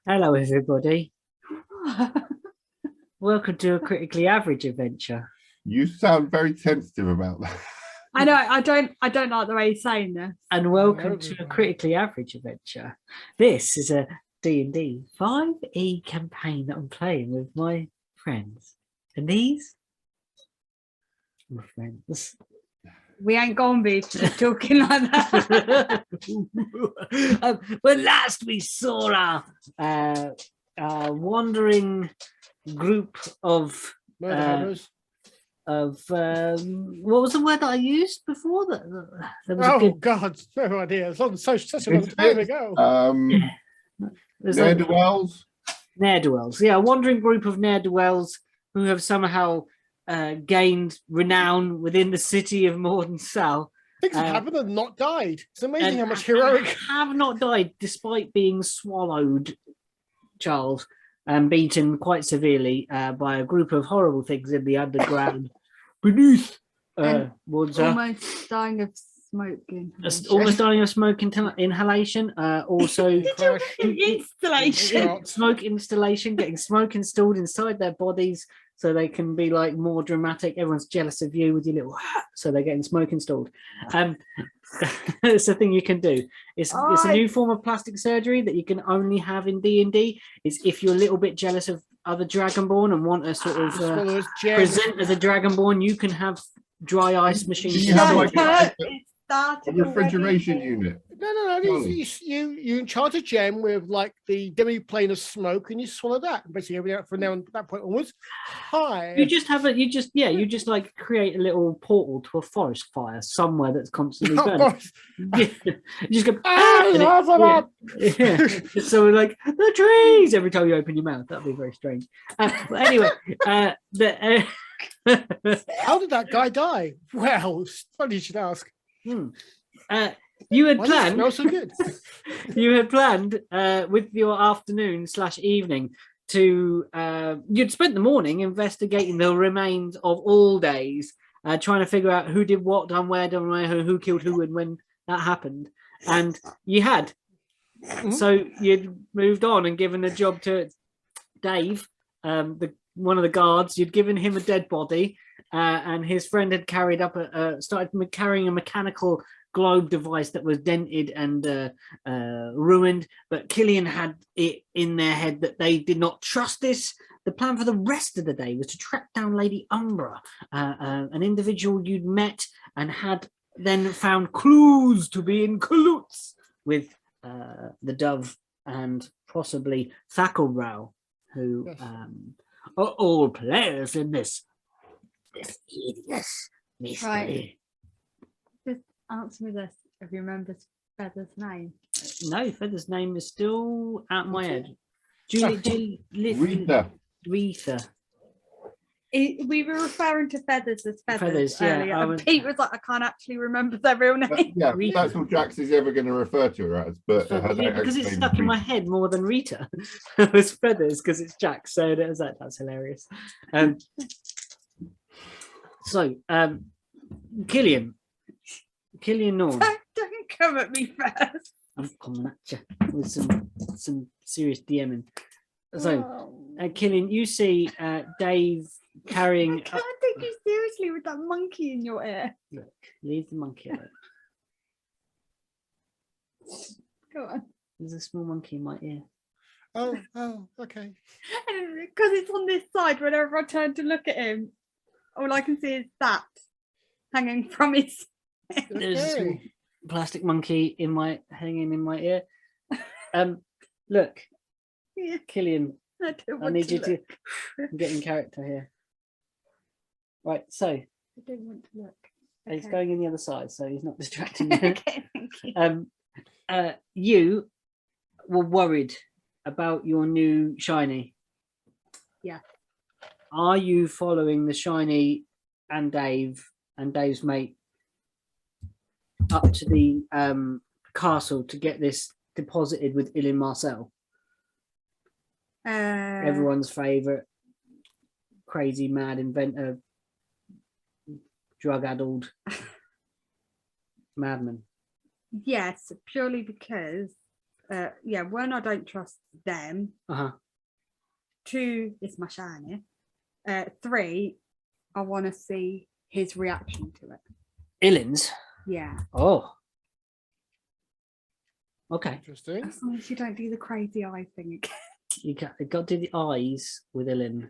Hello, everybody. Welcome to a critically average adventure. You sound very sensitive about that. I know. I don't like the way he's saying this. And welcome to a critically average adventure. This is a D&D 5e campaign that I'm playing with my friends. And these are my friends. We ain't gonna be talking like that. When last we saw a wandering group of what was the word that I used before? God, no idea. It's long, such a long time ago. Ne'er-do-wells. Ne'er-do-wells. Yeah, a wandering group of ne'er-do-wells who have somehow gained renown within the city of Mordensow. Things have happened and not died. It's amazing how much heroic have not died despite being swallowed, Charles, and beaten quite severely by a group of horrible things in the underground beneath Mordensow. Almost dying of smoke inhalation. Almost dying of smoke inhalation. Also, installation. Smoke installation, getting smoke installed inside their bodies so they can be like more dramatic. Everyone's jealous of you with your little so they're getting smoke installed. It's a thing you can do. It's a new form of plastic surgery that you can only have in D&D. Is if you're a little bit jealous of other Dragonborn and want to sort of present as a Dragonborn, you can have dry ice machines. You have like a refrigeration unit. No. You enchant a gem with like the demi-plane of smoke, and you swallow that. Basically, from now on that point onwards, hi. You just like create a little portal to a forest fire somewhere that's constantly burning. Yeah. You just go. So like the trees every time you open your mouth. That'd be very strange. But anyway, how did that guy die? Well, funny you should ask. You had planned. Smells so good. You had planned with your afternoon/evening to. You'd spent the morning investigating the remains of all days, trying to figure out who did what, done where, who killed who, and when that happened. And you had. So you'd moved on and given a job to Dave, one of the guards. You'd given him a dead body, and his friend had started carrying a mechanical globe device that was dented and ruined, but Killian had it in their head that they did not trust this. The plan for the rest of the day was to track down Lady Umbra, an individual you'd met and had then found clues to be in cahoots with the Dove and possibly Thackelrow, who are all players in this hideous mystery. Right. Answer me this: if you remember Feather's name. No, Feather's name is still out my head. Rita. We were referring to Feathers as Feathers earlier. Yeah, and Pete was like, I can't actually remember their real name. Yeah, that's what Jax is ever going to refer to her as. But because it's stuck in my head more than Rita. It was Feathers because it's Jax. So that's hilarious. Killian Norm. Don't come at me first. I'm coming at you with some serious DMing. So, Killian, you see Dave carrying. I can't take you seriously with that monkey in your ear. Look, leave the monkey alone. Go on. There's a small monkey in my ear. Oh, okay. Because it's on this side, whenever I turn to look at him, all I can see is that hanging from his. There's a small plastic monkey hanging in my ear. Look, Yeah. Killian, I need you to get in character here. Right, so I don't want to look. He's going in the other side, so he's not distracting you. Okay, thank you. You were worried about your new shiny. Yeah. Are you following the shiny and Dave's mate up to the castle to get this deposited with Illin Marcel? Everyone's favorite crazy mad inventor, drug-addled madman. Yes, purely because Yeah, one, I don't trust them. Uh-huh. 2, it's my shiny. 3, I want to see his reaction to it. Illin's. Yeah. Oh. Okay. Interesting. As long as you don't do the crazy eye thing again. You got to do the eyes with Illin.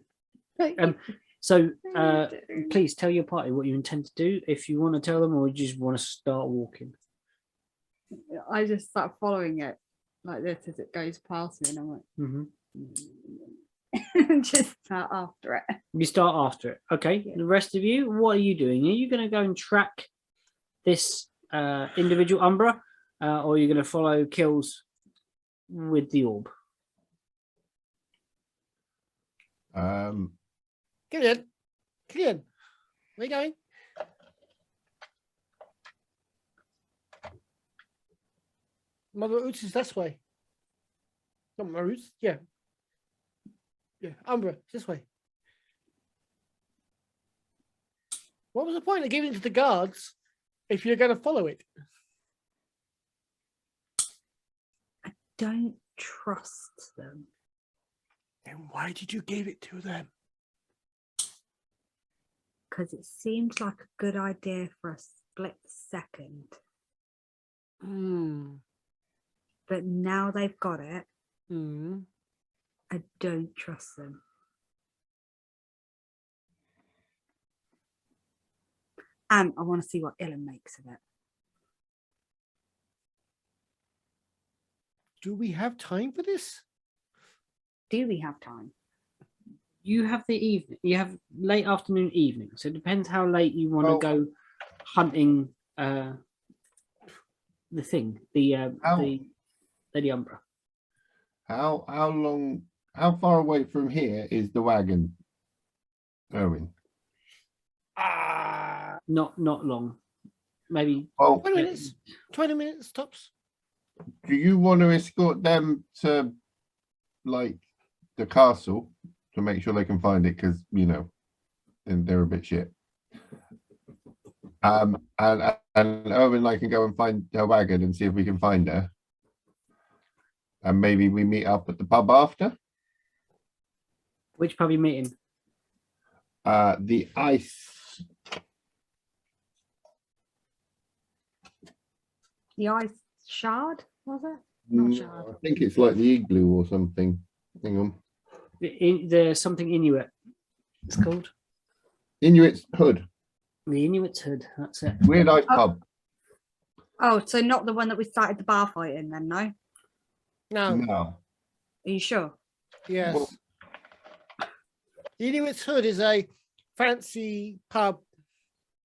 But So do. please tell your party what you intend to do, if you want to tell them, or you just want to start walking. I just start following it like this as it goes past me, and I'm like, just start after it. You start after it. Okay. Yeah. The rest of you, what are you doing? Are you going to go and track this individual Umbra, or are you going to follow kills with the orb? Killian, where are you going? Mother Oots is this way. Not Mother Oots, yeah. Yeah, Umbra, it's this way. What was the point of giving it to the guards if you're going to follow it? Don't trust them. Then why did you give it to them? Because it seemed like a good idea for a split second. But now they've got it, I don't trust them. And I want to see what Illin makes of it. Do we have time for this? Do we have time? You have the evening. You have late afternoon, evening. So it depends how late you want to go hunting. The thing, the Lady Umbra. How far away from here is the wagon, Erwin? Not long. Maybe 20 minutes. 20 minutes tops. Do you want to escort them to like the castle to make sure they can find it? Because then they're a bit shit. And Erwin and I can go and find her wagon and see if we can find her. And maybe we meet up at the pub after. Which pub are you meeting? The Ice. The ice shard, was it? No, Not shard. I think it's like the Igloo or something. Hang on. There's something Inuit. It's called Inuit's Hood. the Inuit's Hood. That's it. Weird Ice Pub. Oh, so not the one that we started the bar fight in then, no? No. No. Are you sure? Yes. Well- The Inuit's Hood is a fancy pub.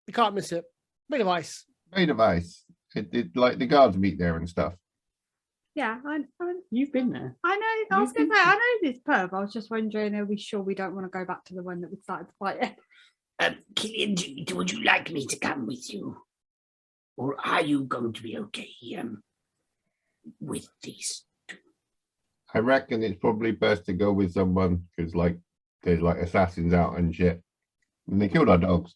You can't miss it. Made of ice. Made of ice. It like the guards meet there and stuff. Yeah, You've been there. I know. I was You've going to been say, I know this pub. I was just wondering, are we sure we don't want to go back to the one that we started the fight in? Killian, would you like me to come with you? Or are you going to be okay with these? I reckon it's probably best to go with someone because like there's like assassins out and shit. And they killed our dogs.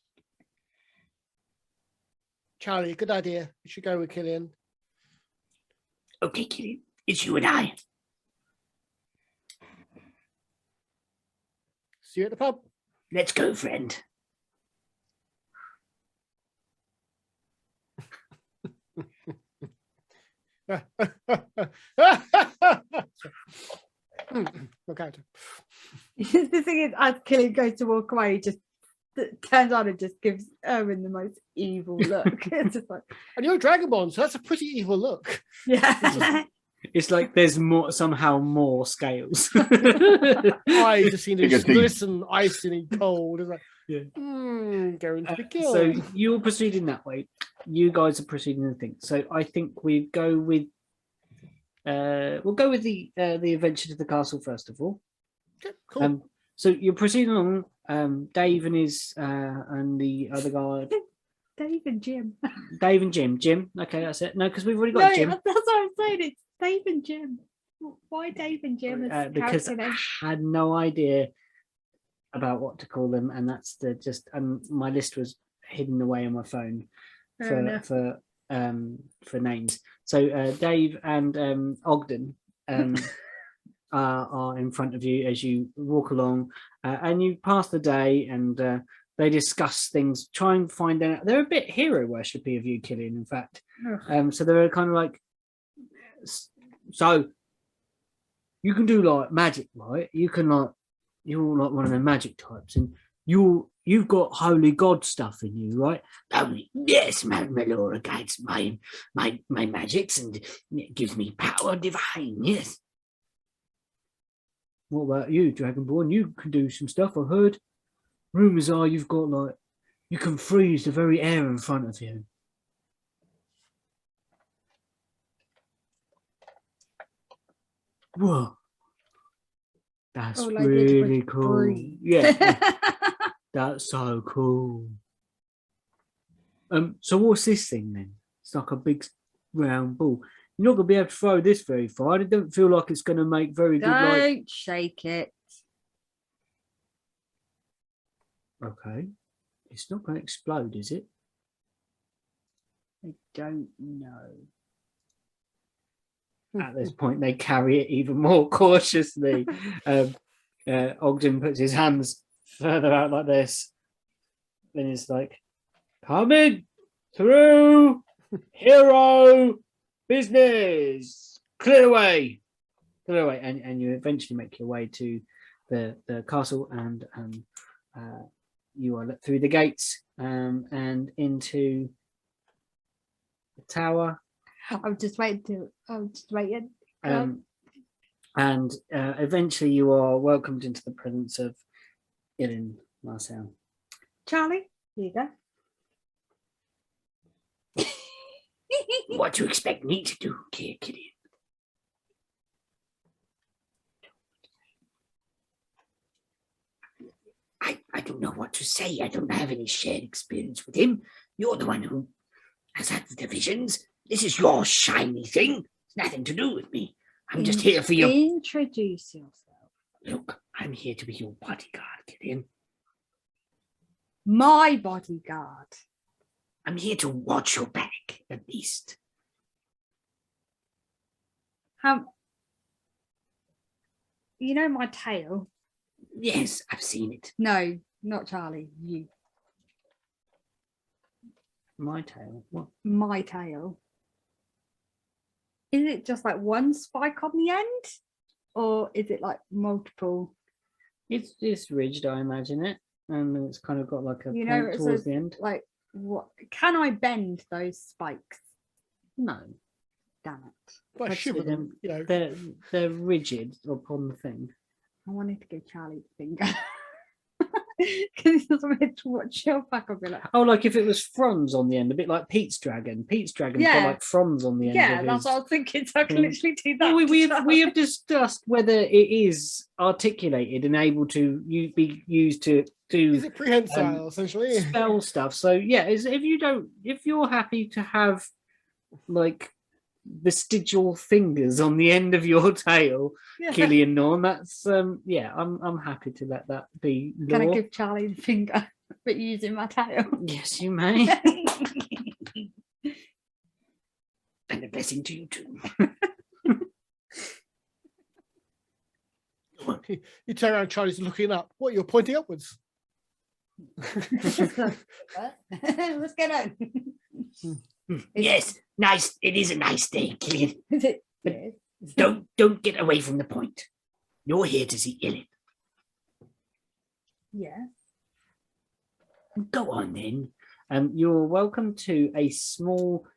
Charlie, good idea. You should go with Killian. Okay, Killian, it's you and I. See you at the pub. Let's go, friend. Okay. The thing is, as Killian goes to walk away, he just turns on and just gives Erwin the most evil look. It's just like, And you're a Dragonborn, so that's a pretty evil look. yeah. It's like there's somehow more scales. Eyes just seem to Bigger just teeth. glisten, icy cold. It's like, Yeah. going to be killed. So you're proceeding that way. You guys are proceeding the thing. So I think we'll go with the adventure to the castle first of all. Okay, cool. So you're proceeding along. Dave and his and the other guy, Dave and Jim. Dave and Jim. Jim. Okay, that's it. No, because we've already No, got Jim. that's what I'm saying. It's Dave and Jim. Why Dave and Jim? As Because character I names? had no idea about what to call them, and that's my list was hidden away on my phone Fair enough. for for names. So Dave and Ogden are in front of you as you walk along, and you pass the day, and they discuss things, try and find out. They're a bit hero worshipy of you, Killian, in fact. So they're kind of like, so you can do like magic, right? You can like, you're like one of the magic types, and you've got holy god stuff in you, right? Oh, yes, my Lord guides my magics and gives me power divine, yes. What about you, Dragonborn? You can do some stuff, I heard. Rumors are you've got like, you can freeze the very air in front of you. Whoa. That's All I did was really cool. breathe. Yeah, that's so cool. So what's this thing then? It's like a big round ball. You're not gonna be able to throw this very far. I don't feel like it's gonna make very good like. Don't shake it. Okay. It's not gonna explode, is it? I don't know. At this point, they carry it even more cautiously. Ogden puts his hands further out like this. Then it's like, coming through, hero business, clear away, and you eventually make your way to the castle, and you are let through the gates and into the tower. I'm just waiting. And eventually you are welcomed into the presence of Illin, Marcel. Charlie, here you go. What do you expect me to do, Killian? I don't know what to say. I don't have any shared experience with him. You're the one who has had the divisions. This is your shiny thing. It's nothing to do with me. I'm just here for you. Introduce yourself. Look, I'm here to be your bodyguard, Killian. My bodyguard. I'm here to watch your back, at least. You know my tail? Yes, I've seen it. No, not Charlie. You. My tail. What? My tail. Is it just like one spike on the end, or is it like multiple? It's ridged, I imagine it, and it's kind of got like a You know, point it towards says, the end. like, what? Can I bend those spikes? No, Damn it! But I I'd say shiver them, you know. they're rigid upon the thing. I wanted to give Charlie the finger because he doesn't want to watch your back. I'll be like, Oh, like if it was fronds on the end, a bit like Pete's dragon. Pete's dragon's got Yeah. like fronds on the end. yeah, of that's his... what I was thinking. So I can thing. literally do that. Well, to we Charlie. have discussed whether it is articulated and able to be used to do Is it prehensile, essentially? spell stuff. So yeah, if you're happy to have like vestigial fingers on the end of your tail, Yeah. Killian Norn, that's yeah, I'm happy to let that be Can I law. give Charlie the finger, but using my tail? Yes, you may. And a blessing to you too. You turn around, Charlie's looking up. What, you're pointing upwards? What's going on? Yes, nice. It is a nice day, Killian. Is it? Yes. Don't get away from the point. You're here to see Illin. Yeah. Go on then. You're welcome to a small,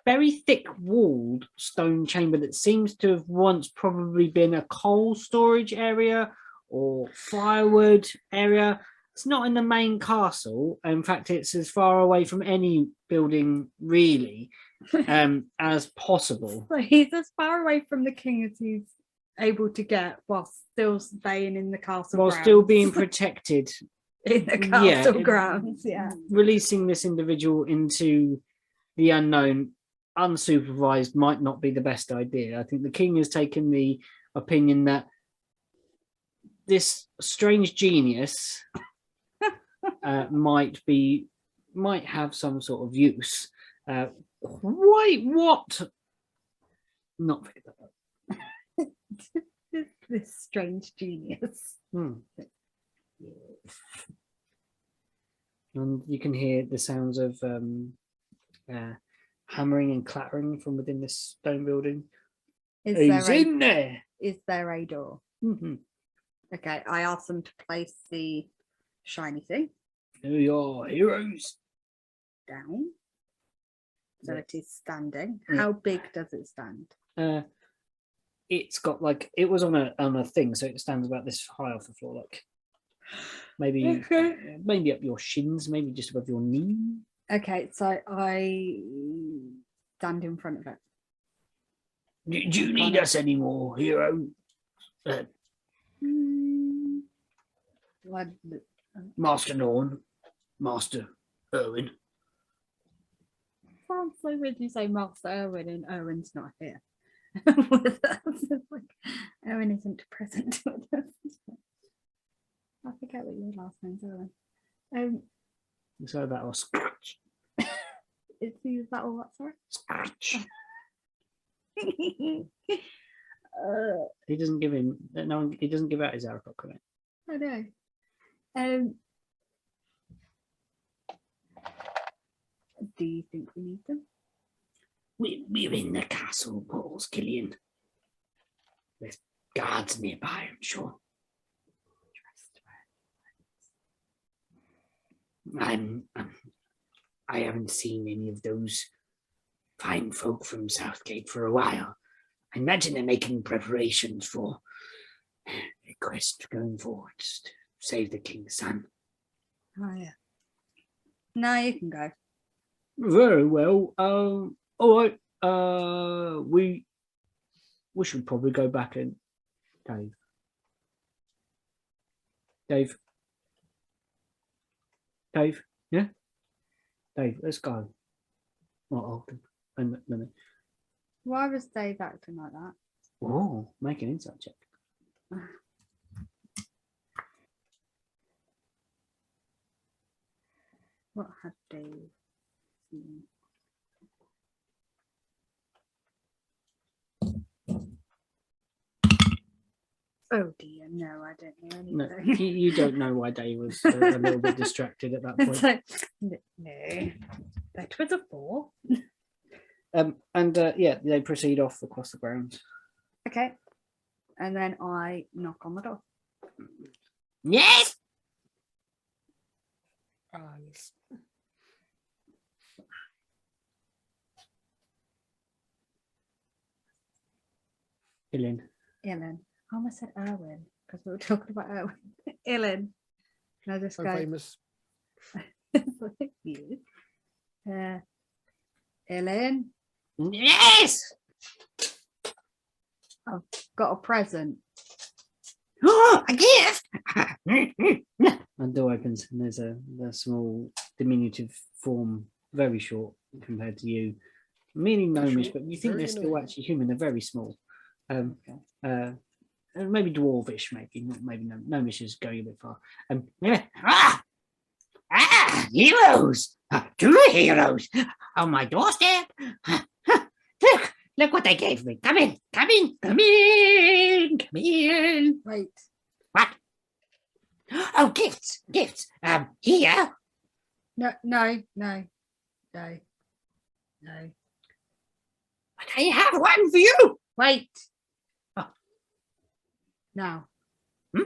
very thick-walled stone chamber that seems to have once probably been a coal storage area or firewood area. It's not in the main castle. In fact, it's as far away from any building really as possible. So he's as far away from the king as he's able to get while still staying in the castle While grounds. still being protected. in the Yeah, castle grounds. Yeah. Releasing this individual into the unknown unsupervised might not be the best idea. I think the king has taken the opinion that this strange genius might have some sort of use. Wait, what? Not very good. This strange genius. Hmm. And you can hear the sounds of hammering and clattering from within this stone building. Is Who's there, in there? a door? Mm-hmm. Okay, I asked them to place the shiny thing Who are your heroes? down. So Yeah. it is standing. Yeah. How big does it stand? It's got like it was on a thing, so it stands about this high off the floor, like maybe maybe up your shins, maybe just above your knee. Okay, so I stand in front of it. Do you need us anymore, hero? What? Master Norn, Master Erwin. Sounds so weird you say Master Erwin and Erwin's not here with us. It's like Erwin isn't present with us. I forget what your last name's, Erwin. So that was scratch. Is that all that, sorry? Scratch. I He doesn't give him no. He doesn't give out his Aracot credit. know. Do you think we need them? We're in the castle walls, Killian. There's guards nearby, I'm sure. I haven't seen any of those fine folk from Southgate for a while. I imagine they're making preparations for a quest going forward to save the king's son. Oh yeah. No, you can go. Very well. All right. We should probably go back and Dave. Yeah. Dave, let's go. Not Alden. And then, Why was Dave acting like that? oh, make an insight check. What had Dave seen? Oh dear, no, I don't know No, anything. you don't know why Dave was a little bit distracted at that point. It's like, no, that was a 4. Yeah, they proceed off across the grounds. Okay, and then I knock on the door. Yes! Yes. Illin. Illin. I almost said Erwin because we were talking about Erwin. Illin. Can I just So go? famous. Thank you. Illin, Yes! got a present. Oh, a gift! And door opens and there's a small diminutive form, very short compared to you, meaning gnomish, Short, but you think very they're still gnomish. actually human. They're very small. Maybe dwarvish, maybe no, gnomish is going a bit far. Heroes! True heroes! On my doorstep! Look what they gave me. Come in, come in, come in, come in. Wait, What? Oh, gifts, gifts. Here. no. But I have one for you. Wait. Oh. Now. Hmm?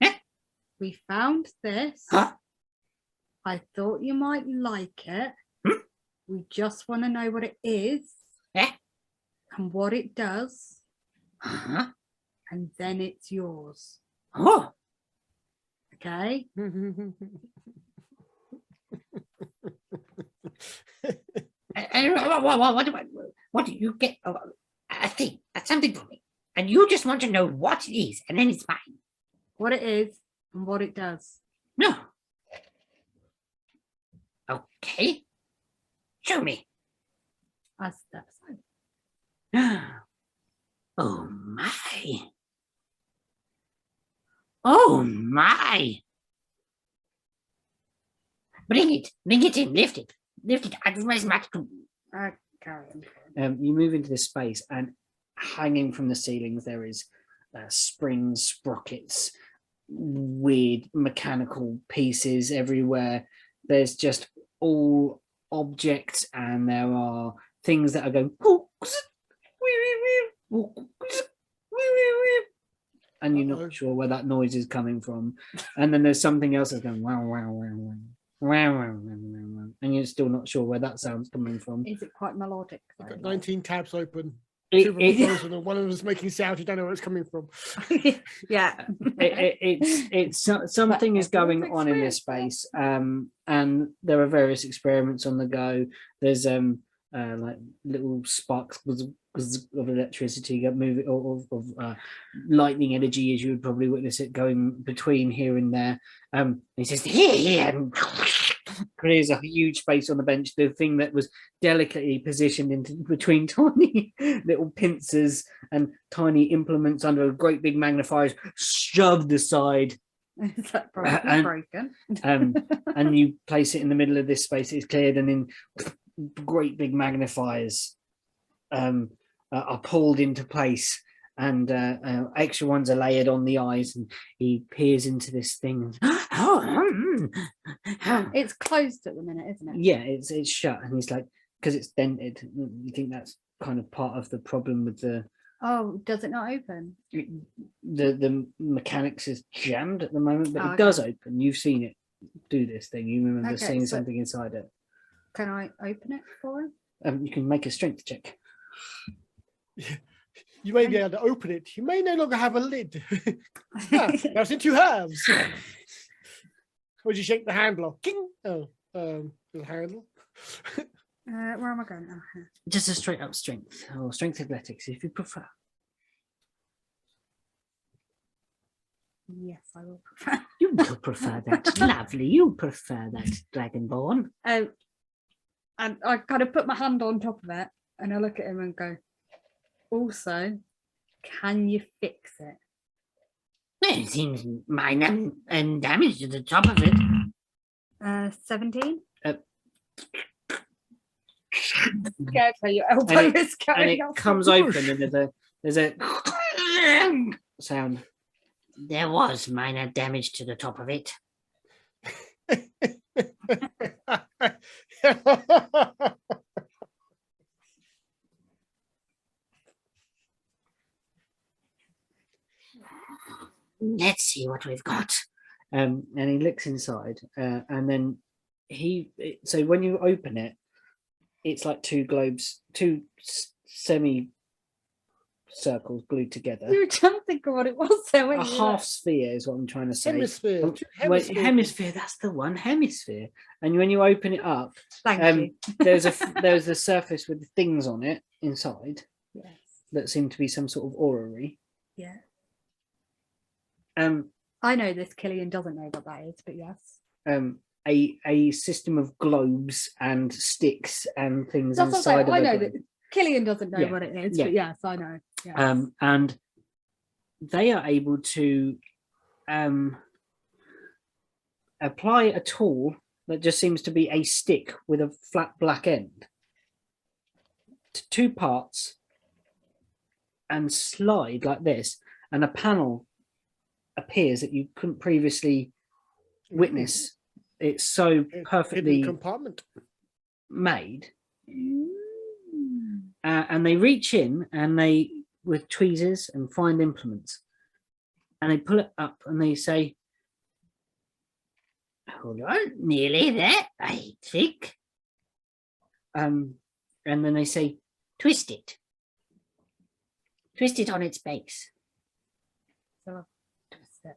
Eh? We found this. Huh? I thought you might like it. Hmm? We just want to know what it is Eh? and what it does, Uh-huh. and then it's yours. Oh, Okay? what do you get? Oh, a thing, something for me. And you just want to know what it is, and then it's mine. What it is and what it does. No. Okay. Show me. I step aside. Oh my. Oh my. Bring it in, lift it. Lift it out of my smack. Carry on. You move into this space, and hanging from the ceilings there is springs, sprockets, weird mechanical pieces everywhere. There's just all objects, and there are things that are going, and you're not sure where that noise is coming from. And then there's something else that's going wow, wow, wow, wow. Wow, wow, wow, wow, wow. And you're still not sure where that sound's coming from. Is it quite melodic? I've though? got 19 tabs open. It- Two of them it- closed and one of them is making sound. You don't know where it's coming from. Yeah. Something is But going everyone's on in this experienced space, and there are various experiments on the go. There's like little sparks of electricity moving, of lightning energy, as you would probably witness it going between here and there. He says, here, and clears a huge space on the bench. The thing that was delicately positioned into between tiny little pincers and tiny implements under a great big magnifier, shoved aside. Is that and- broken? And you place it in the middle of this space. It's cleared, and in great big magnifiers are pulled into place, and extra ones are layered on the eyes, and he peers into this thing. It's closed at the minute, isn't it? Yeah, it's shut, and he's like, because it's dented. You think that's kind of part of the problem with the Oh, does it not open? mechanics is jammed at the moment, but Oh, it does open. You've seen it do this thing. You remember Okay, seeing so- something inside it. Can I open it for him? You can make a strength check. You may be able to open it. You may no longer have a lid. Now it's in two halves. Would you shake the handle off? King. Oh, the handle. Where am I going? Oh, here. Just a straight up strength or strength athletics, if you prefer. Yes, I will prefer. You will prefer that. Lovely. You prefer that, Dragonborn. And I kind of put my hand on top of it, and I look at him and go, also, can you fix it? Well, it seems minor and damage to the top of it. 17? And Scared for your elbow And is going it off. comes open, and there's a sound. There was minor damage to the top of it. Let's see what we've got. And he looks inside, and then so when you open it, it's like two globes, semi circles glued together. You were trying to think of what it was then. A weren't you? half sphere is what I'm trying to say. Hemisphere. Two Well, hemispheres. hemisphere, that's the one, hemisphere. And when you open it up, Thank you. there's a surface with things on it inside Yes. that seem to be some sort of orrery. Yeah. I I know this. Killian doesn't know what that is, but yes. A system of globes and sticks and things That's what I'm inside saying. of I a know globe. that Killian doesn't know Yeah, what it is, yeah. but yes, I know. Yes. And they are able to apply a tool that just seems to be a stick with a flat black end to two parts and slide like this, and a panel appears that you couldn't previously witness. It's so Hidden perfectly compartment. made. Mm. And they reach in, and they, with tweezers and fine implements, and they pull it up, and they say, Hold on, nearly there, I think. and then they say, Twist it. Twist it on its base. So, twist it.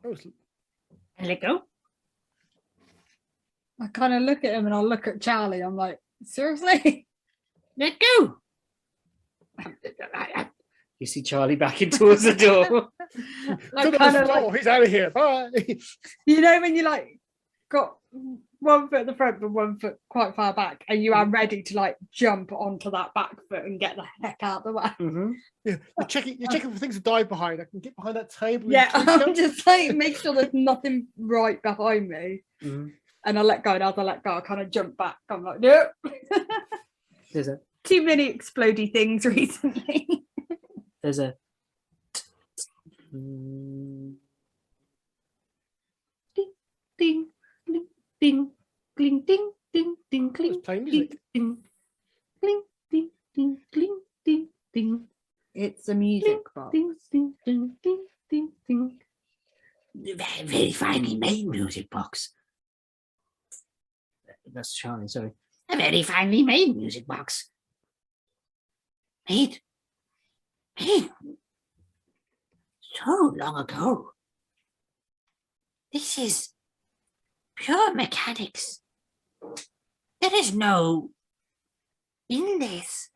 Oh, it's- And let go. I kind of look at him and I look at Charlie. I'm like, seriously? Let go. you see Charlie backing towards the door. Like, Good kind on of the floor. like, He's out of here. Bye. you know, when you like got 1 foot at the front, but 1 foot quite far back, and you are ready to like jump onto that back foot and get the heck out of the way. Mhm. Yeah, you're checking for things to dive behind. I can get behind that table. and Yeah, twitch I'm jump. just like make sure there's nothing right behind me, Mhm. and I let go. And as I let go, I kind of jump back. I'm like, nope. There's a Too many explodey things recently. there's a mm, ding ding ding ding ding ding ding Oh, it's ding playing ding music. ding ding ding ding ding ding ding It's a music box. ding ding ding ding ding ding. Very, very finely made music box. That's Charlie. Sorry. A very finely made music box. Made so long ago. This is pure mechanics. There is no in this.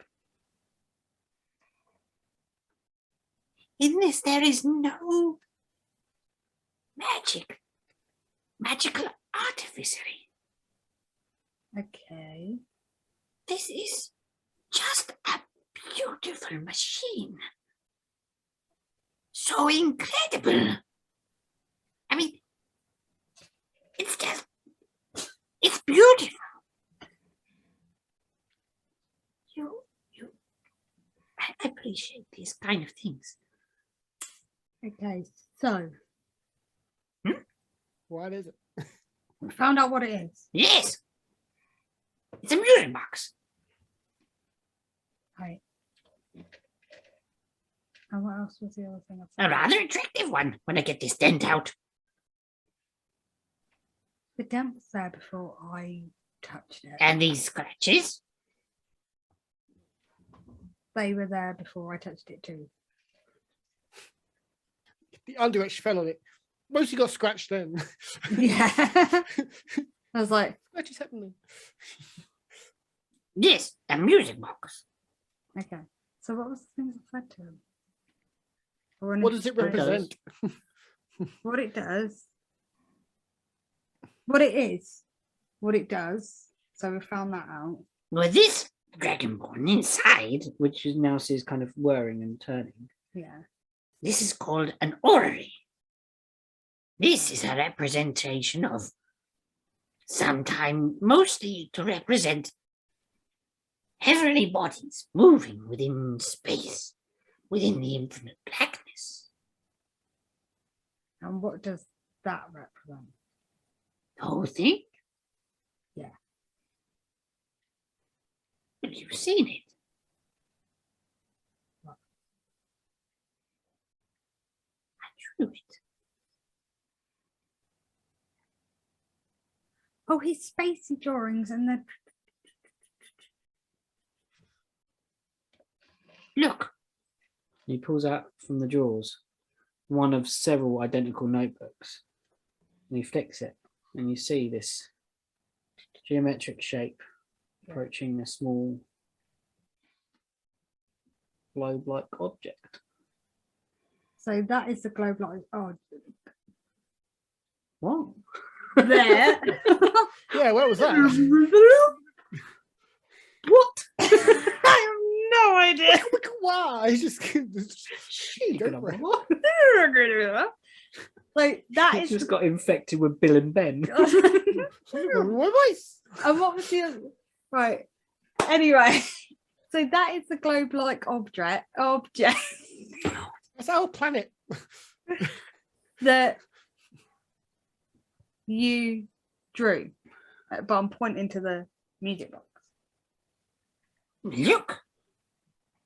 In this, there is no magical artificery. Okay. This is just a beautiful machine. So incredible. I mean, it's beautiful. I appreciate these kind of things. Okay. So What is it? we found out what it is. Yes. It's a music box. Right. And what else was the other thing? I A found? rather attractive one when I get this dent out. The dent was there before I touched it. And these scratches. They were there before I touched it too. The underage fell on it. Mostly got scratched then. Yeah. I was like, Scratches happening. Yes, a music box. okay. So what was the thing I said to him? Or an What does it explain- represent? What it does. What it is. What it does. So we found that out. Well, this dragonborn inside, Which is now sees kind of whirring and turning. Yeah. this is called an orrery. This is a representation of sometime mostly to represent heavenly bodies moving within space, within the infinite blackness. And what does that represent? The whole thing? Yeah. Have you seen it? What? I drew it. Oh, his spacey drawings and the Look, He pulls out from the drawers one of several identical notebooks, and he flicks it, and you see this geometric shape approaching a small globe-like object. so that is the globe light. Oh, What? there. Yeah, where was that? What? I have no idea. Why? He's just Go go for it. What? Like that He is just got infected with Bill and Ben. My voice. and what was the other? Right. Anyway, so that is the globe-like object That's our planet. that you drew. But I'm pointing to the music box. look.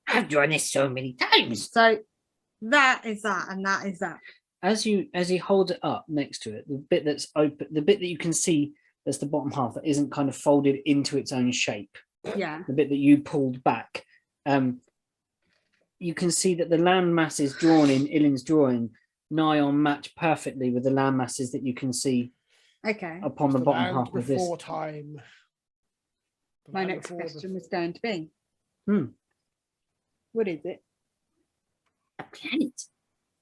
I've drawn this so many times. So that is that, and that is that. As he holds it up next to it, the bit that's open, the bit that you can see that's the bottom half that isn't kind of folded into its own shape, Yeah. the bit that you pulled back, you can see that the land masses drawn in Illin's drawing nigh on match perfectly with the land masses that you can see Okay. upon the bottom land half of this. before time. The My land next before the- question was going to be. Hmm. What is it? A planet?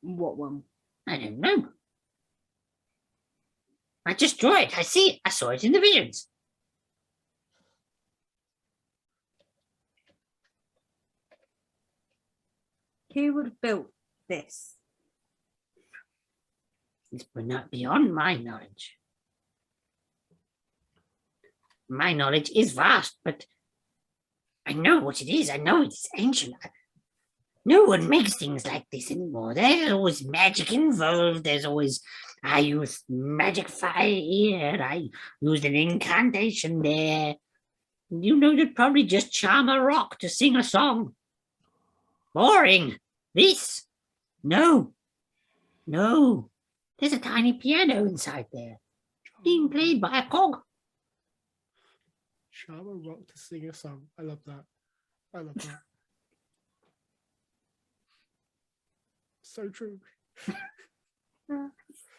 What one? I don't know. I just draw it. I see it. I saw it in the visions. Who would have built this? It's not beyond my knowledge. My knowledge is vast, but I know what it is. I know it's ancient. No one makes things like this anymore. There's always magic involved. There's always, I used magic fire here. I used an incantation there. You know, you'd probably just charm a rock to sing a song. Boring. This? No. No. There's a tiny piano inside there, being played by a cog. Charm a rock to sing a song. I love that. I love that. So true.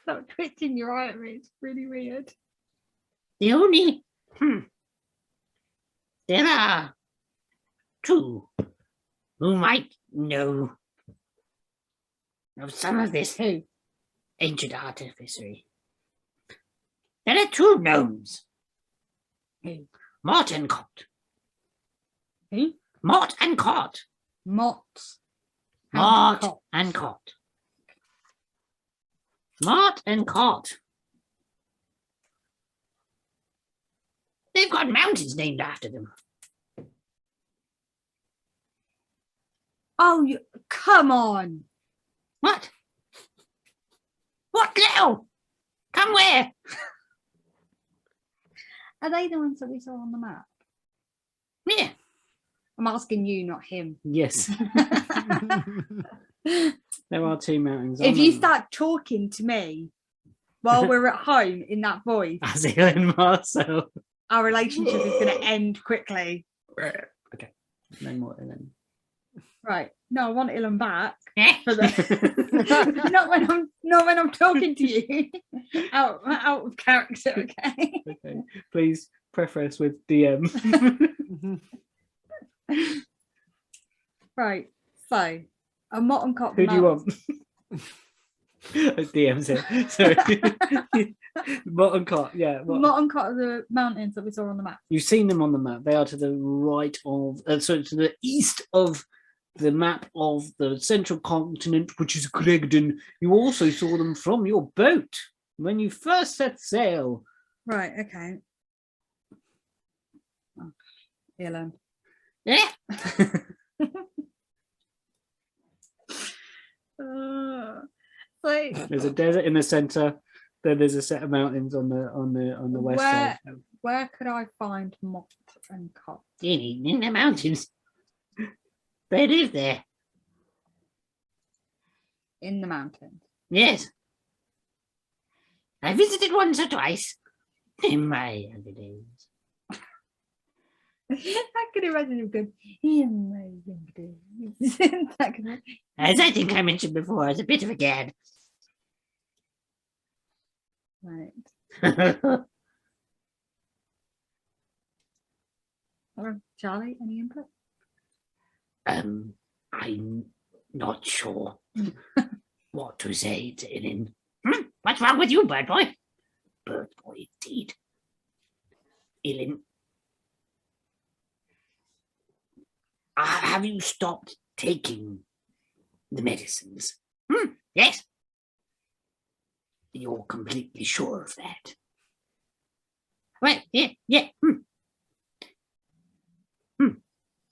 Stop twitching your eye at me. It's really weird. The only... There are two who might know of some of this ancient artificery. There are two gnomes. Mort and Cot. Who? Mort and Cot. Mott. Mort and Cot. Mort and Cot. They've got mountains named after them. Oh, come on. What? What now? Come where? Are they the ones that we saw on the map? Yeah. I'm asking you, not him. Yes, there are two mountains. If aren't you there? start talking to me while we're at home in that voice, as Illin Marcel. our relationship is going to end quickly. Okay, no more Illin. Right. No, I want Illin back. Yeah. For the not when I'm talking to you. out of character, okay? Okay, please preface with DM. Right. So a Mott and Cot. Who do you want? DM's here. Sorry. Mott and Cot, yeah. What? Mott and Cot are the mountains that we saw on the map. You've seen them on the map. They are to the right of, so to the east of the map of the central continent, which is Gregdon. You also saw them from your boat when you first set sail. Right. Okay. Oh, Illin. Yeah. So There's a desert in the center. Then there's a set of mountains on the west side. where could I find Mott and Cot? In the mountains. They live there. In the mountains. Yes. I visited once or twice in my younger days. I can imagine him going, in my younger days. That could- As I think I mentioned before, I was a bit of a gad. Right. I Charlie, any input? I'm not sure what to say to Illin. What's wrong with you, bird boy? Bird boy, indeed. Illin, have you stopped taking the medicines? Yes. You're completely sure of that? Well, yeah.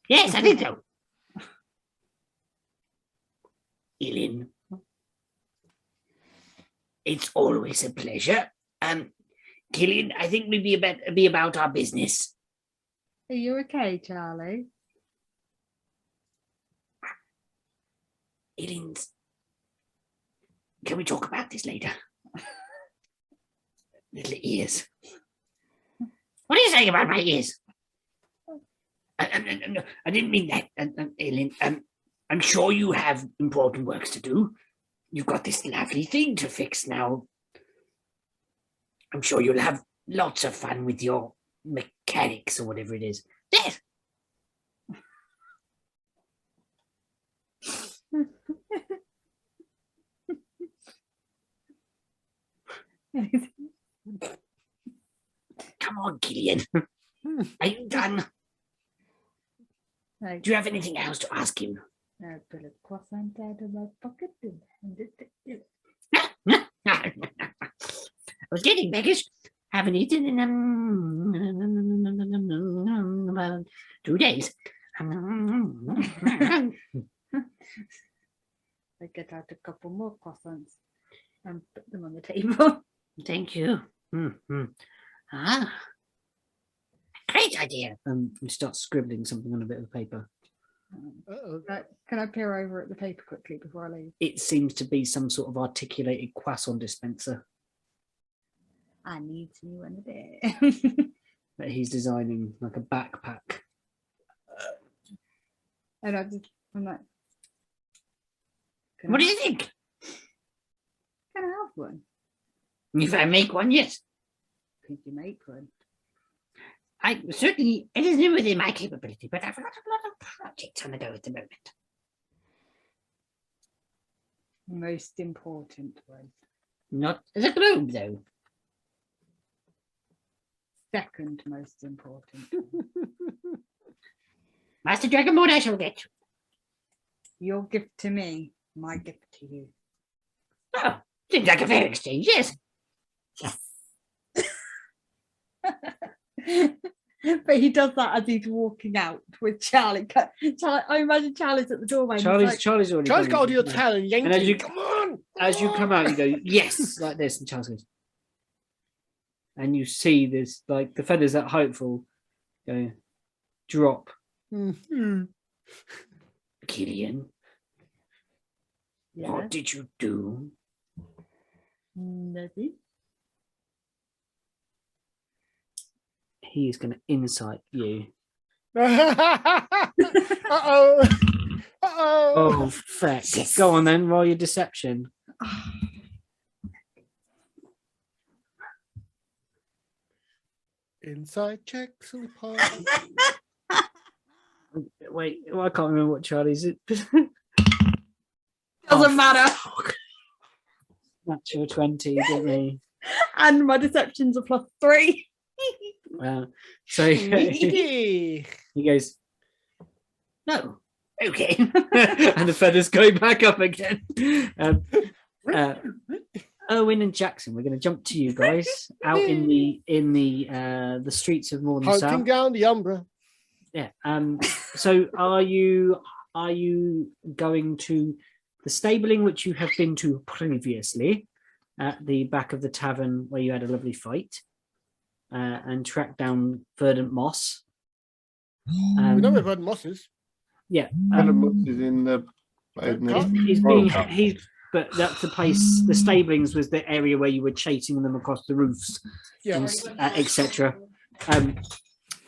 Yes, I think so. Illin, it's always a pleasure. Killian, I think we'd be about our business. Are you okay, Charlie? Illin's. Can we talk about this later? Little ears. What are you saying about my ears? I didn't mean that, Illin. I'm sure you have important works to do. You've got this lovely thing to fix now. I'm sure you'll have lots of fun with your mechanics or whatever it is. Yes. Come on, Killian. Are you done? I Do you have anything else to ask him? pull a croissant out of my pocket and hand it to you. I was getting beggars. Haven't eaten in about 2 days. I get out a couple more croissants and put them on the table. Thank you. Ah, great idea. You start scribbling something on a bit of paper. Uh-oh. Can I peer over at the paper quickly before I leave? It seems to be some sort of articulated croissant dispenser I need to one a bit. that he's designing, like a backpack. And I'm like, What do you think? Can I have one? If I make one, yes. Could you make one? I certainly, it isn't within my capability, but I've got a lot of projects on the go at the moment. Most important one. Not the globe, though. Second most important. Master Dragonborn, I shall get. Your gift to me, my gift to you. Oh, seems like a fair exchange, yes. But he does that as he's walking out with Charlie. Charlie, I imagine Charlie's at the doorway. and he's Charlie's like, Charlie's already. Charlie's gone got to do your in. tail and yank And as it. you- Come on. As you come out, you go yes, like this, and Charles goes, and you see this, like the feathers that hopeful go drop. Mhm. Killian, yeah, what did you do? nothing. He's going to insight you. Uh-oh. Uh-oh. Oh, feck. Go on then, roll your deception. Inside checks on the part. Wait, well, I can't remember what Charlie's. Doesn't matter. Natural 20, didn't he? And my deception's a +3. So he Hey. goes, No. Okay. and the feathers go back up again. Owen and Jackson, we're going to jump to you guys out in the streets of Northern Hunting South. down the Umbra. Yeah. So are you going to the stabling which you have been to previously at the back of the tavern where you had a lovely fight, and track down Verdant Moss? We know where Verdant Moss is. Yeah. Animals is in the. But that's the place. The stablings was the area where you were chasing them across the roofs, Yeah. etc.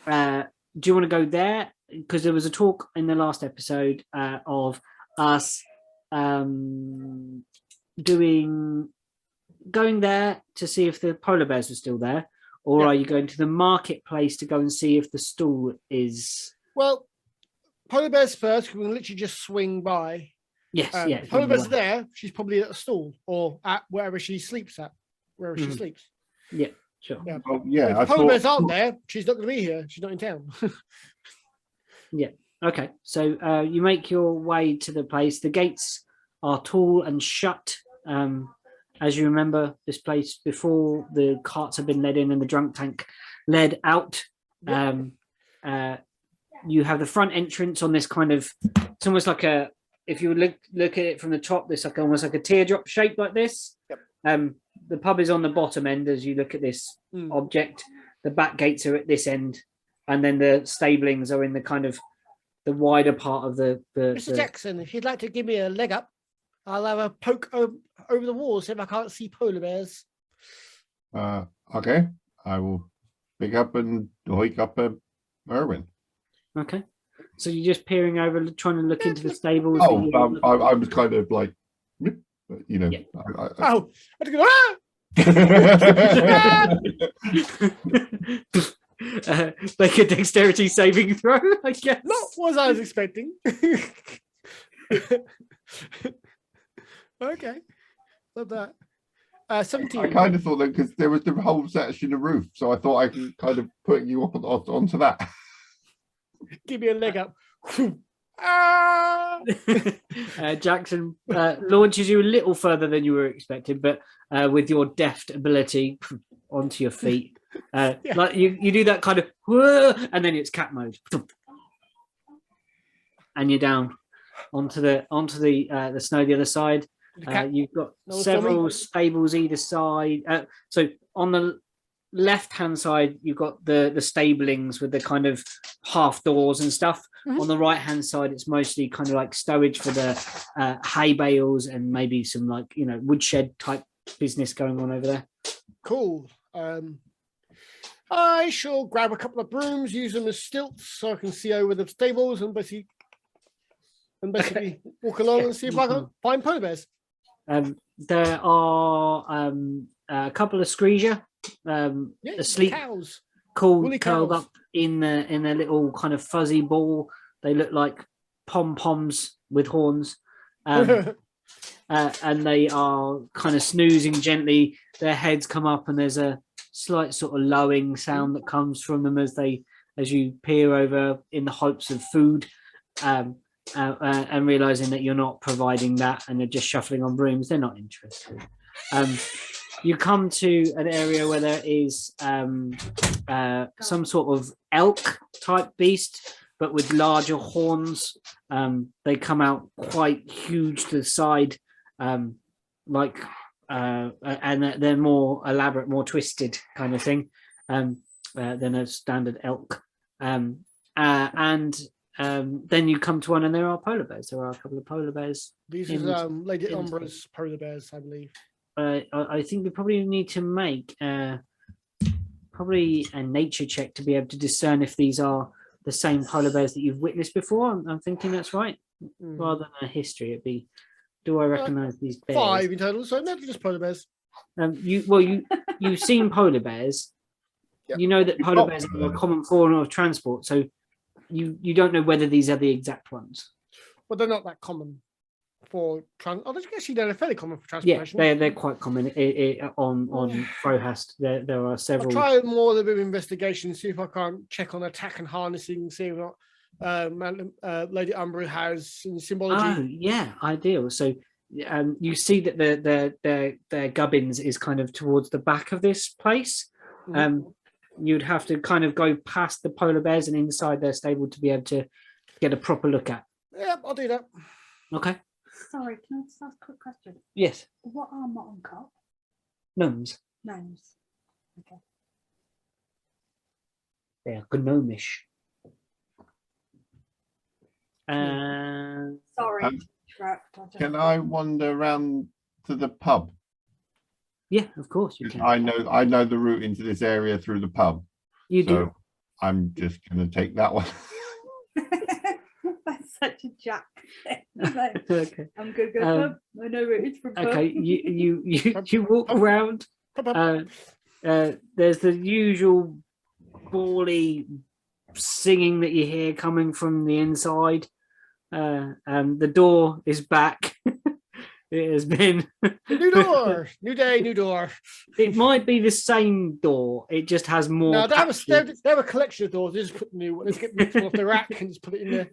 Do you want to go there? Because there was a talk in the last episode of us going there to see if the polar bears were still there, or Yeah. are you going to the marketplace to go and see if the stall is? Well, Polar Bear's first. We can literally just swing by. Yes, yeah. Polar Bear's there. She's probably at a stall or at wherever she sleeps at. Wherever she Mhm. sleeps. Yeah, sure. Yeah. Oh, yeah, I If Polar Bears thought, aren't there, she's not going to be here. She's not in town. Okay, so you make your way to the place. The gates are tall and shut. As you remember, this place before the carts have been led in and the drunk tank led out. You have the front entrance on this kind of. It's almost like a. If you look at it from the top, this like almost like a teardrop shape like this. Yep. The pub is on the bottom end as you look at this object. The back gates are at this end, and then the stablings are in the kind of the wider part of the Mr. Jackson, if you'd like to give me a leg up, I'll have a poke over the walls if I can't see polar bears. okay, I will pick up and hike up Erwin. Okay. So you're just peering over, trying to look into the stables. Oh, I was kind of like, you know. Yeah. Oh, I had to go, ah! Make a dexterity saving throw, I guess. Not what I was expecting. Okay, love that. I 17. kind of thought that because there was the whole section of roof, so I thought I could kind of put you onto that. Give me a leg up. Ah! Jackson launches you a little further than you were expecting, but with your deft ability onto your feet. Like you do that kind of, and then it's cat mode, and you're down onto the snow the other side. You've got several stables either side. So on the left-hand side, you've got the stablings with the kind of half doors and stuff. Mhm. On the right-hand side, it's mostly kind of like stowage for the hay bales and maybe some like, you know, woodshed type business going on over there. Cool. I shall grab a couple of brooms, use them as stilts so I can see over the stables and basically walk along and see if I can find polar bears. There are a couple of screesia asleep, Cows. curled cows. up in their little kind of fuzzy ball. They look like pom-poms with horns. And they are kind of snoozing gently. Their heads come up and there's a slight sort of lowing sound that comes from them as you peer over in the hopes of food, and realizing that you're not providing that and they're just shuffling on brooms. They're not interested. You come to an area where there is some sort of elk type beast, but with larger horns. They come out quite huge to the side, and they're more elaborate, more twisted kind of thing than a standard elk. Then you come to one and there are polar bears. There are a couple of polar bears. These are Lady Umbra's polar bears, I believe. I think we probably need to make probably a nature check to be able to discern if these are the same polar bears that you've witnessed before. I'm thinking that's right. Rather than a history, it'd be, do I recognize these bears? 5 in total, so not just polar bears. You've seen polar bears. Yep. You know that polar bears are a common form of transport, so you don't know whether these are the exact ones. But they're not that common for actually they're fairly common for transportation. Yeah, they're quite common on Frohast. There are several. I'll try more of a bit of investigation, see if I can't check on attack and harnessing, see if not Lady Umbra has some symbology. Oh, yeah, ideal. So you see that their gubbins is kind of towards the back of this place. You'd have to kind of go past the polar bears and inside their stable to be able to get a proper look at. Yeah, I'll do that. Okay. Sorry, can I just ask a quick question? Yes. What are mutton cop? Gnomes. Gnomes. Okay. They are gnomish. Sorry. Can I wander around to the pub? Yeah, of course you can. I know the route into this area through the pub. You do. I'm just going to take that one. That's such a Jack. Okay. I'm good. I know where it's from. Okay, you walk around. There's the usual bawly singing that you hear coming from the inside. The door is back. It has been New door, new day, new door. It might be the same door. It just has more. No, they have a collection of doors. They just put the new one. Let's get the one off the rack and just put it in there.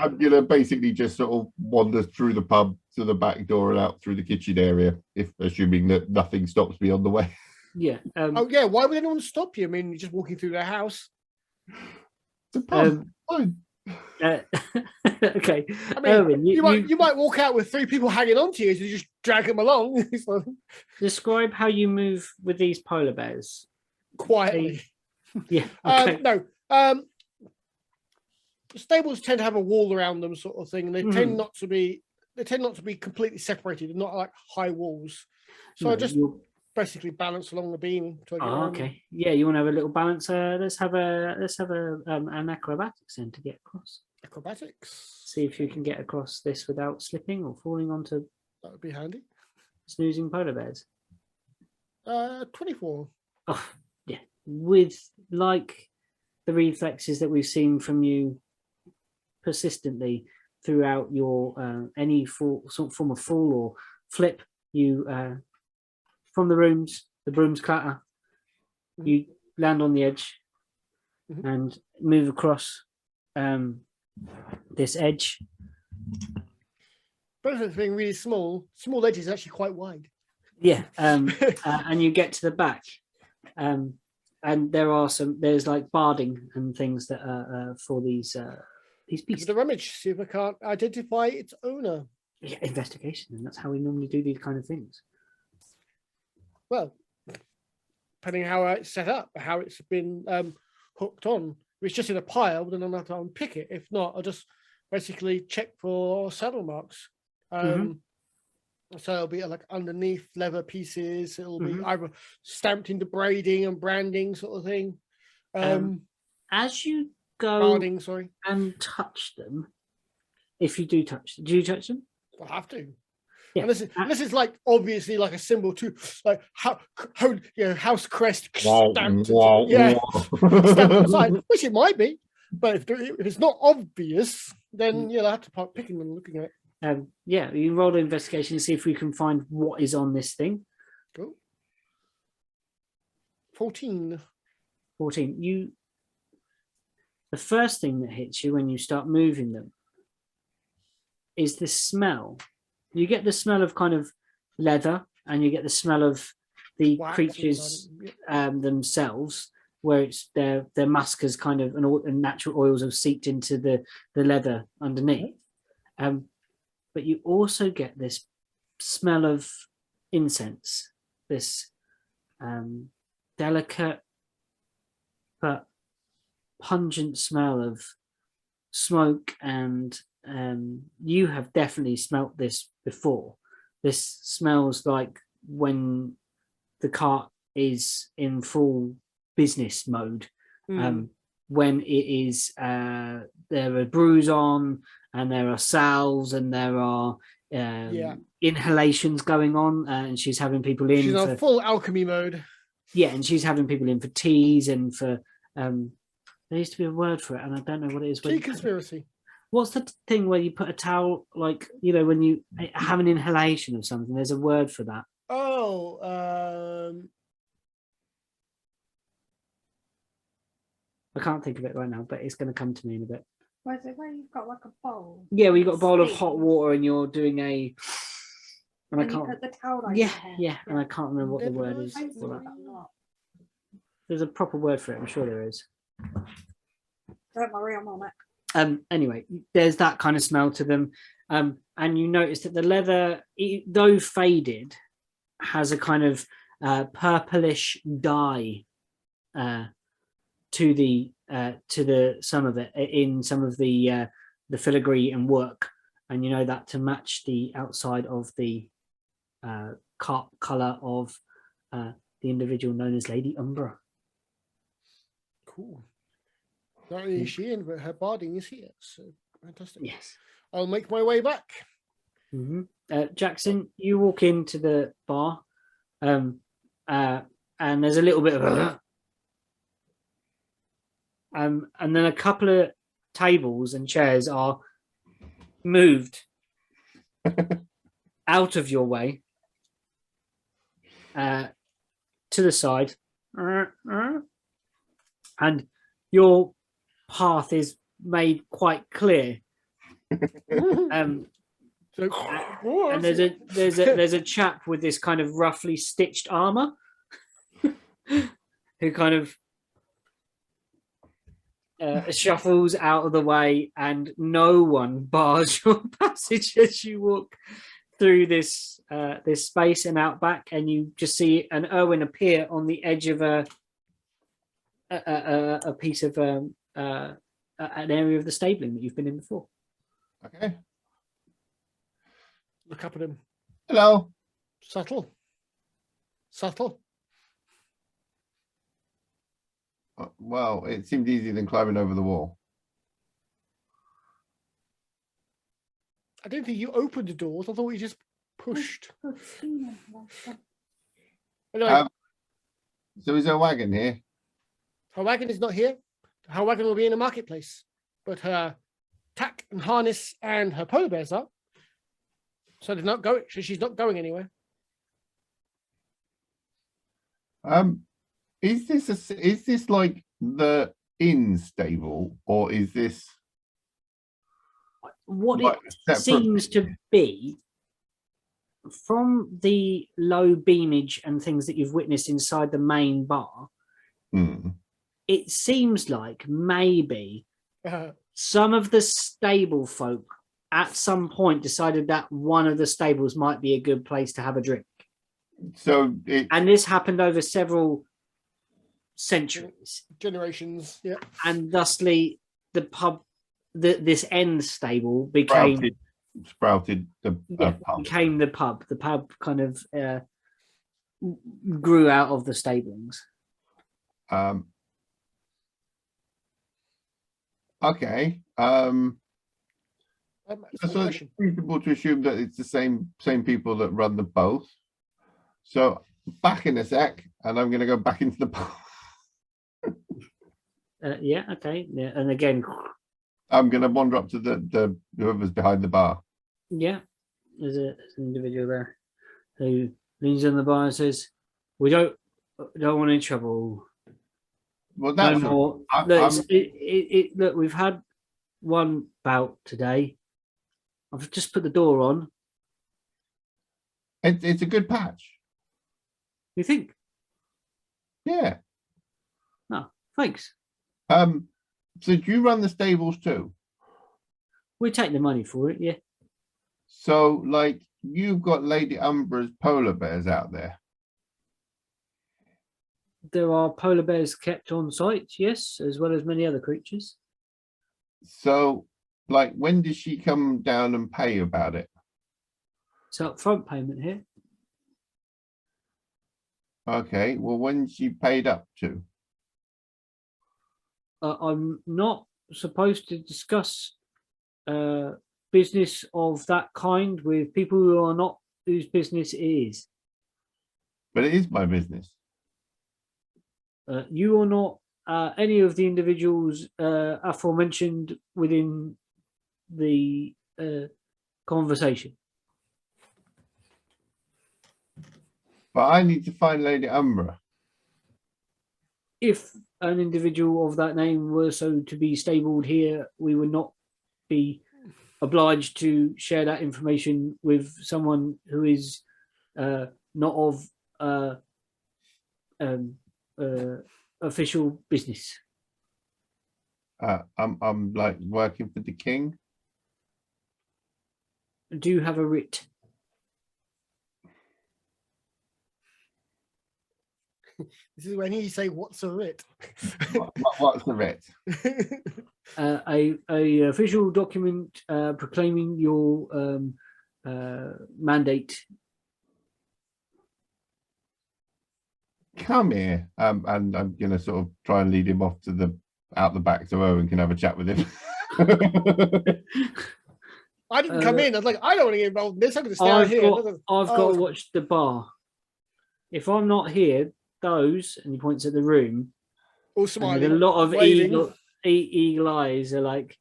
I'm gonna basically just sort of wander through the pub to the back door and out through the kitchen area, if assuming that nothing stops me on the way. Yeah. Why would anyone stop you? I mean, you're just walking through their house. The pub. Fine. Okay. I mean, Erwin, you might walk out with 3 people hanging on to you, so you just drag them along. Describe how you move with these polar bears. Quietly. Yeah. Okay. No. Stables tend to have a wall around them, sort of thing. They tend not to be. They tend not to be completely separated. They're not like high walls. So I just basically balance along the beam. Okay. Yeah, you want to have a little balance. Let's have an acrobatics then to get across. Acrobatics. See if you can get across this without slipping or falling onto. That would be handy. Snoozing polar bears. 24. Oh, yeah. With like the reflexes that we've seen from you persistently throughout your any sort of form of fall or flip. You from the brooms clatter. You land on the edge and move across this edge. Benefit of being really small edge is actually quite wide. Yeah, and you get to the back, and there's like barding and things that are for these beasts. The rummage, see if I can't identify its owner. Yeah, investigation, and that's how we normally do these kind of things. Well, depending how it's set up, how it's been hooked on. If it's just in a pile, then I'll have to unpick it. If not, I'll just basically check for saddle marks. So it'll be like underneath leather pieces. It'll be either stamped into braiding and branding sort of thing. As you go Barding, and touch them, if you do touch them, do you touch them? I'll have to. Yeah. And this is like obviously like a symbol too, like house crest stamped. Stamped inside, which it might be, but if it's not obvious, then you'll have to start picking them and looking at it. Yeah, you can roll an investigation and see if we can find what is on this thing. Cool. 14. The first thing that hits you when you start moving them is the smell. You get the smell of kind of leather, and you get the smell of the creatures themselves, where it's their musk has kind of and natural oils have seeped into the leather underneath. But you also get this smell of incense, this delicate but pungent smell of smoke, and you have definitely smelt this before. This smells like when the cart is in full business mode, when it is there are brews on, and there are salves, and there are inhalations going on, and she's having people in. She's on full alchemy mode. Yeah, and she's having people in for teas and for there used to be a word for it, and I don't know what it is. Tea conspiracy. What's the thing where you put a towel, like, when you have an inhalation of something? There's a word for that. Oh, I can't think of it right now, but it's going to come to me in a bit. Where's it where you've got like a bowl? Yeah, well, you've got a bowl of hot water and you're doing a... And I can't... You put the towel over yeah, your head. yeah, and I can't remember what the word is. I used to for do that. that a lot. There's a proper word for it, I'm sure there is. Don't worry, I'm on it. Anyway, there's that kind of smell to them. And you notice that the leather, though faded, has a kind of purplish dye to the some of it in some of the filigree and work, and you know that to match the outside of the color of the individual known as Lady Umbra. Cool. Not only is she in, but her barding is here. So fantastic. Yes. I'll make my way back. Jackson, you walk into the bar, and there's a little bit of and then a couple of tables and chairs are moved out of your way to the side, and your path is made quite clear. And there's a chap with this kind of roughly stitched armor who kind of shuffles out of the way, and no one bars your passage as you walk through this space and out back, and you just see an Erwin appear on the edge of a piece of an area of the stabling that you've been in before. Okay. Look up at him. Hello. Subtle. Well, it seemed easier than climbing over the wall. I don't think you opened the doors. I thought you just pushed. Anyway, So is there a wagon here? her wagon is not here. Her wagon will be in the marketplace, but her tack and harness and her polar bears are. So they're not going. She's not going anywhere. Is this like the inn stable, or is this What like it separate? seems to be, from the low beamage and things that you've witnessed inside the main bar, Hmm. it seems like maybe some of the stable folk at some point decided that one of the stables might be a good place to have a drink. So it And this happened over several centuries. Generations. Yeah. And thusly, the pub, this end stable became sprouted the pub. became the pub. The pub kind of grew out of the stablings. Okay. So it's reasonable to assume that it's the same people that run the both. So back in a sec, and I'm going to go back into the pub. Yeah. Okay. Yeah. And again, I'm going to wander up to the whoever's behind the bar. yeah, there's an individual there who leans on the bar and says, "We don't want any trouble. Well, No that's more. Look, we've had one bout today. I've just put the door on. it's a good patch. You think? Yeah. No, thanks. So do you run the stables too? We take the money for it. Yeah. So like you've got Lady Umbra's polar bears out there. There are polar bears kept on site, yes, as well as many other creatures. So like when does she come down and pay about it? It's upfront payment here. Okay, well when's she paid up to? I'm not supposed to discuss business of that kind with people who are not whose business it is. But it is my business. You are not any of the individuals aforementioned within the conversation. But I need to find Lady Umbra. If an individual of that name were so to be stabled here, we would not be obliged to share that information with someone who is not of official business. I'm like working for the king. Do you have a writ? This is when you say, "What's a writ?" What's the writ? A official document proclaiming your mandate. Come here. And I'm gonna sort of try and lead him off to out the back so Owen can have a chat with him. I didn't come in. I was like, I don't want to get involved in this. I'm going to stay out here. I've got to watch the bar. If I'm not here, those, and he points at the room, all smiling, a lot of waving. eagle eyes are like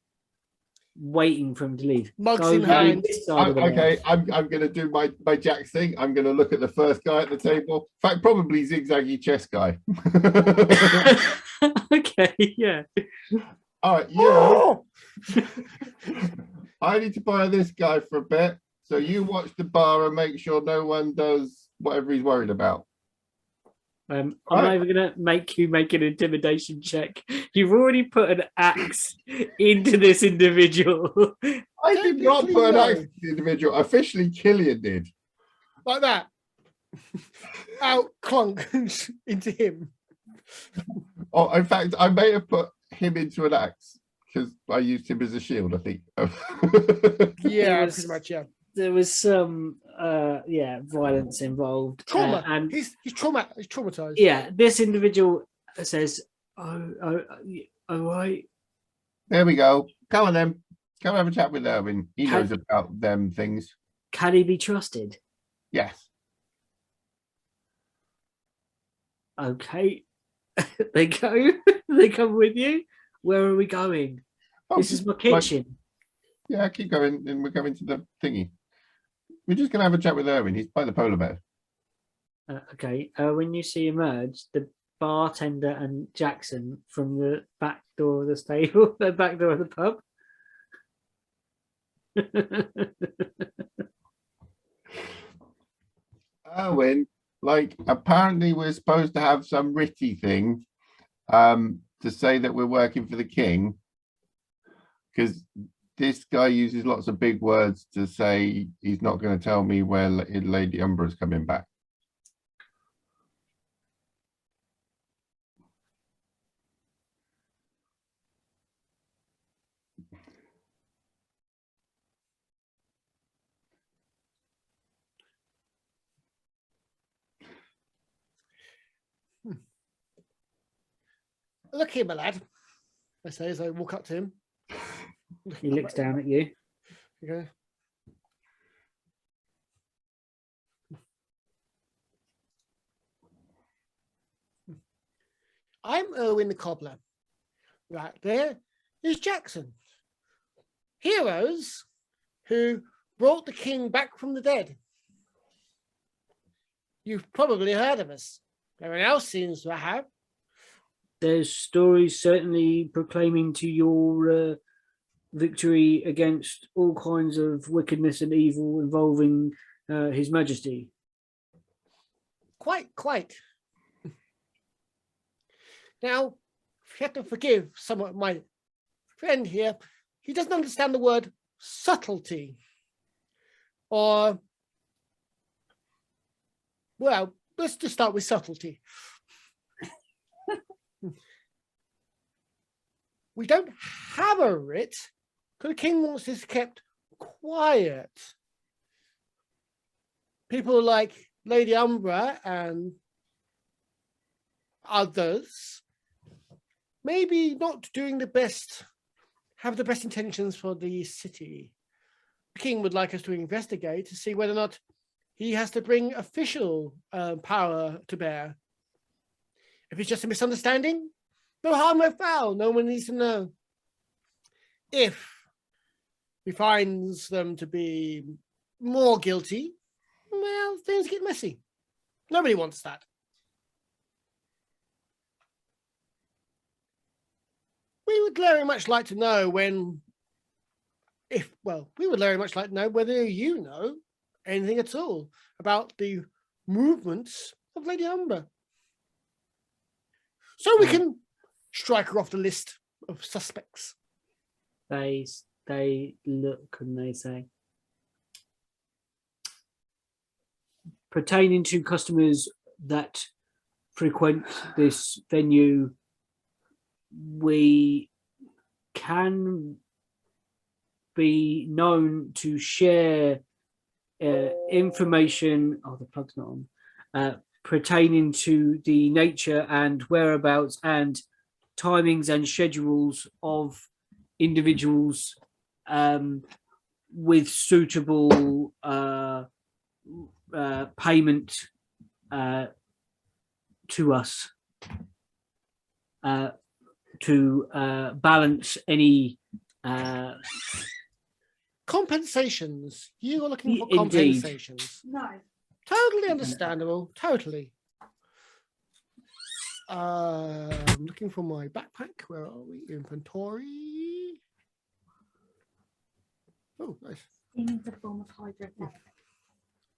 waiting for him to leave. Mugs in hand. Okay, I'm going to do my Jack thing. I'm going to look at the first guy at the table. In fact, probably zigzaggy chess guy. Okay, yeah. All right, you. I need to buy this guy for a bit. So you watch the bar and make sure no one does whatever he's worried about. I'm not even going to make you make an intimidation check. You've already put an axe into this individual. I did not put an axe into the individual. Officially, Killian did. Like that. Out, clunk into him. Oh, in fact, I may have put him into an axe because I used him as a shield, I think. Yeah, pretty much, yeah. There was some violence involved. Trauma. And he's traumatized. Yeah, this individual says, oh, right. There we go. Come on then. Come have a chat with Erwin. He knows about them things. Can he be trusted? Yes. Okay. They go. They come with you. Where are we going? Oh, this is my kitchen. Yeah, keep going, and we're going to the thingy. We're just gonna have a chat with Erwin. He's by the polar bear. Okay. When you see emerge, the bartender and Jackson from the back door of the stable, the back door of the pub. Erwin, like apparently we're supposed to have some witty thing to say that we're working for the king, because this guy uses lots of big words to say he's not going to tell me where Lady Umbra is coming back. Look here, my lad. I say as I walk up to him. He looks down at you. Okay. I'm Erwin the Cobbler. Right there is Jackson. Heroes who brought the king back from the dead. You've probably heard of us. Everyone else seems to have. There's stories certainly proclaiming to your victory against all kinds of wickedness and evil involving His Majesty. Quite. Now, you have to forgive somewhat my friend here. He doesn't understand the word subtlety. Or, well, let's just start with subtlety. We don't have a writ because the king wants this kept quiet. People like Lady Umbra and others maybe not doing the best, have the best intentions for the city. The king would like us to investigate to see whether or not he has to bring official power to bear. If it's just a misunderstanding, no harm, no foul. No one needs to know. If he finds them to be more guilty, well, things get messy. Nobody wants that. We would very much like to know whether you know anything at all about the movements of Lady Umbra. So we can strike her off the list of suspects. They look and they say, pertaining to customers that frequent this venue, we can be known to share information. Oh, the plug's not on. Pertaining to the nature and whereabouts and timings and schedules of individuals with suitable payment to us to balance any compensations. You are looking for Indeed. compensations. No. Totally understandable. Totally. I'm looking for my backpack. Where are we? Inventory. Oh, nice. He needs a form of hydrotherapy.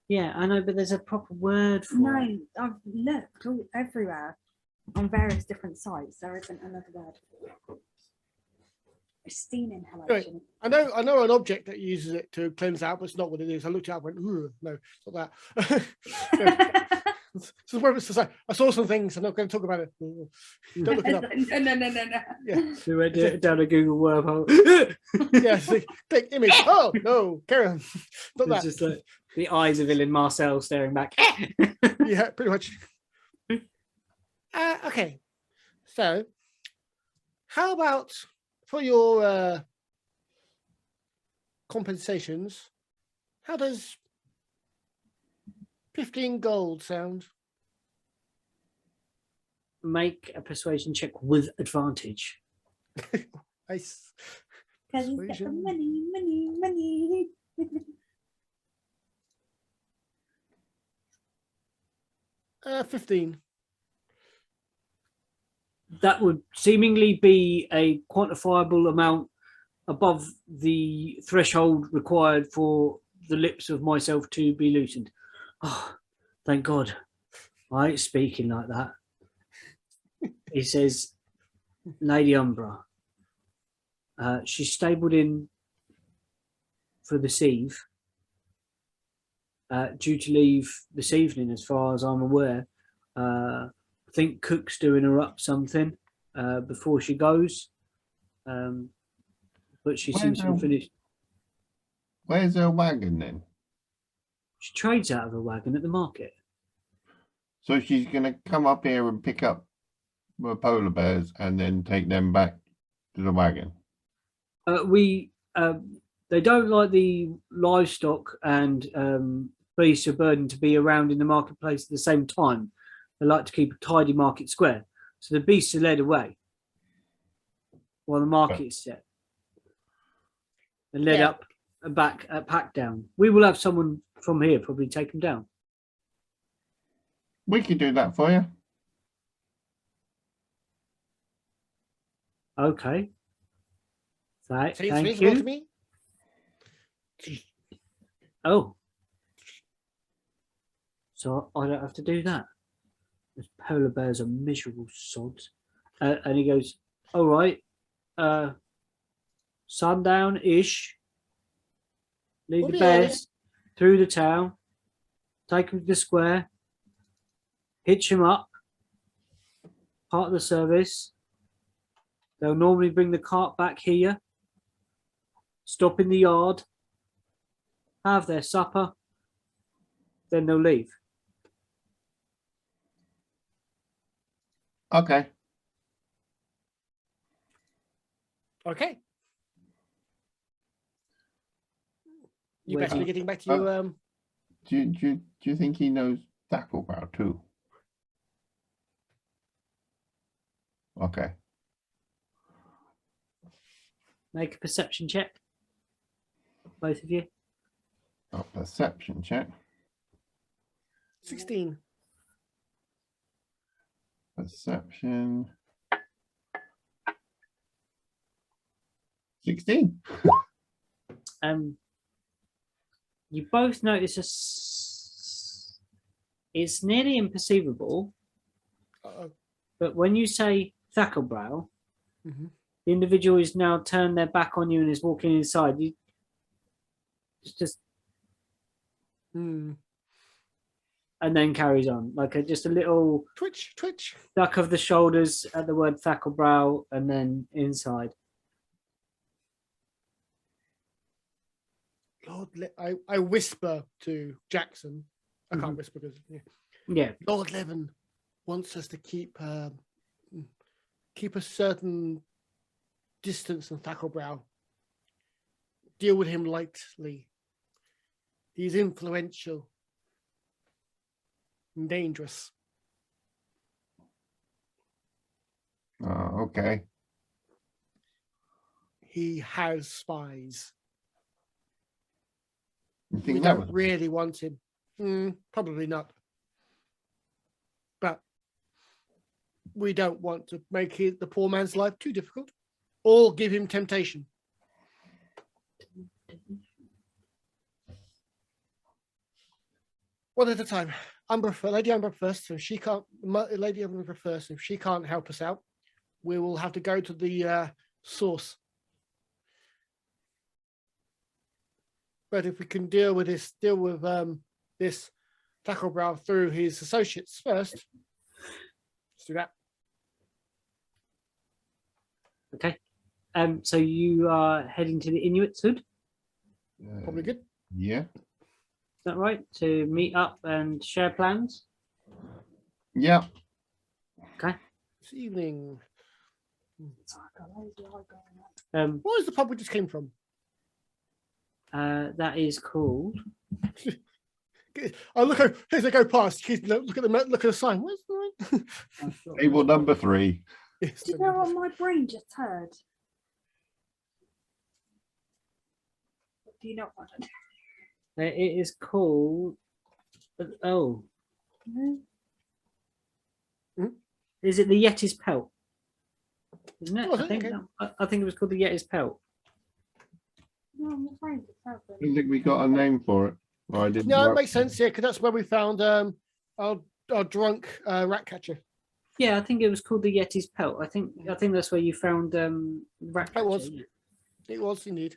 Yeah, I know, but there's a proper word for it. No, I've looked everywhere on various different sites. There isn't another word. Pristine inhalation. I know an object that uses it to cleanse out, but it's not what it is. I looked it up and went, no, it's not that. I saw some things. I'm not going to talk about it. Don't look it up. No. Yeah. We went down a Google wormhole. Yeah, click image. Oh, no, carry on. Not It's that. just like the eyes of Illin Marcel staring back. Yeah, pretty much. Okay. So, how about for your compensations, how does 15 gold sound? Make a persuasion check with advantage. Nice. Because he's got the Persuasion. money. 15. That would seemingly be a quantifiable amount above the threshold required for the lips of myself to be loosened. Oh, thank God. I ain't speaking like that. He says, Lady Umbra. She's stabled in for this eve. Due to leave this evening, as far as I'm aware. I think Cook's doing her up something before she goes. But she seems to be finished. Where's her wagon then? She trades out of her wagon at the market. So she's going to come up here and pick up the polar bears and then take them back to the wagon. They don't like the livestock and beasts of burden to be around in the marketplace at the same time. They like to keep a tidy market square. So the beasts are led away while the market is set. And led up and back at pack down. We will have someone from here probably take them down. We could do that for you. Okay. Thank Speak you. to me. Oh. So I don't have to do that. Those polar bears are miserable sods. And he goes, all right. Sundown-ish. Lead We'll the be early. bears through the town. Take them to the square. Hitch them up. Part of the service. They'll normally bring the cart back here. Stop in the yard. Have their supper. Then they'll leave. Okay. Okay. You Where's better be he? getting back to you. Do you think he knows Tacklebow too? Okay. Make a perception check. Both of you. A perception check. 16. Perception. 16. You both notice it's nearly imperceivable, but when you say Thacklebrow, Mhm. the individual is now turned their back on you and is walking inside. You just Mm. and then carries on like just a little Twitch. duck of the shoulders at the word Thacklebrow and then inside. Lord, I whisper to Jackson. I can't whisper because Yeah. Lord Levin wants us to keep a certain distance from Thacklebrow. Deal with him lightly. He's influential and dangerous. Okay. He has spies. You We think that don't was really want him. Probably not. But we don't want to make the poor man's life too difficult or give him temptation. One at a time. Lady Umbra first. If she can't, Lady Umbra first. If she can't help us out, we will have to go to the source. But if we can deal with this Thacklebrow through his associates first, let's do that. Okay. So you are heading to the Inuit's Hood. Probably good. Yeah. Is that right? To meet up and share plans. Yeah. This evening. Um, What was the pub we just came from? that is called. I look as I go past. Look at the sign. Where's the Table number 3. Do you know what my brain just heard? Do you know what? It is called. Oh, No. Is it the Yeti's pelt? Isn't it? Was I it? think Okay. I think it was called the Yeti's pelt. No, I'm afraid it's I happened. don't think we got a name for it. Or I didn't. No, it write- makes sense. Yeah, because that's where we found our drunk rat catcher. Yeah, I think it was called the Yeti's pelt. I think that's where you found rat That was. catcher, It was indeed.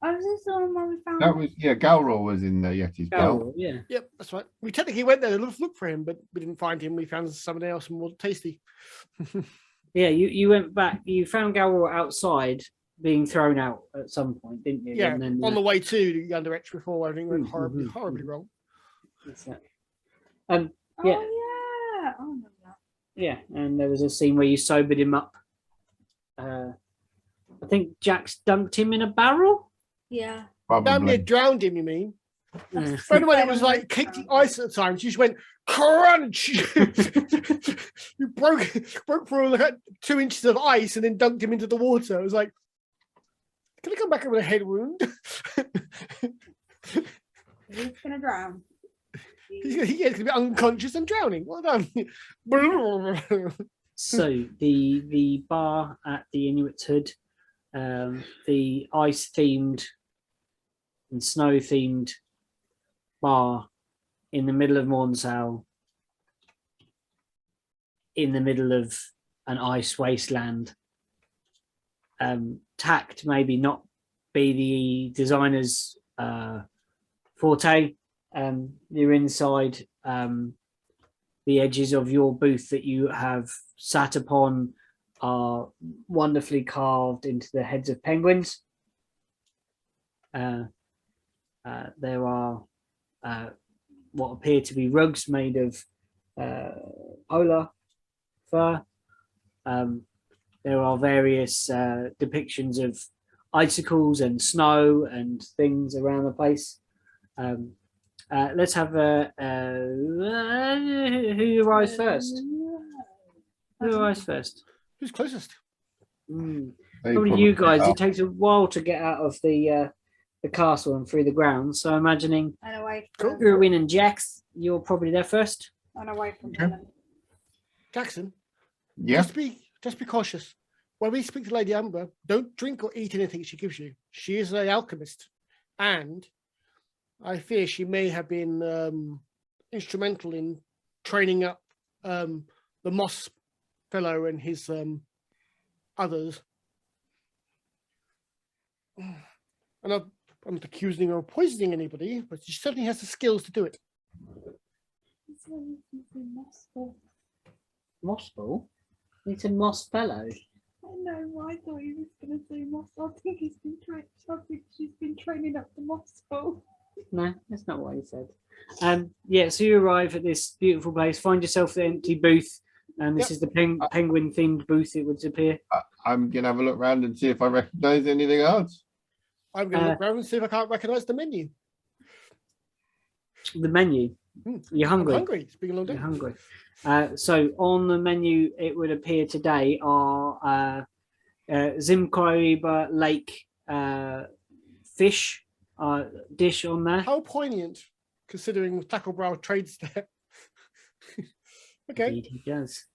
Oh, is this the one where we found? That was Galror was in the Yeti's yeah. belt. Oh, yeah. Yep, that's right. We technically went there to look for him, but we didn't find him. We found somebody else more tasty. Yeah, you went back. You found Galwar outside being thrown out at some point, didn't you? Yeah, And then, on the way to the Underwitch before everything went horribly, Mhm, horribly mhm. wrong. that's it. Oh yeah. yeah. Oh no. Yeah, and there was a scene where you sobered him up. I think Jax dunked him in a barrel. Yeah. Damn near Probably. drowned him, you mean? Yeah. By the way, it was like caked the ice at the time. She just went crunch. You broke through like 2 inches of ice and then dunked him into the water. It was like, can I come back with a head wound? He's gonna drown. He's going to be unconscious and drowning. Well done. So the bar at the Inuit Hood, the ice themed and snow themed bar in the middle of Mornsale, in the middle of an ice wasteland. Tact maybe not be the designer's forte. You're inside the edges of your booth that you have sat upon are wonderfully carved into the heads of penguins. There are what appear to be rugs made of polar fur. There are various depictions of icicles and snow and things around the place. Let's have who arrives first? Who arrives first? Who's closest? They Probably you guys. are. It takes a while to get out of the castle and through the grounds. So imagining And away Cool. from Irwin and Jax, you're probably there first. and away from Okay. Illin. Jackson, Yeah. just be cautious. When we speak to Lady Umbra, don't drink or eat anything she gives you. She is an alchemist, and I fear she may have been instrumental in training up the Moss fellow and his others. And I'm not accusing her of poisoning anybody, but she certainly has the skills to do it. Moss ball. It's a moss fellow. I know. I thought he was going to say moss. I think he's been trained. I think she's been training up the moss ball. No, that's not what he said. Yeah, so you arrive at this beautiful place, find yourself the empty booth, and this Yep. is the penguin themed booth, it would appear. I'm gonna have a look around and see if I recognize anything else. I'm going to look around and see if I can't recognize the menu. The menu. You're I'm hungry. hungry. It's been a long day. You're hungry. So on the menu, it would appear today are Zimkariba Lake fish dish on there. How poignant, considering Tacklebrow trades there. Okay. Indeed, he does.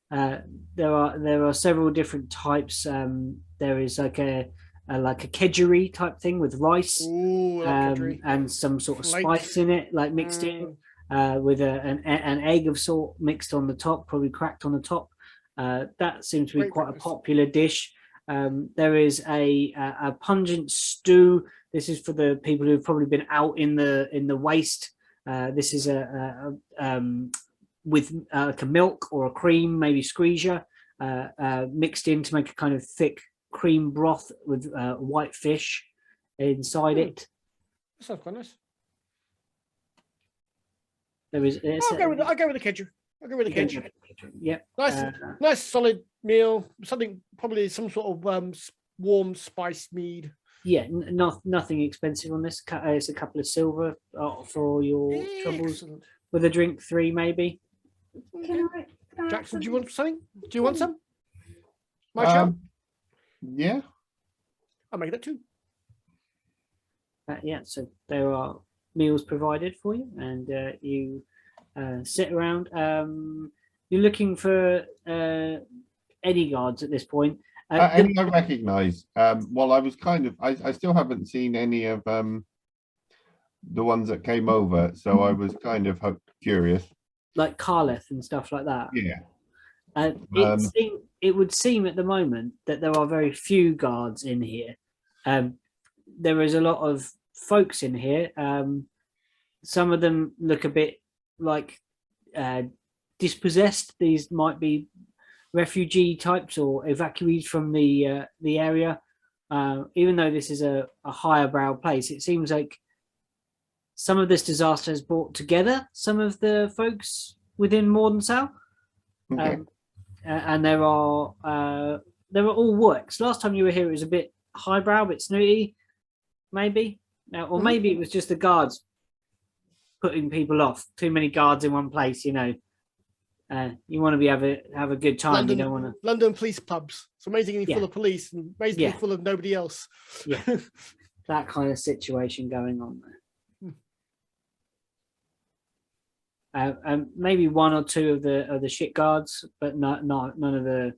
There are several different types. There is like a kedgeree type thing with rice Ooh, I like kedgeree. and some sort of Flakes. spice in it, like mixed in with an egg of sort mixed on the top, probably cracked on the top. That seems to be Great quite breakfast. a popular dish. There is a pungent stew. This is for the people who've probably been out in the waste. This is with like a milk or a cream, maybe squeezer, mixed in to make a kind of thick cream broth with white fish inside it. That sounds quite nice. There is. I'll go with the kedgeree. I'll go with the kedgeree. Yep. Nice solid meal. Something, probably some sort of warm spiced mead. Yeah, nothing expensive on this. It's a couple of silver for your troubles. Excellent. With a drink, 3 maybe. Can I Jackson, have do you some- want something? Do you want some? My show? Yeah. I'll make that too. Yeah, so there are meals provided for you, and you sit around. you're looking for any guards at this point. Any I recognise. Well, I was kind of. I still haven't seen any of the ones that came over, so I was kind of curious. like Carleth and stuff like that. Yeah. It would seem at the moment that there are very few guards in here. There is a lot of folks in here. Some of them look a bit like dispossessed. These might be refugee types or evacuees from the area. Even though this is a higher brow place, it seems like some of this disaster has brought together some of the folks within Mordensow. Okay. And there are all works. Last time you were here, it was a bit highbrow, a bit snooty, maybe, or maybe it was just the guards putting people off. Too many guards in one place, you know. You want to have a good time. London, you don't want to. London police pubs. It's amazingly full of police and amazingly full of nobody else. Yeah, that kind of situation going on there. And maybe one or two of the shit guards, but none of the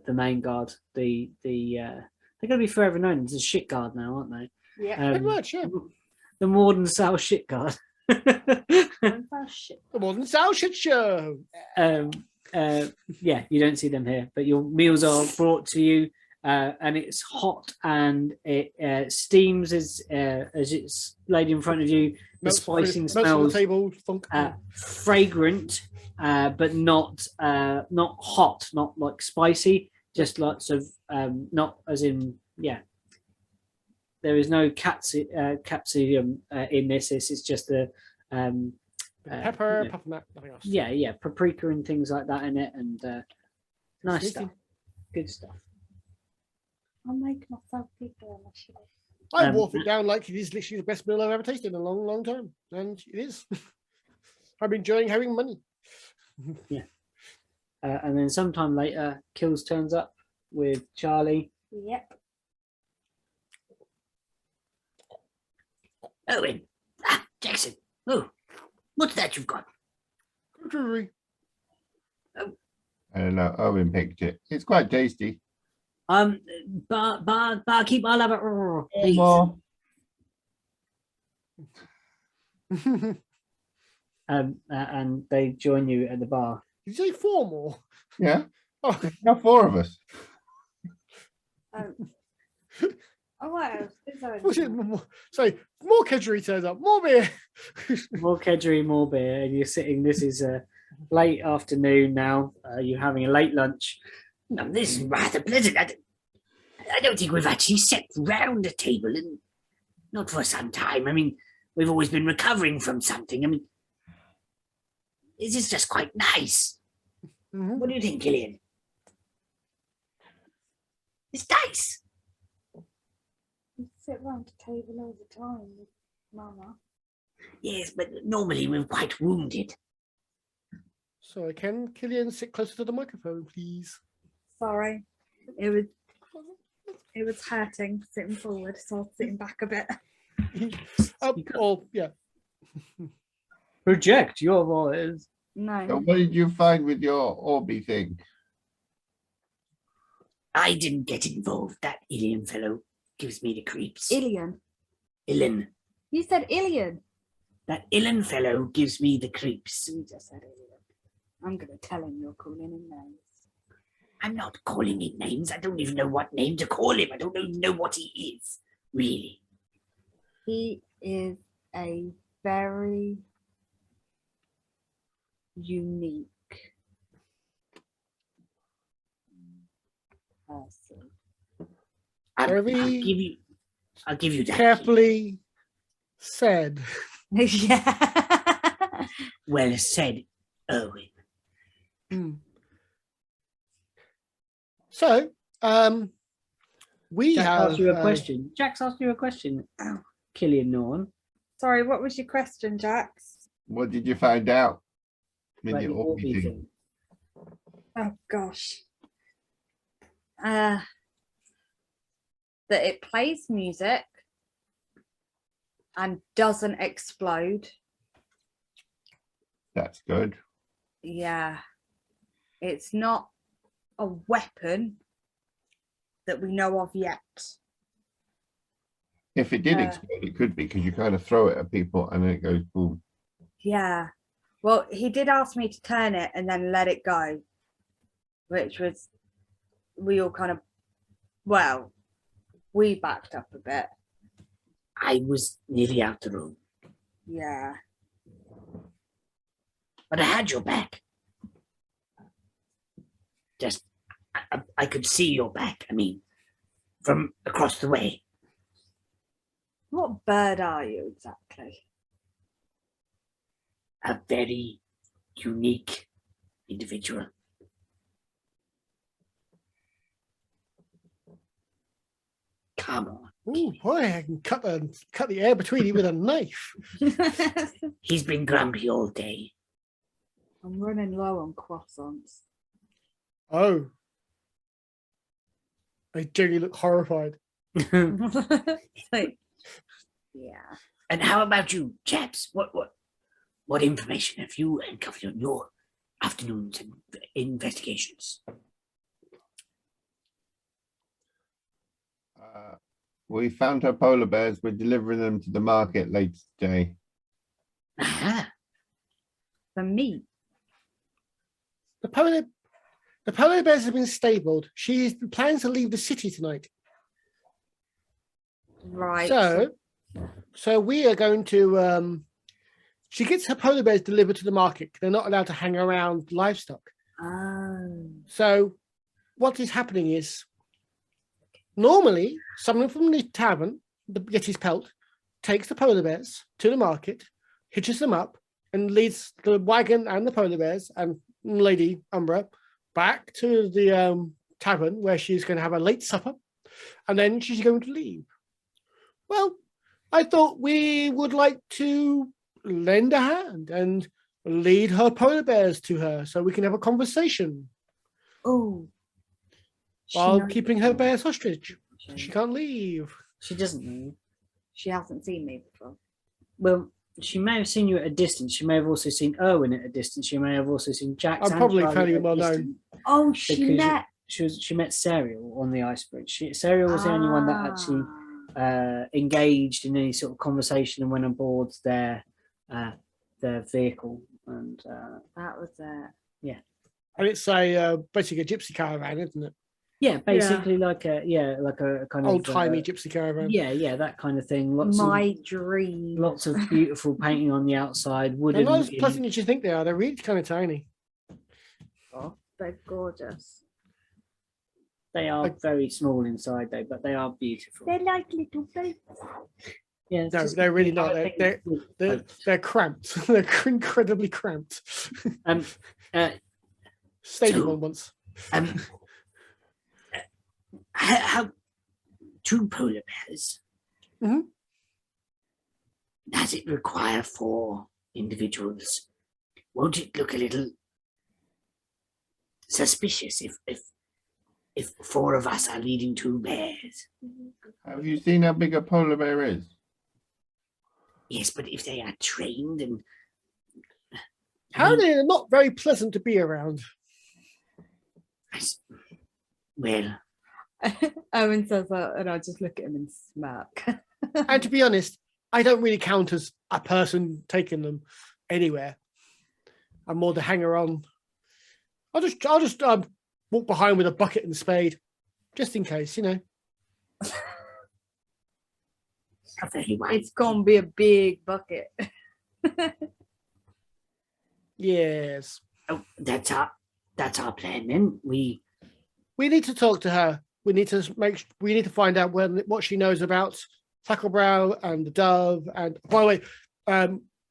main guard. They're going to be forever known as a shit guard now, aren't they? Yeah. Pretty much, yeah. The Mordensow shit guard. The Mordensow shit show. Yeah, you don't see them here, but your meals are brought to you, and it's hot and it steams as it's laid in front of you. The spicing smells table, fragrant, but not hot, not like spicy, just lots of not as in there is no capsicum in this. This is just the pepper, nothing else. Yeah, paprika and things like that in it, and nice stuff, good stuff. I'll make myself bigger. I wolf it down like it is literally the best meal I've ever tasted in a long, long time, and it is. I'm enjoying having money. Yeah, and then sometime later, Kills turns up with Charlie. Yep. Owen. Jackson. Oh, what's that you've got? Jewelry. I don't know. Owen picked it. It's quite tasty. Barkeep, I'll have it. Please. More. And they join you at the bar. Did you say 4 more? Yeah. Oh, Not 4 of us. Oh, what else? Sorry, more kedgeree turns up, more beer. More kedgeree, more beer, and you're sitting. This is a late afternoon now. You're having a late lunch. No, this is rather pleasant. I don't think we've actually sat round a table, and not for some time. I mean, we've always been recovering from something. I mean, this is just quite nice. Mm-hmm. What do you think, Illin? It's nice. We sit round the table all the time with Mama. Yes, but normally we're quite wounded. Sorry, can Killian sit closer to the microphone, please? Sorry, it was hurting sitting forward, so I was sitting back a bit. Yeah. Project your voice. No. So what did you find with your Orby thing? I didn't get involved. That Illin fellow gives me the creeps. Illin. Illin. You said Illin. That Illin fellow gives me the creeps. You just said Illin. I'm going to tell him you're calling him names. I'm not calling him names. I don't even know what name to call him. I don't even know what he is, really. He is a very unique person. I'll give you that. Carefully said. Yeah. Well said, Owen. So, we Jack have asked you a question. Jack's asked you a question. Oh, Killian Norn. Sorry, what was your question, Jax? What did you find out with About your the Orby Orby thing? thing. Oh gosh. That it plays music and doesn't explode. That's good. Yeah. It's not a weapon that we know of yet. If it did explode, it could be because you kind of throw it at people and then it goes boom. Yeah. Well, he did ask me to turn it and then let it go, which was, we all kind of, well, we backed up a bit. I was nearly out the room, Yeah. but I had your back. Just, I could see your back. I mean, from across the way. What bird are you exactly? A very unique individual. Come on. Oh boy, I can cut the air between you with a knife. He's been grumpy all day. I'm running low on croissants. Oh. They genuinely look horrified. Like, yeah. And how about you, chaps? What information have you uncovered on your afternoons and investigations? We found her polar bears. We're delivering them to the market later today. Aha. For me. The polar bears have been stabled. She plans to leave the city tonight. Right. So we are going to she gets her polar bears delivered to the market. They're not allowed to hang around livestock. Oh. So what is happening is normally someone from the tavern, the Yeti's Pelt, takes the polar bears to the market, hitches them up, and leads the wagon and the polar bears and Lady Umbra back to the tavern where she's going to have a late supper, and then she's going to leave. Well, I thought we would like to lend a hand and lead her polar bears to her so we can have a conversation Oh. while keeping her bears hostage. She can't leave. She doesn't know. She hasn't seen me before. Well, she may have seen you at a distance. She may have also seen Erwin at a distance. She may have also seen Jack. I'm probably fairly well known. Oh, she met. She met Serial on the ice bridge. Serial was the only one that actually engaged in any sort of conversation and went on board their vehicle. And That was it. And it's a basically a gypsy caravan, isn't it? yeah, basically like a kind of Old-timey gypsy caravan. Yeah, that kind of thing. My dream. Lots of beautiful painting on the outside. They're Wooden. not as pleasant as you think they are. They're really kind of tiny. They're gorgeous. They are very small inside though, but they are beautiful. They're like little babies. Yeah, No, just- they're really not. They're cramped. They're incredibly cramped. Stayed in one once. How two polar bears? Mhm. Does it require 4 individuals? Won't it look a little suspicious if 4 of us are leading 2 bears? Have you seen how big a polar bear is? Yes, but if they are trained and How they're not very pleasant to be around. well, Owen says that, and I just look at him and smirk. And to be honest, I don't really count as a person taking them anywhere. I'm more the hanger on. I'll just walk behind with a bucket and spade, just in case, you know. not very wise. It's gonna be a big bucket. Yes. Oh, that's our plan then. We We need to talk to her. We need to find out what she knows about Tacklebrau and the Dove. And by the way,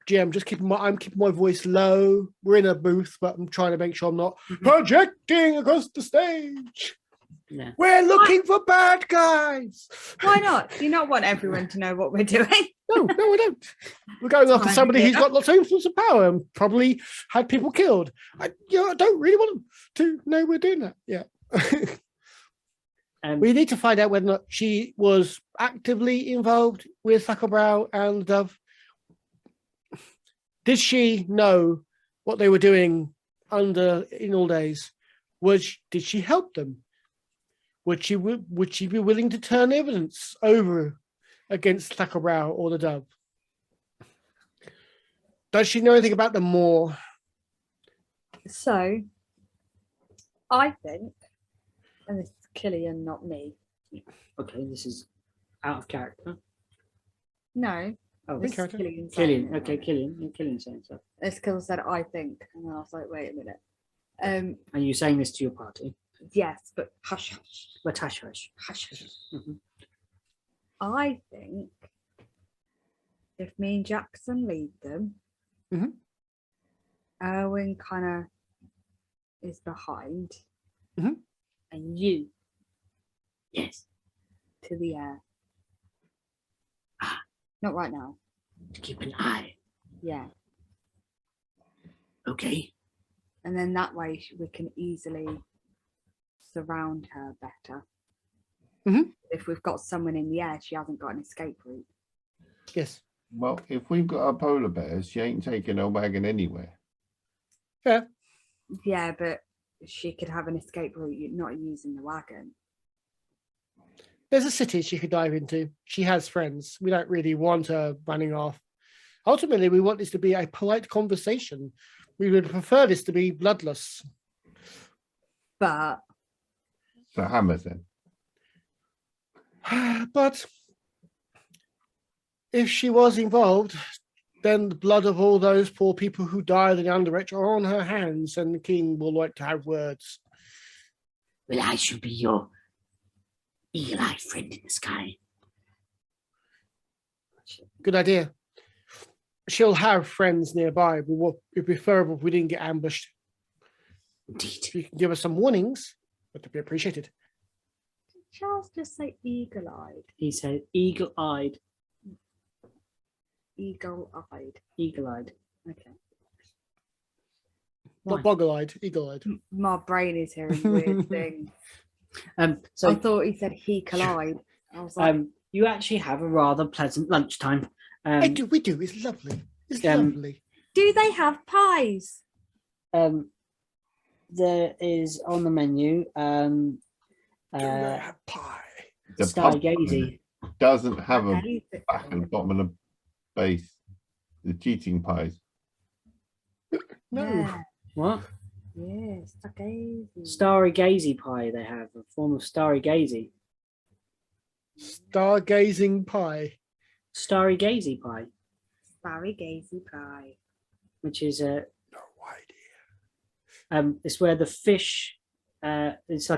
GM, I'm keeping my voice low. We're in a booth, but I'm trying to make sure I'm not projecting across the stage. Yeah. We're looking for bad guys. Why not? Do you not want everyone to know what we're doing? No, I don't. We're going after Fine, somebody who's yeah. got lots of influence and power and probably had people killed. I don't really want them to know we're doing that. Yeah. We need to find out whether or not she was actively involved with Tacklebrau and the Dove. Did she know what they were doing in all days? did she help them? Would she be willing to turn evidence over against Thacklebrau or the Dove? Does she know anything about them more? So, I think, and this is Killian, not me. Okay, this is out of character. No, Oh, this is character. Killian. saying Killian. it, Okay, not me. Killian. Yeah, Killian saying so. It's because I said I think, and I was like, wait a minute. Are you saying this to your party? Yes, but hush, hush, But hush, hush. hush, hush. Mhm. I think if me and Jackson lead them, Mhm. Erwin kind of is behind, Mhm. and you Yes. to the air. Not right now. To keep an eye. Yeah, Okay. and then that way we can easily surround her better. Mhm. If we've got someone in the air, she hasn't got an escape route. Yes. Well, if we've got our polar bears, she ain't taking her wagon anywhere. Fair. Yeah, but she could have an escape route not using the wagon. There's a city she could dive into. She has friends. We don't really want her running off. Ultimately, we want this to be a polite conversation. We would prefer this to be bloodless. But So hammers then. But if she was involved, then the blood of all those poor people who died in the Underreach are on her hands, and the king will like to have words. Well, I shall be your eagle-eyed friend in the sky. Good idea. She'll have friends nearby. It would be preferable if we didn't get ambushed. Indeed. If you can give us some warnings, that would be appreciated. did Charles just say eagle-eyed? He said eagle-eyed. Eagle-eyed. Eagle-eyed. Okay. Why? Not boggle-eyed, eagle-eyed. My brain is hearing weird things. So I thought he said he collide. I was like, you actually have a rather pleasant lunchtime. We do. It's lovely. It's um, lovely. do they have pies? There is on the menu Do they have pie? The pub stargazy. doesn't have I a hate it. back and bottom of the base. The cheating pies. No. Yeah, What? yes, okay. Starry gazy pie they have, a form of starry gazy. Stargazing pie. Starry gazy pie, Sorry, gazy pie. No which is idea. it's where the fish it's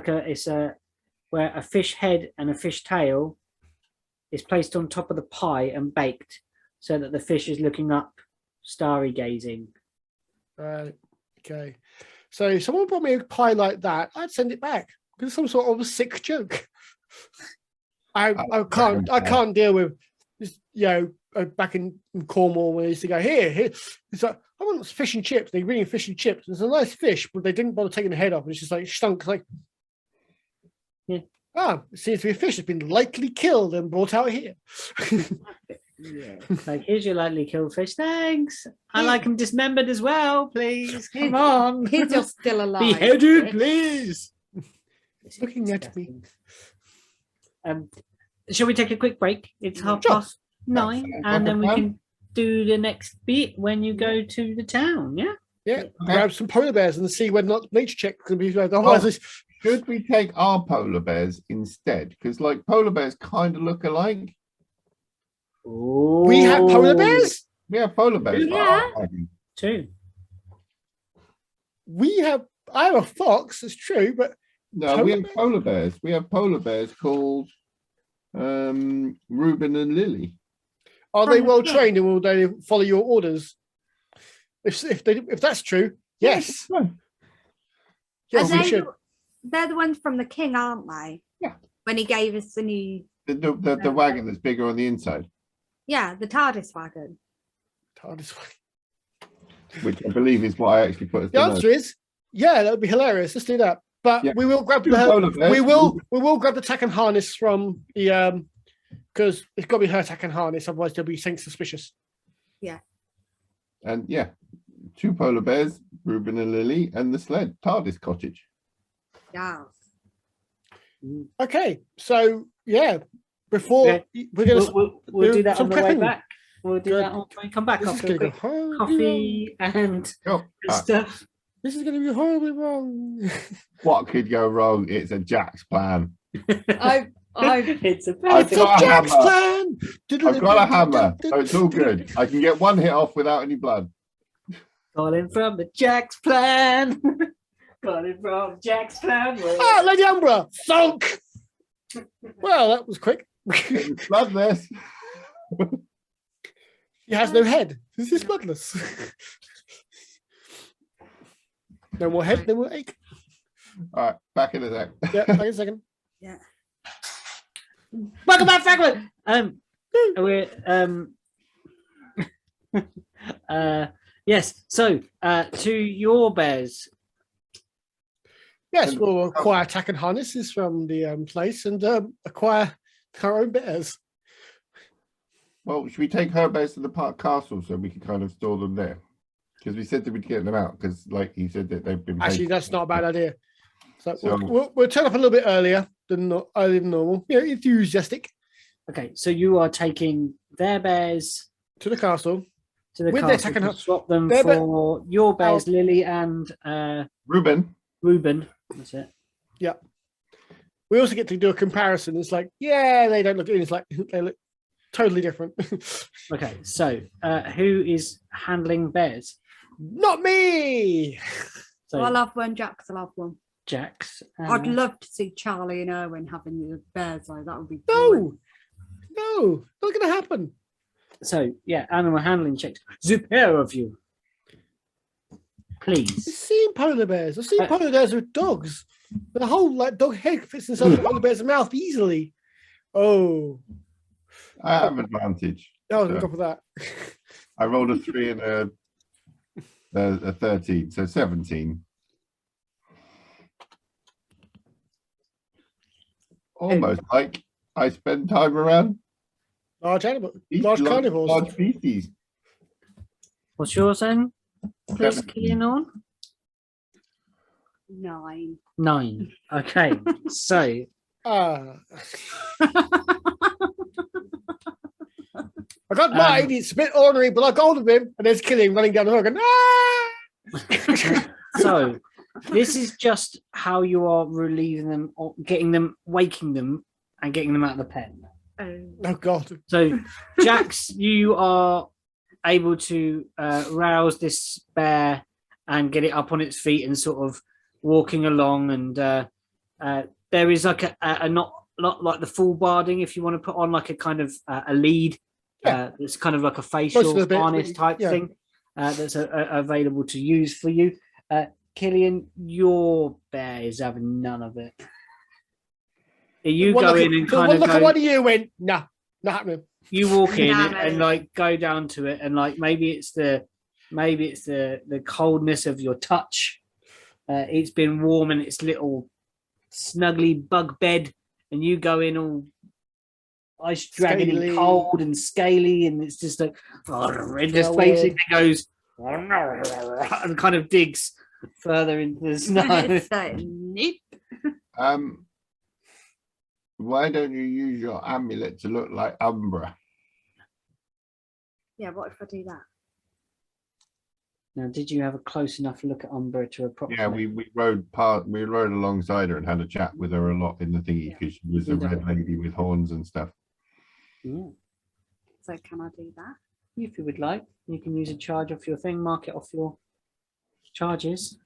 where a fish head and a fish tail is placed on top of the pie and baked so that the fish is looking up, starry gazing. Right. Okay. So if someone brought me a pie like that, I'd send it back because it's some sort of a sick joke. I can't deal with this, back in Cornwall when they used to go here. It's like, I want fish and chips. They bring in fish and chips. It's a nice fish, but they didn't bother taking the head off. And it's just like stunk. Like, yeah. It seems to be a fish that's been likely killed and brought out here. Yeah. Like, here's your lightly killed fish. Thanks. I like them dismembered as well, please. Come on. He's just still alive. Beheaded, please. This is Looking at me. disgusting. Shall we take a quick break? It's Yeah. 9:30, Sounds and like then a we plan. can do the next bit when you go to the town. Yeah. Yeah, grab some polar bears and see whether or not nature check can be. Otherwise, Oh. it's- Should we take our polar bears instead? Because like polar bears kind of look alike. we have polar bears. We have polar bears. for Yeah. our wagon. Two. I have a fox. It's true, but No, we Polar have bears? polar bears. We have polar bears called Reuben and Lily. are they From the well king. trained and will they follow your orders? If that's true, yes. Yeah. Yes, Are we they- should. They're the ones from the king, aren't they? Yeah. When he gave us the new, The wagon that's bigger on the inside, the TARDIS wagon. TARDIS. which I believe is what I actually put as The the note. answer is yeah. That would be hilarious. Let's do that. But Yeah. we will grab Two the polar bears. we will grab the tack and harness from the because it's got to be her tack and harness. Otherwise, they'll be something suspicious. And yeah, two polar bears, Reuben and Lily, and the sled, TARDIS cottage. does. Okay, so yeah, before Okay. we're gonna We'll do that some on the way prepping. back. We'll do Good. that on the way. Come back This is after a gonna go quick horribly coffee and Oh, stuff. This is gonna be horribly wrong. what could go wrong? It's a Jack's plan. I It's a I've It's perfect. a got a Jack's hammer. plan. I've got a hammer, so it's all good. I can get one hit off without any blood. Calling from the Jack's plan. Calling from Jack's plan. Ah, Lady Umbra, thunk. Well, that was quick. It's bloodless. He has no head. This is bloodless. No more head, no more ache. All right, back in a sec. Yeah, wait a second. yeah. Welcome back, Fragment. We're yes. So to your bears. Yes, we'll acquire attack and harnesses from the place and acquire our own bears. Well, should we take her bears to the park castle so we can kind of store them there? Because we said that we'd get them out. Because, like he said, that they've been Actually, paid. that's not a bad idea. So, So- we'll turn up a little bit earlier than normal. You know, enthusiastic Okay, so you are taking their bears to the castle. to the With their castle second to house. swap them Their for your bears, Lily and Reuben. Reuben. That's it. We also get to do a comparison. It's like, yeah, they don't look. It's like they look totally different. Okay, so who is handling bears? Not me. So I'll have one, Jack's. I'll have one. Jax. I'd love to see Charlie and Erwin having the bears. Like that would be No, not going to happen. So yeah, animal handling checks. The pair of you, I've please. seen polar bears. I've seen polar bears with dogs. The whole like dog head fits inside the polar bear's mouth easily. Oh, I have advantage. I was going to go for that. I rolled a 3 and a 13, so 17. Almost like I spend time around Large animal, these large carnivores. large species. What's yours then? Please, 17. Killian on 9. 9. Okay, so Ah. I got mine. It's a bit ornery, but I got hold of him, and there's Killing running down the road. Going, ah! so this is just how you are relieving them, or getting them, waking them, and getting them out of the pen. Oh God! So, Jax, you are able to rouse this bear and get it up on its feet and sort of walking along. And there is like a not like the full barding, if you want to put on like a kind of a lead. It's kind of like a facial harness type thing that's available to use for you. Killian, your bear is having none of it. You go in and kind of look go, at what you went. Nah, not happening. you walk in Nah, and mate. like go down to it, and like maybe it's the coldness of your touch. It's been warm in its little snuggly bug bed, and you go in all ice dragon Scaly. cold and scaly, and it's just like it just Weird. basically goes and kind of digs further into the snow. It's like, nope. Why don't you use your amulet to look like Umbra? Yeah, what if I do that? Now, did you have a close enough look at Umbra to approximate? Yeah, we rode alongside her and had a chat with her a lot in the thingy because she was a red lady with horns and stuff. Yeah. So can I do that? If you would like, you can use a charge off your thing, mark it off your charges.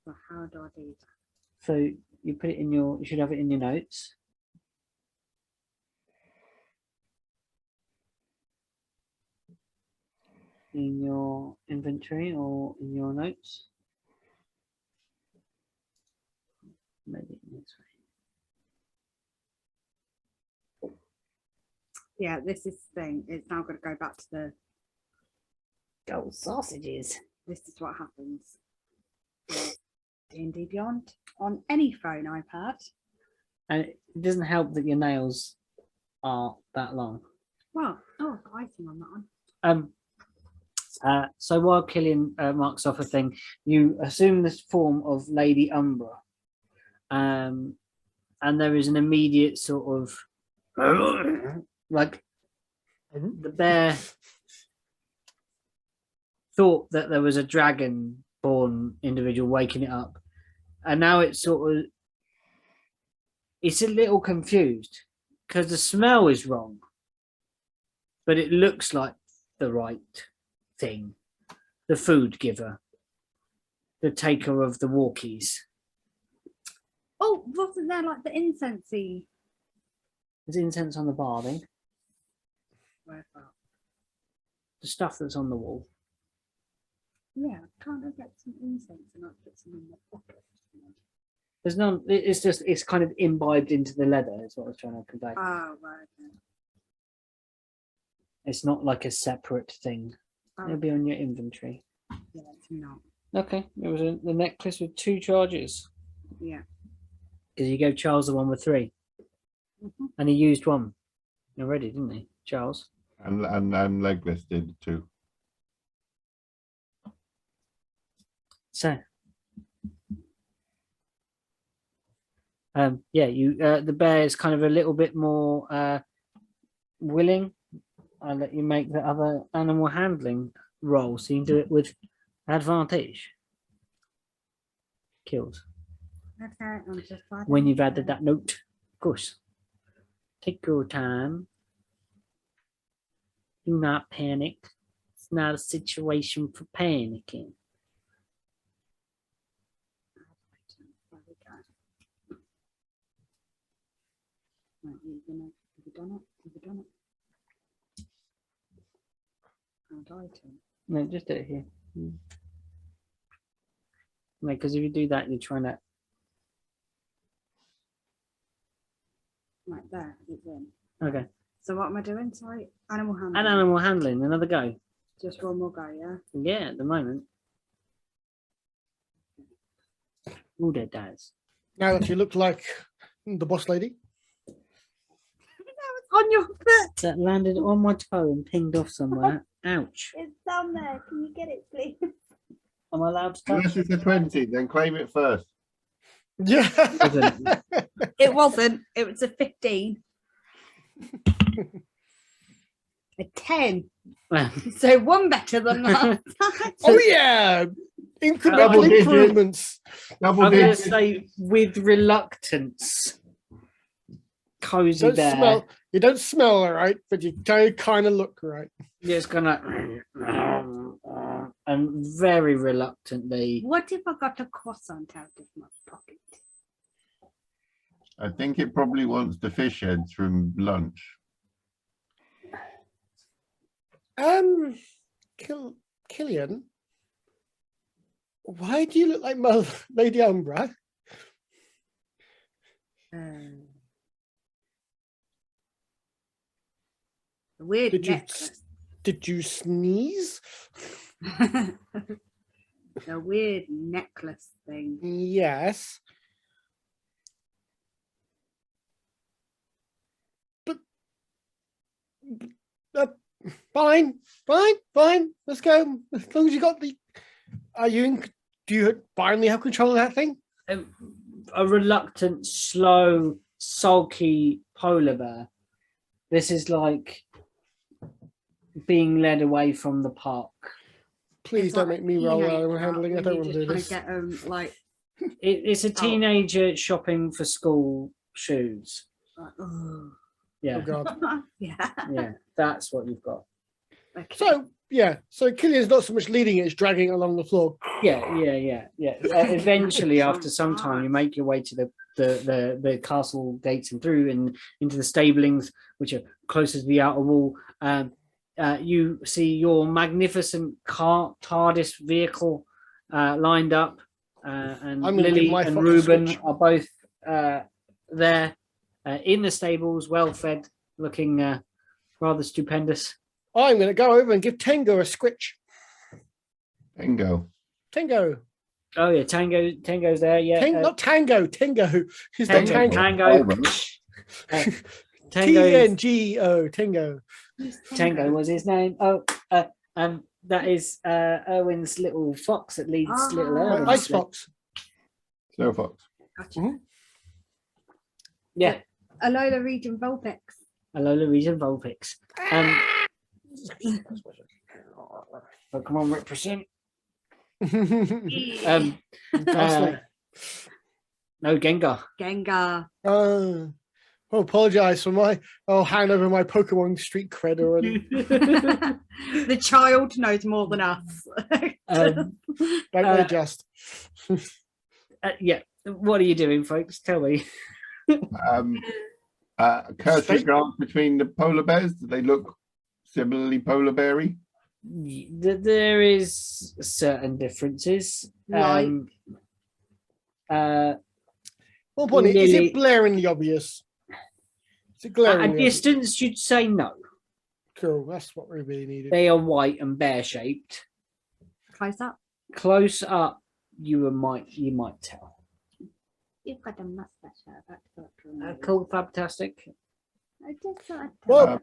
So how do I do that? So you put it in you should have it in your notes. In your inventory or in your notes. Maybe this way. Yeah, this is the thing. It's now going to go back to the. Gold sausages. This is what happens. D&D Beyond on any phone, iPad. And it doesn't help that your nails are that long. Well, oh, I've got icing on that one. So while Killian marks off a thing, you assume this form of Lady Umbra, and there is an immediate sort of like the bear thought that there was a dragon-born individual waking it up, and now it's sort of it's a little confused because the smell is wrong, but it looks like the right thing. The food giver, the taker of the walkies. Oh, wasn't there like the incensey? There's incense on the barding, Where's that? the stuff that's on the wall. Yeah, can't I get some incense and I'll put some in my pocket? There's none. It's just it's kind of imbibed into the leather. Is what I was trying to convey. Oh, right. Okay. It's not like a separate thing. It'll be on your inventory. Yeah, it's not. Okay, it was the necklace with 2 charges. Yeah. Because you gave Charles the one with 3, and he used 1 already, didn't he, Charles? And Legless did too. So, yeah, you the bear is kind of a little bit more willing. I'll let you make the other animal handling roll, so you can do it with advantage. Kills. Okay, I'm just When you've added that note, of course. Take your time. Do not panic. It's not a situation for panicking. Right, have you done it? Have you done it? Add item. No, just do it here. No, because if you do that, you're trying to. Right there, it's in. Okay. So what am I doing? Sorry, animal handling. And animal handling, another go. Just one more go, yeah. Yeah, at the moment. All that does. Now that you look like the boss lady. On your foot. That landed on my toe and pinged off somewhere. Ouch. It's down there. Can you get it, please? Am I allowed to touch Unless it's a 20, then claim it first. Yeah. It wasn't. It was a 15. A 10. Well, So one better than last time. Oh yeah. Double Incremental digit. improvements. Double I'm going to digit. say with reluctance. Cozy Don't bear. smell. You don't smell all right, but you don't kind of look right. Yeah, it's gonna and very reluctantly. What if I got a croissant out of my pocket? I think it probably wants the fish heads from lunch. Killian, why do you look like Lady Umbra? A weird Did you necklace. did you sneeze? A weird necklace thing. Yes. But fine. Let's go. As long as you got the. Do you finally have control of that thing? A reluctant, slow, sulky polar bear. This is like being led away from the park. Please don't make me roll animal handling. I don't want to do this. Get, like, It's a teenager shopping for school shoes. oh. Yeah, Oh god. Yeah. yeah, that's what you've got. Okay. So Killian's not so much leading it; it's dragging it along the floor. Yeah. Eventually, after some time, you make your way to the castle gates and through and into the stablings, which are closer to the outer wall. You see your magnificent TARDIS vehicle lined up, and I'm gonna Lily give my and foot a Reuben switch. are both there in the stables, well fed, looking rather stupendous. I'm going to go over and give Tango a squitch. Bingo. Tango. Oh yeah, Tango's there. Yeah, Not Tango. Tango. He's not Tango. Tango. Tango. Tango. Tango. Tango was his name. Oh, That is Erwin's little fox that leads little Ah. Erwin. Ice fox. Snow fox. Gotcha. Mhm. Yeah, Alola region Vulpix. Alola region Vulpix. Oh, come on, represent. Ghastly. No, Gengar. Gengar. I apologize for my hand over my Pokemon street cred already. The child knows more than us. Um, Don't they just? yeah, what are you doing, folks? Tell me. Cursory Straight- glance between the polar bears. Do they look similarly polar berry? There is certain differences. Like? Well, Bonnie, is Lily- it blaringly obvious? Is it At glaringly a obvious? distance, you'd say no. Cool, that's what we really needed. They are white and bear-shaped. Close up. Close up, you might tell. You've got a mustache. Cool, fantastic. I just thought I'd Well,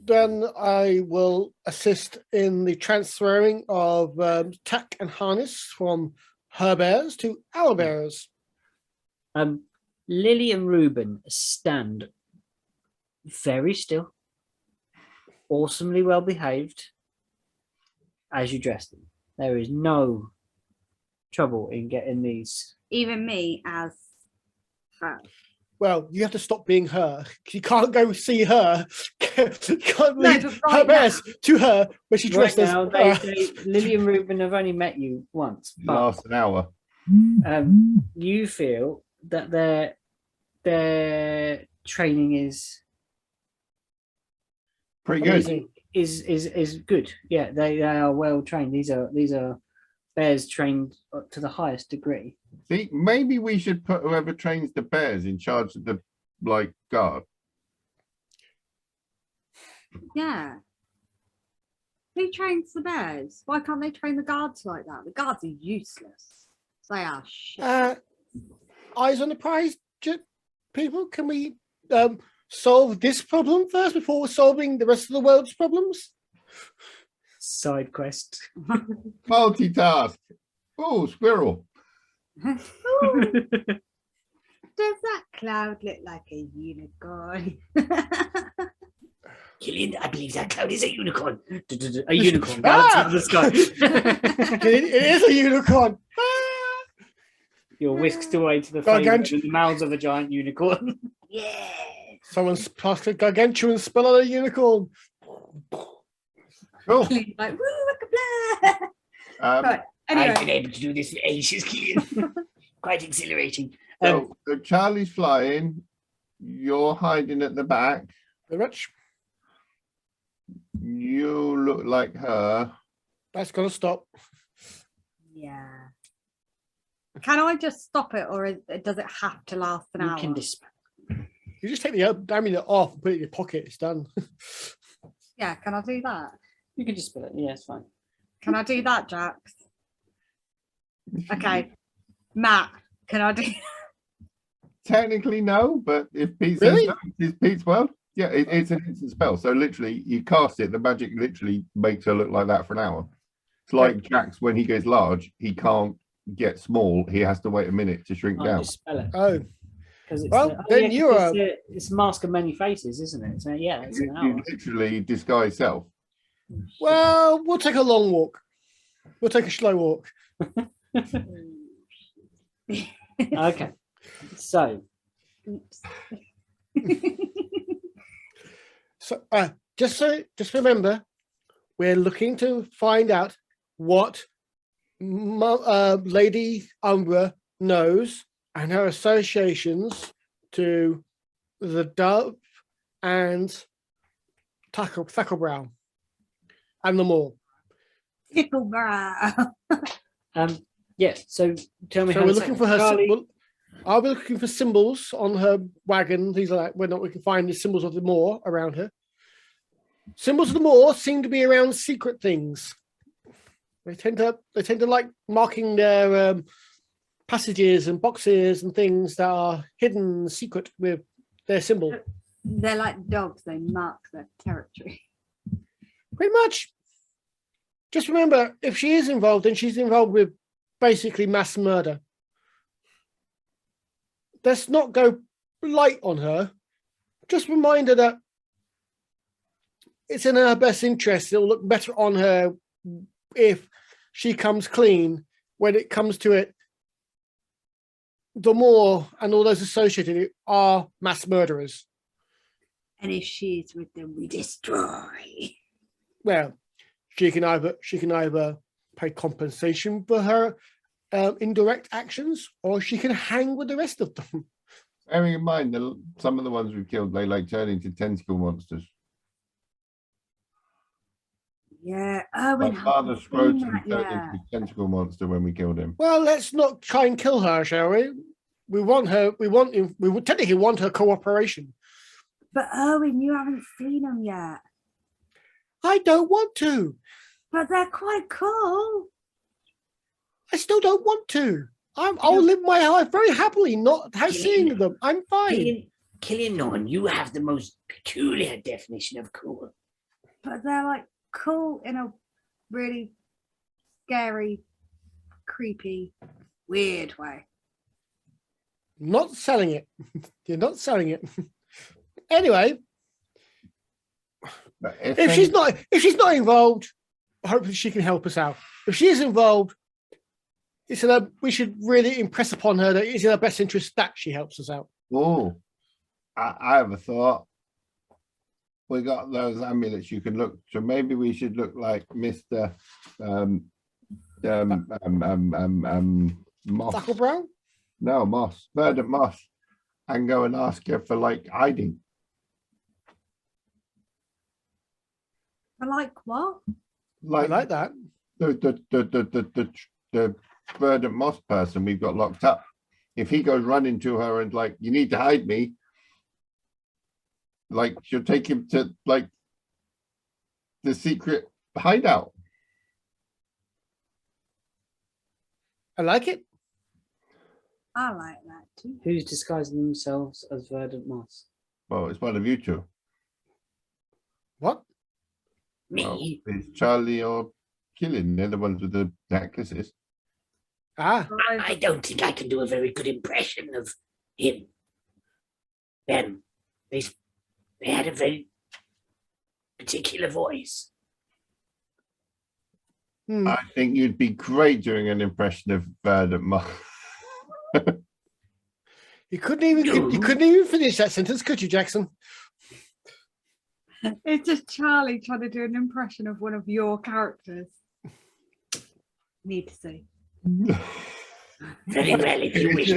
then I will assist in the transferring of tack and harness from her bears to our bears. Lily and Reuben stand very still, awesomely well behaved as you dress them. There is no trouble in getting these. even me as her. Well, you have to stop being her. You can't go see her. You can't No, lead but her right bears to her when she Right dressed as now, Lily and Reuben have only met you once, but Last an hour. you feel that their training is Pretty good. amazing. is good. Yeah, they are well trained. These are bears trained up to the highest degree. See, maybe we should put whoever trains the bears in charge of the guard. Yeah. Who trains the bears? Why can't they train the guards like that? The guards are useless. They are shit. Eyes on the prize, people. Can we solve this problem first before solving the rest of the world's problems? Side quest. Multitask. Oh, squirrel. Ooh, does that cloud look like a unicorn? Illin, I believe that cloud is a unicorn. A unicorn galloping in the sky. It is a unicorn. You're whisked away to the Gargantuan. favour of the mouths of a giant unicorn. Yeah. Someone's passed a gargantuan spell on a unicorn. Cool. Like, woo, look at blah. Right. I've been Anyway, able to do this for ages, Illin. Quite exhilarating. So Charlie's flying. You're hiding at the back. Very much. You look like her. That's gonna stop. yeah. Can I just stop it, or does it have to last an You hour? can dispel. You just take the amulet off and put it in your pocket. It's done. Yeah, can I do that? You can dispel it. Yeah, it's fine. Can I do that, Jax? Okay. Matt, can I do Technically no, but if Pete Really? says no, it's Pete's world. Yeah, it's an instant spell. So literally, you cast it, the magic literally makes her look like that for an hour. It's like Jax when he goes large, he can't get small. He has to wait a minute to shrink I down. dispel it. Oh, Because it's Well, then you are- it's a mask of many faces, isn't it? So yeah, it's an You hour. literally disguise self. well, we'll take a long walk. We'll take a slow walk. Okay. So Oops. So, just remember, we're looking to find out what Lady Umbra knows and her associations to the dove and Thacklebrow and the more. Pickle bra. yeah, so tell me So how we're to looking say- for her. Charlie, I'll be looking for symbols on her wagon, things like that. Whether or not we can find the symbols of the moor around her. Symbols of the moor seem to be around secret things. They tend to like marking their passages and boxes and things that are hidden secret with their symbol. They're like dogs, they mark their territory. Pretty much. Just remember, if she is involved, then she's involved with basically mass murder. Let's not go light on her. Just remind her that it's in her best interest. It'll look better on her if she comes clean. When it comes to it, the Moor and all those associated are mass murderers. And if she's with them, we destroy. Well, she can either pay compensation for her indirect actions, or she can hang with the rest of them. Bearing in mind that some of the ones we've killed, they like turn into tentacle monsters. Yeah. My Owen father hasn't seen scrotum that turned yet. into a tentacle monster when we killed him. Well, let's not try and kill her, shall we? We want her. We would technically want her cooperation. But Owen, you haven't seen them yet. I don't want to. But they're quite cool. I still don't want to. I'll live my life very happily, not seeing them. I'm fine. Killian Norn, you have the most peculiar definition of cool. But they're like cool in a really scary, creepy, weird way. Not selling it. You're not selling it. Anyway, But if she's not involved, hopefully she can help us out. If she is involved, we should really impress upon her that it's in her best interest that she helps us out. Oh, I have a thought. We got those amulets you can look. So maybe we should look like Mr. Moss. Bucklebrown? No, Moss. Verdant Moss. And go and ask her for like hiding. I like what? I Like like that. the Verdant Moss person we've got locked up. If he goes running to her and like, you need to hide me, like she'll take him to like the secret hideout. I like it. I like that too. Who's disguising themselves as Verdant Moss? Well, it's one of you two. What? Me? Well, it's Charlie or Killian. They're the ones with the necklaces. Ah, I don't think I can do a very good impression of him. Them. They had a very particular voice. I think you'd be great doing an impression of Verdant Moss. you couldn't even finish that sentence, could you, Jackson? It's just Charlie trying to do an impression of one of your characters. Need to see. Very well, if you wish.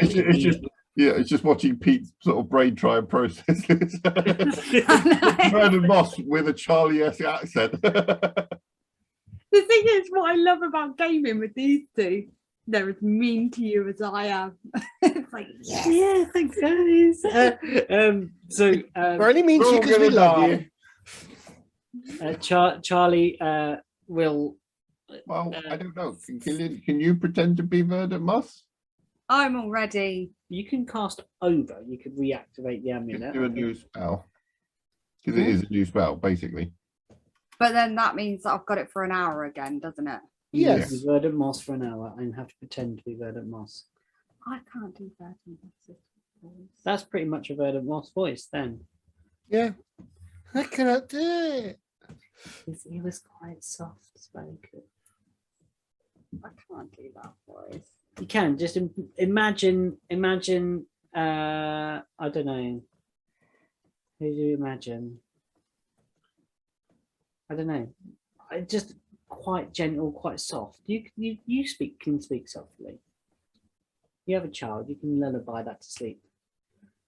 It's just watching Pete's sort of brain try and process this. Verdant Moss with a Charlie-esque accent. The thing is, what I love about gaming with these two, they're as mean to you as I am. It's like, yes. Yeah, thanks, guys. We're only mean to you because we love you. Charlie will. Well, I don't know. Killian, can you pretend to be Verdant Moss? I'm already. You can cast over. You could reactivate the Just amulet. do a new spell. Because it is a new spell, basically. But then that means that I've got it for an hour again, doesn't it? Yes. Be Verdant Moss for an hour and have to pretend to be Verdant Moss. I can't do that. That's pretty much a Verdant Moss voice then. Yeah. I cannot do it. It was quite soft spoken. I can't do that voice. You can just imagine. I don't know. Who do you imagine? I don't know. Just quite gentle, quite soft. You can speak softly. You have a child. You can lullaby that to sleep.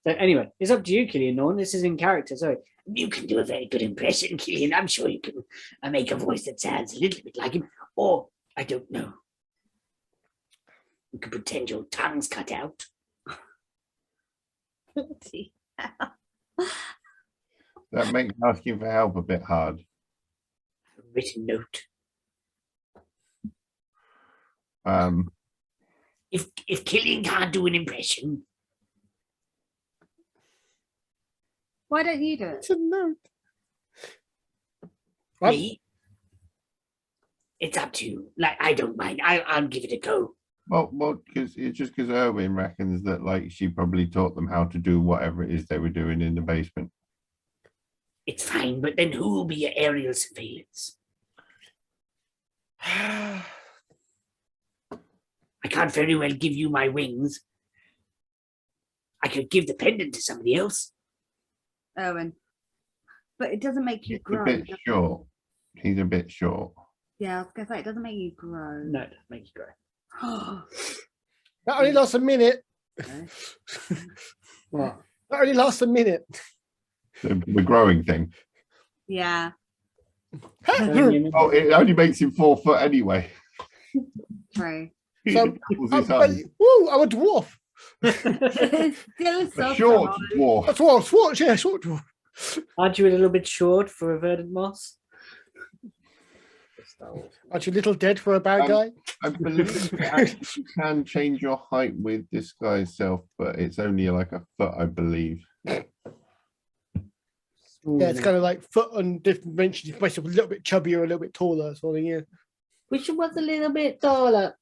So anyway, it's up to you, Killian Norn. This is in character. So You can do a very good impression, Killian. I'm sure you can make a voice that sounds a little bit like him. Or, I don't know. You can pretend your tongue's cut out. That makes asking for help a bit hard. A written note. If Killian can't do an impression, Why don't you do it? It's a note. What? me, It's up to you. Like, I don't mind. I'll give it a go. Well, because it's just because Erwin reckons that like she probably taught them how to do whatever it is they were doing in the basement. It's fine, but then who will be your aerial surveillance? I can't very well give you my wings. I could give the pendant to somebody else. Owen. But it doesn't make you He's a grow. bit short. He's a bit short. Yeah, I was gonna say it doesn't make you grow. No, it doesn't make you grow. That only lasts a minute. What? That only lasts a minute. The growing thing. Yeah. Oh, it only makes him 4 foot anyway. True. So, Doubles his I'm height. a dwarf. It's still A so short small. dwarf. A dwarf, yeah, short dwarf. Aren't you a little bit short for a verdant moss? Aren't you a little dead for a bad guy? I believe you can change your height with disguise self, but it's only like a foot, I believe. Yeah, it's kind of like foot on different dimensions. You make yourself a little bit chubbier, a little bit taller, sort of, yeah. Wish it was a little bit taller.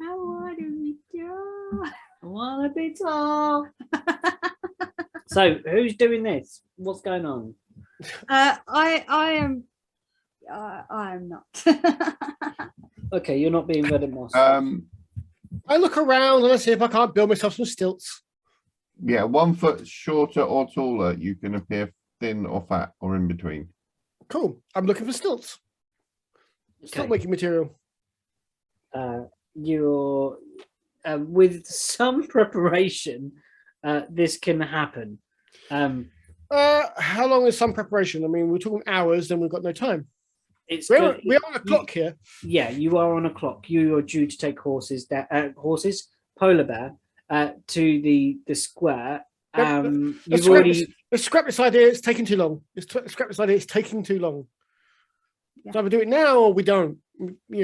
I want to be tall. I want to be tall. So, who's doing this? What's going on? I am not. Okay, you're not being verdant moss. I look around and I see if I can't build myself some stilts. Yeah, 1 foot shorter or taller, you can appear thin or fat or in between. Cool. I'm looking for stilts. Stilt making material. You're with some preparation, this can happen. How long is some preparation? I mean, we're talking hours, then we've got no time. It's We're good. on a clock here. Yeah, you are on a clock. You are due to take polar bear, to the square. You've already. Let's scrap this idea. It's taking too long. Scrap this idea. It's taking too long. Yeah. So either do it now or we don't.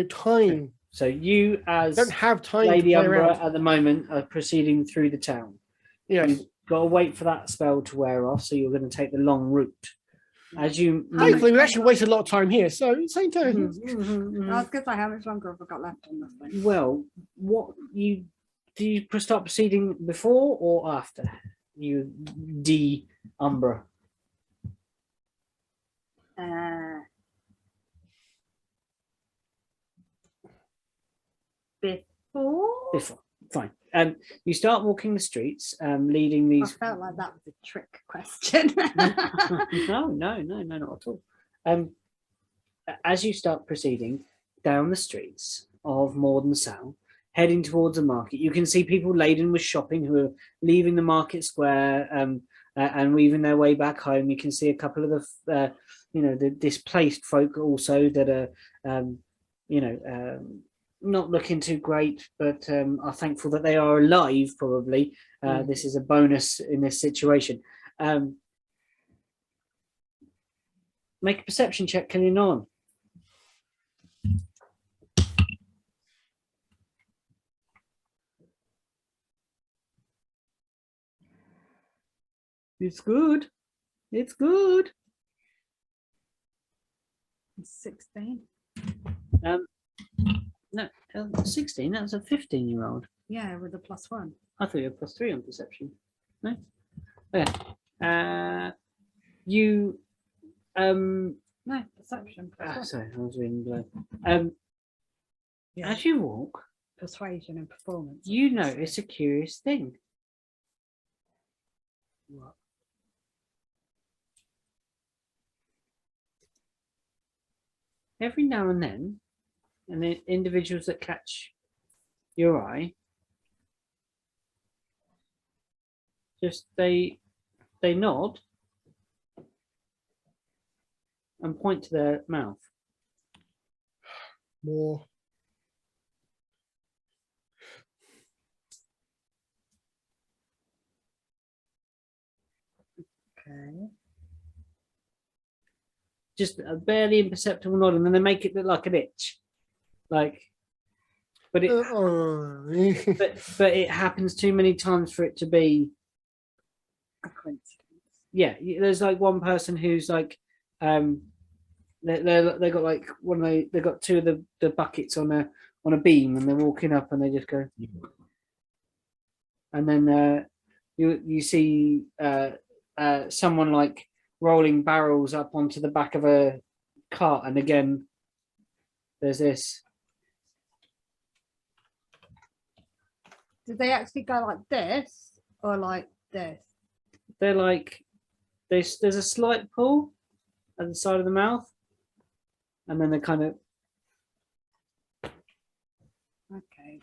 Time. So you, as Don't have time Lady to play Umbra, around. at the moment, are proceeding through the town. Yes. You've got to wait for that spell to wear off, so you're going to take the long route. As you Hopefully, we actually wasted a lot of time here. So, same time. I was gonna say, how much longer have I got left on this thing? Well, what you do you start proceeding before or after you Umbra? Before? Fine. You start walking the streets, leading I these. felt like that was a trick question. No, not at all. As you start proceeding down the streets of Morden Sow, heading towards the market, you can see people laden with shopping who are leaving the market square and weaving their way back home. You can see a couple of the displaced folk also that are not looking too great, but are thankful that they are alive. Probably this is a bonus in this situation. Make a perception check, Killian on. It's good. It's good. 16. No, 16. That's a 15-year-old. Yeah, with a +1. I thought you were +3 on perception. No. Okay. You. No, perception. Sorry, I was reading below. Yeah. As you walk, Persuasion and performance. you notice a curious thing. What? Every now and then, the individuals that catch your eye, just they nod and point to their mouth. More. Okay. Just a barely imperceptible nod, and then they make it look like an itch, but it but it happens too many times for it to be A coincidence. yeah. There's like one person who's like They got like they got two of the buckets on a beam, and they're walking up, and they just go, and then you see someone like rolling barrels up onto the back of a cart, and again there's this. Did they actually go like this or like this? They're like there's a slight pull at the side of the mouth, and then they kind of. Okay.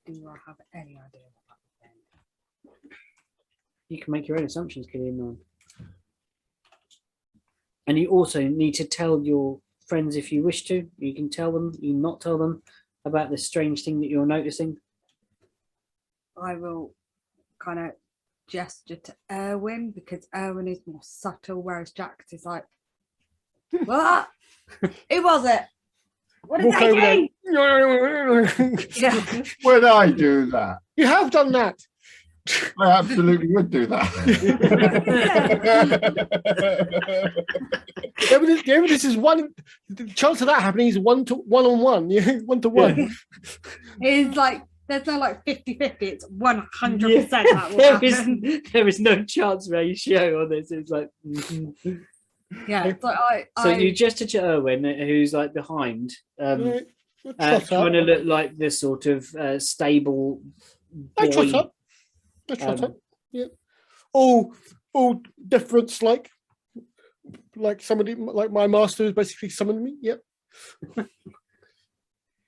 Do I have any idea what that was then? You can make your own assumptions, Killian. And you also need to tell your friends if you wish to. You can tell them, you can not tell them about this strange thing that you're noticing. I will kind of gesture to Erwin because Erwin is more subtle, whereas Jax is like, what? Who was it? What did Walk over they there. do? Yeah. Would I do that? You have done that. I absolutely would do that. The evidence is one. The chance of that happening is 1 to 1 on 1. Yeah, 1 to 1. It's like there's no like 50-50. It's 100% that will happen. There is no chance ratio on this. It's like. Yeah. So So you gesture to Erwin, who's like behind, Right. trying to look like this sort of stable I trot boy. up. I trot up. Yeah. All difference, like somebody, like my master is basically summoned me. Yep.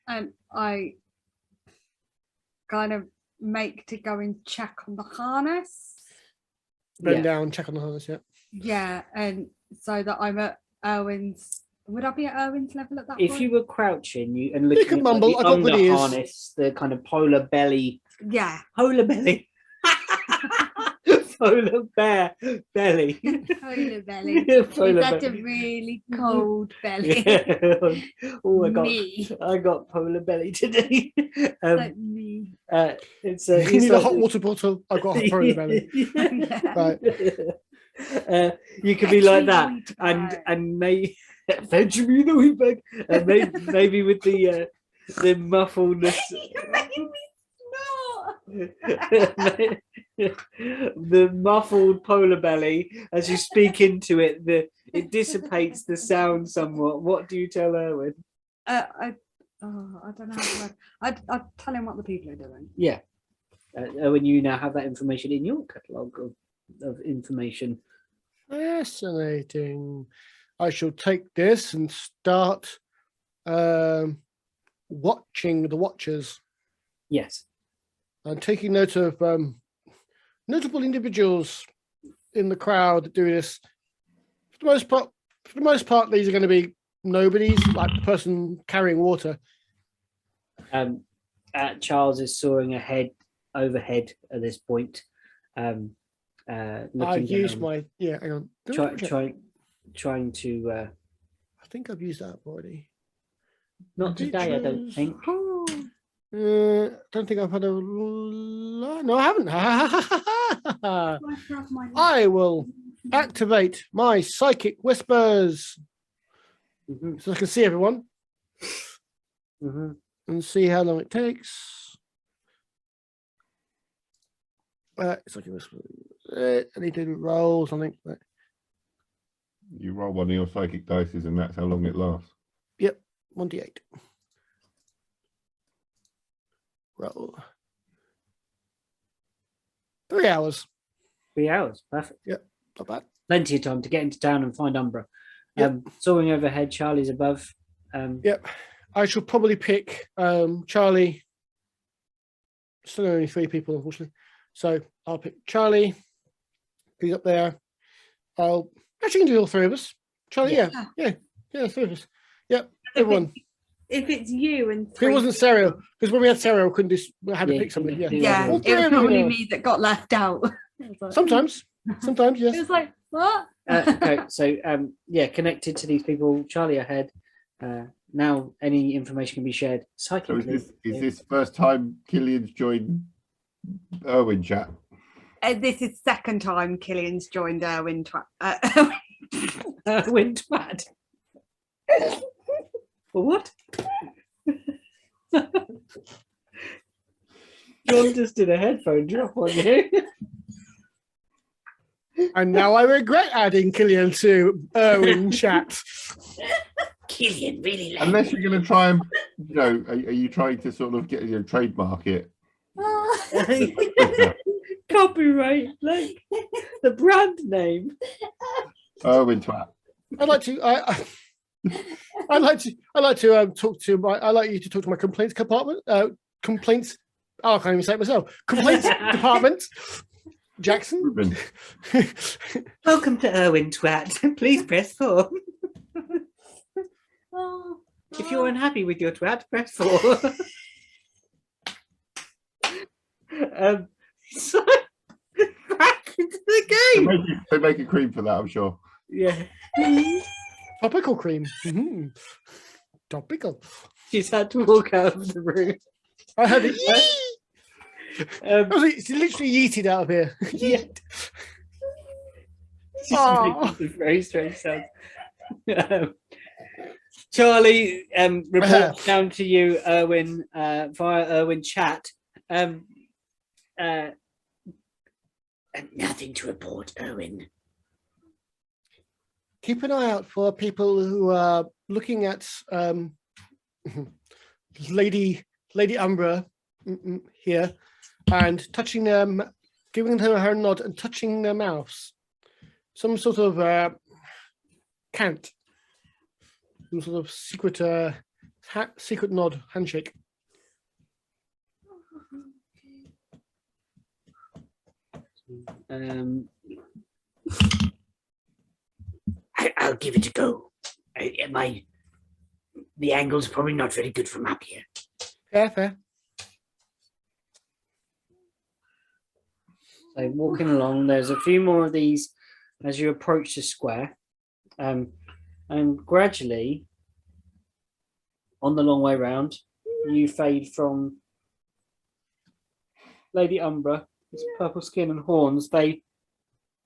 and I kind of make to go and check on the harness. Bend down, check on the harness. Yeah. Yeah, and so that I'm at Erwin's. Would I be at Erwin's level at that If point? you were crouching and looking can at mumble, like, I the got good under ears. harness, the kind of polar belly, Yeah. polar belly, polar bear belly. Polar belly. Polar Is that belly. a really cold belly? Yeah. Oh, Me. I got polar belly today. Like me. It's You it's need a like hot water bottle. I've got a polar belly. Right. You could be like that, Wheat and bag. maybe fetch me the wheat bag, and maybe with the muffledness. You made me snort. The muffled polar belly, as you speak into it, it dissipates the sound somewhat. What do you tell Erwin? I don't know how to. I'd tell him what the people are doing. Yeah, Erwin, you now have that information in your catalogue of information. Fascinating. I shall take this and start watching the watchers. Yes. I'm taking note of notable individuals in the crowd that do this. For the most part, these are going to be nobodies, like the person carrying water. Charles is soaring overhead at this point. I've used my hang on. Trying to. I think I've used that already. Not today, I don't think. Don't think I've had a. No, I haven't. I will activate my psychic whispers so I can see everyone and see how long it takes. Psychic whispers. I need to roll something. You roll one of your psychic dices, and that's how long it lasts. Yep, 1d8. Roll. 3 hours. 3 hours, perfect. Yep, not bad. Plenty of time to get into town and find Umbra. Yep. Soaring overhead, Charlie's above. Yep, I shall probably pick Charlie. Still only 3 people, unfortunately. So I'll pick Charlie. He's up there. I'll actually can do all 3 of us. Charlie, yeah, 3 of us. Yep, everyone. If it's you and If it wasn't Serial, because when we had Serial, I couldn't do. I had to Yeah, pick somebody. Yeah, Yeah, All it 3 was of you probably know. me that got left out. Sometimes, It yes. was like, what? Okay, so connected to these people, Charlie ahead. Now any information can be shared So psychically. is this first time Killian's joined Erwin chat? This is second time Killian's joined Erwin. Wind twat. For what? John just did a headphone drop on you. And now I regret adding Killian to Erwin chat. Killian really like Unless you're going to try and, are you trying to sort of get trademark it? Copyright, like the brand name. Erwin twat. I'd like to. I like to talk to my. I like you to talk to my complaints department. Complaints. Oh, I can't even say it myself. Complaints department. Jackson. Ruben. Welcome to Erwin Twat. Please press 4. If you're unhappy with your twat, press 4. So back into the game. They make a cream for that, I'm sure. Yeah. Topical cream. Topical. She's had to walk out of the room. I heard it. It's literally yeeted out of here. Yeah. Oh. It's very strange sound. Charlie reports down to you, Erwin, via Erwin chat. nothing to report, Erwin. Keep an eye out for people who are looking at Lady Umbra here and touching them, giving her her nod and touching their mouths. Some sort of cant. Some sort of secret secret nod, handshake. I'll give it a go. The angle's probably not very good from up here. Fair. So walking along, there's a few more of these as you approach the square, and gradually, on the long way round, you fade from Lady Umbra, its purple skin and horns. They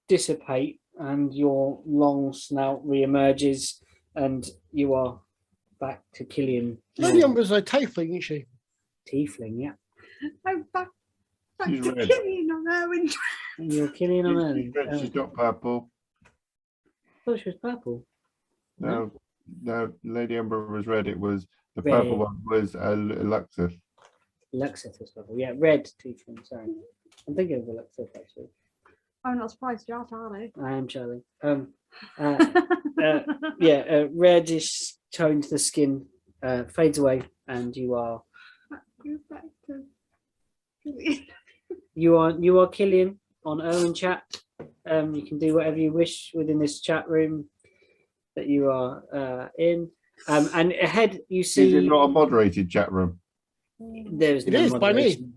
dissipate, and your long snout re-emerges, and you are back to Killian. Lady Umbra's a tiefling, isn't she? Tiefling, yeah. I'm back She's to red. Killian on Erwin. And you're Killian on Erwin. She's not purple. I thought she was purple. No, Lady Umbra was red. It was the Red. purple one was Luxus. Luxeth was purple. Yeah, red Tiefling, sorry. I'm thinking of the Luxeth, actually. I'm not surprised, you're Charlie. I am Charlie. Reddish tone to the skin fades away, and you are Back to Killian. you are Killian on Erwin chat. You can do whatever you wish within this chat room that you are in. And ahead you Is see it not a moderated chat room? there's It is by me.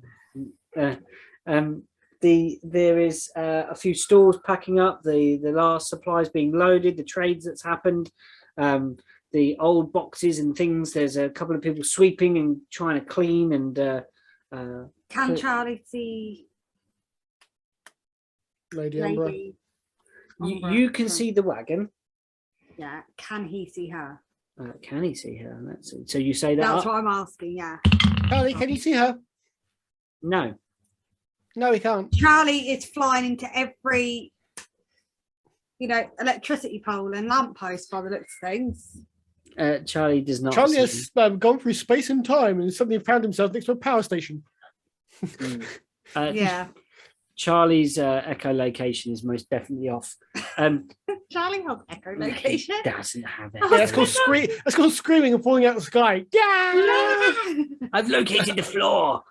There is a few stores packing up, the last supplies being loaded, the trades that's happened, the old boxes and things. There's a couple of people sweeping and trying to clean, and Can Charlie see Lady Umbra. Lady Umbra? you can see the wagon. Yeah, can he see her? Can he see her? Let's see. So you say that That's up? what I'm asking, yeah. Charlie, can you see her? No. No, he can't. Charlie is flying into every, electricity pole and lamppost by the looks of things. Charlie does not Charlie see. has gone through space and time and suddenly found himself next to a power station. Yeah. Charlie's echolocation is most definitely off. Charlie has echolocation. He doesn't have it. Oh, Yeah, that's called screaming and falling out of the sky. Yeah! I've located the floor.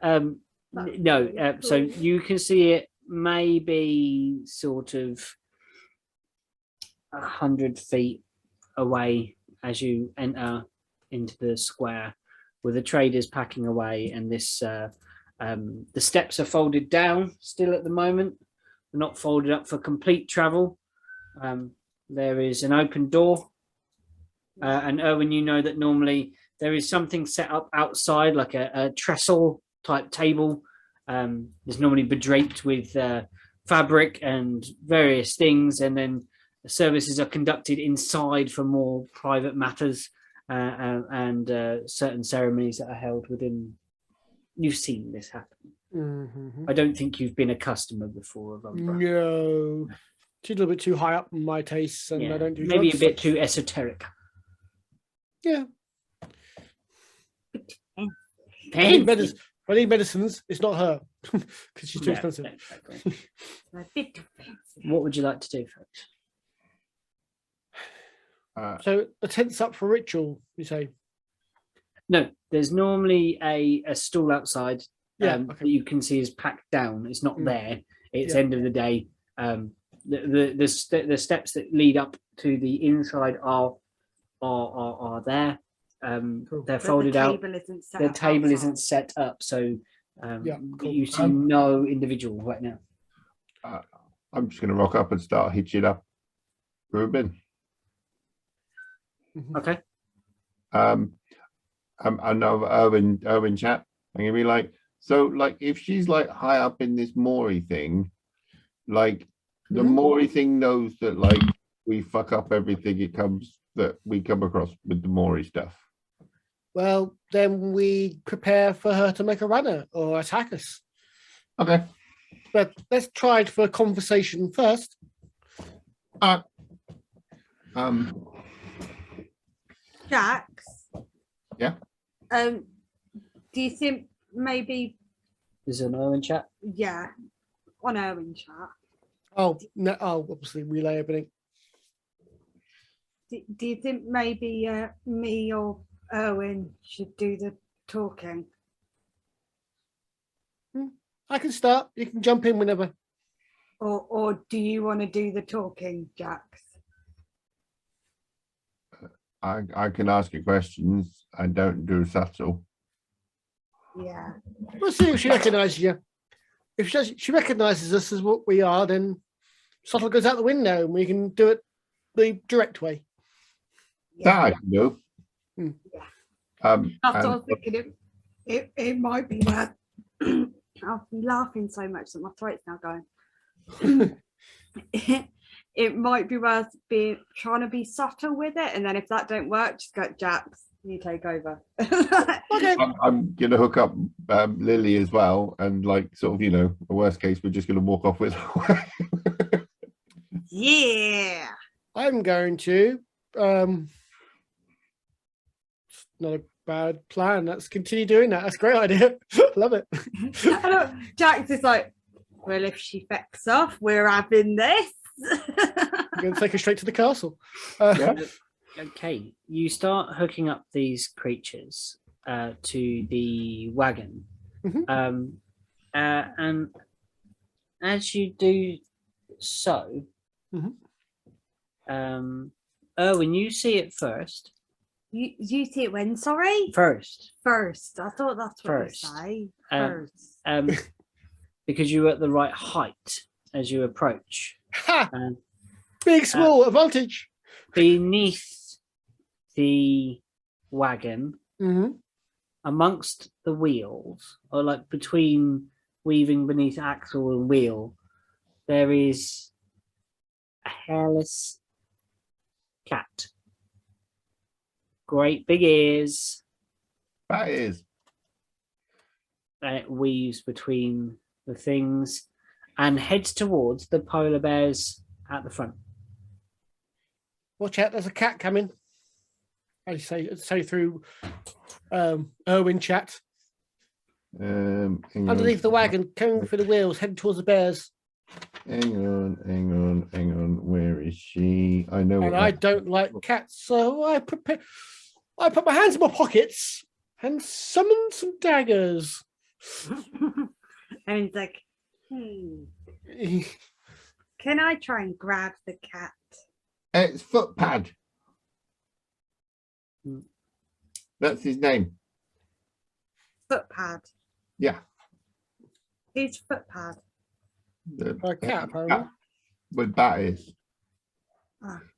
No, so you can see it maybe sort of 100 feet away as you enter into the square, with the traders packing away, and this the steps are folded down still at the moment. They're not folded up for complete travel. There is an open door, and Erwin, you know that normally there is something set up outside, like a trestle type table. It's normally bedraped with fabric and various things, and then services are conducted inside for more private matters and certain ceremonies that are held within. You've seen this happen. Mhm. I don't think you've been a customer before of Umbra. No, she's a little bit too high up in my tastes, and Yeah, I don't do maybe drugs. a bit too esoteric. Yeah, Fancy. I need medicines. It's not her because she's too Yeah, expensive. exactly. A bit too fancy. What would you like to do, folks? So the tent's up for ritual, you say? No, there's normally a stall outside Yeah, that okay. you can see is packed down. It's not Mm. there. It's Yeah. end of the day. The steps that lead up to the inside are there. Cool. They're But folded the out. table isn't set The up table isn't outside. set up, so Yeah, cool. you see no individual right now. I'm just going to rock up and start hitching up Ruben. Mhm. Okay. I know Erwin chat. I'm gonna be like, so like if she's like high up in this Maury thing, like the Mhm. Maury thing knows that like we fuck up everything that we come across with the Maury stuff. Well, then we prepare for her to make a runner or attack us. Okay. But let's try it for a conversation first. Jax. Yeah? Do you think maybe, There's an Owen chat. yeah, on Erwin chat, Oh, no, obviously relay everything. do you think maybe me or Erwin should do the talking? I can start. You can jump in whenever. Or do you want to do the talking, Jax? I can ask you questions. I don't do subtle. Yeah. We'll see if she recognizes you. If she recognizes us as what we are, then subtle goes out the window and we can do it the direct way. That I Yeah. can do. Hmm. That's what I And was thinking. It might be worth. I've been laughing so much that my throat's now going. It might be worth trying to be subtle with it, and then if that don't work, just go, Jax, you take over. Okay. I'm gonna hook up Lily as well, and like sort of, you know, the worst case, we're just gonna walk off with her. Yeah. I'm going to. It's not a bad plan. Let's continue doing that. That's a great idea. Love it. Jax is like, well, if she fucks off, we're having this. I'm going to take her straight to the castle. Yeah. Okay, you start hooking up these creatures to the wagon, Mhm. and as you do so, Mhm. Erwin, you see it first. You see it when? Sorry. First, First. I thought that's what First. you say. Um, First. because you're at the right height as you approach. Ha! Um, Big, small advantage. beneath the wagon, Mhm. amongst the wheels, or like between weaving beneath axle and wheel, there is a hairless cat. Great big ears, That is. and it weaves between the things and heads towards the polar bears at the front. Watch out, there's a cat coming. I say through Erwin chat. Hang Underneath the on. wagon, coming through the wheels, heading towards the bears. Hang on. Where is she? I know. And I don't like cats, so I put my hands in my pockets and summon some daggers. And he's like, can I try and grab the cat? It's Footpad. Hmm. That's his name. Footpad. Yeah. Who's Footpad? A cat, apparently. With bat is.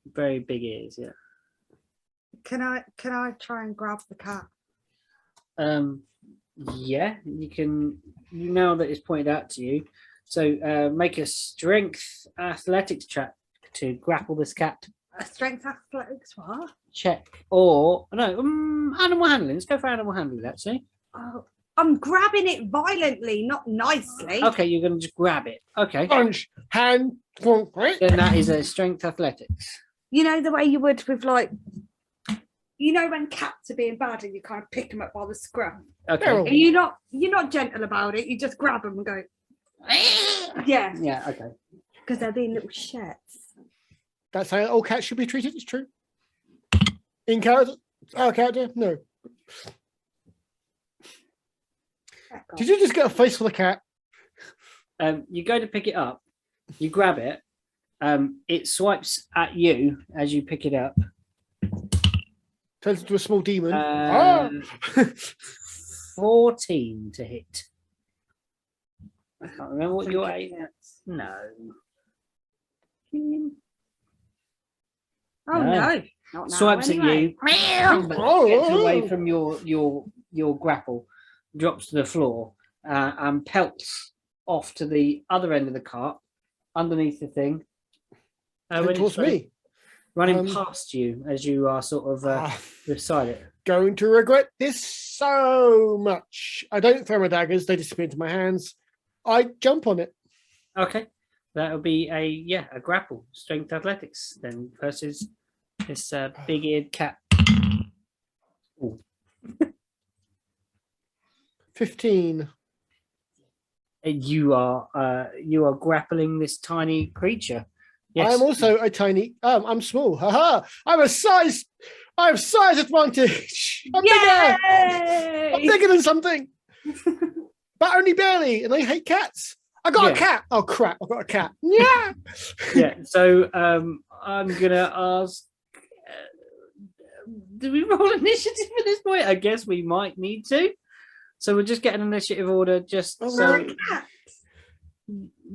Very big ears, yeah. Can I try and grab the cat? Yeah, you can. You know that it's pointed out to you. So make a strength athletics check to grapple this cat. A strength athletics, what? Check or no, animal handling. Let's go for animal handling. Actually, Oh, I'm grabbing it violently, not nicely. okay, you're going to just grab it. Okay, Punch, hand, right? then that is a strength athletics. You know the way you would with like, you know when cats are being bad and you kind of pick them up by the scruff. Okay, Feral. And you're not gentle about it. You just grab them and go. Yeah, yeah, okay. because they're being little shits. That's how all cats should be treated. It's true. In character, our character, no. Did you just get a face for the cat? You go to pick it up, you grab it, it swipes at you as you pick it up. Turns into a small demon. Uh, 14 to hit. I can't remember what your aim. No. Oh No. no! Not now, Swipes anyway. at you, but gets away from your grapple, drops to the floor, and pelts off to the other end of the cart, underneath the thing. And when towards it's me. running past you as you are sort of beside it. Going to regret this so much. I don't throw my daggers, they disappear into my hands. I jump on it. Okay, that would be a grapple, strength athletics then versus this big-eared cat. Ooh. 15. You are grappling this tiny creature. Yes. I am also a tiny. I'm small. Haha! I have size advantage. I'm bigger. I'm Yay! bigger than something, but only barely. And I hate cats. I got a cat. Oh crap! I got a cat. Yeah. Yeah. So I'm gonna ask. Do we roll initiative at this point? I guess we might need to. So we'll just get an initiative order. Just so.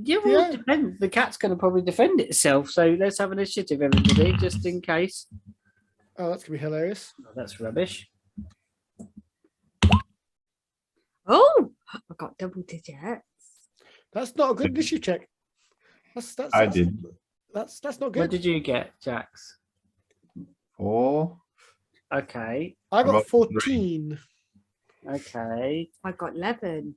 Yeah, well, Yeah. it depends. The cat's going to probably defend itself. So let's have initiative, everybody, just in case. Oh, that's gonna be hilarious. Oh, that's rubbish. Oh, I got double digits. That's not a good initiative check. I did. That's not What good. did you get, Jax? 4. Okay. I got rolled 14. Okay. I got 11.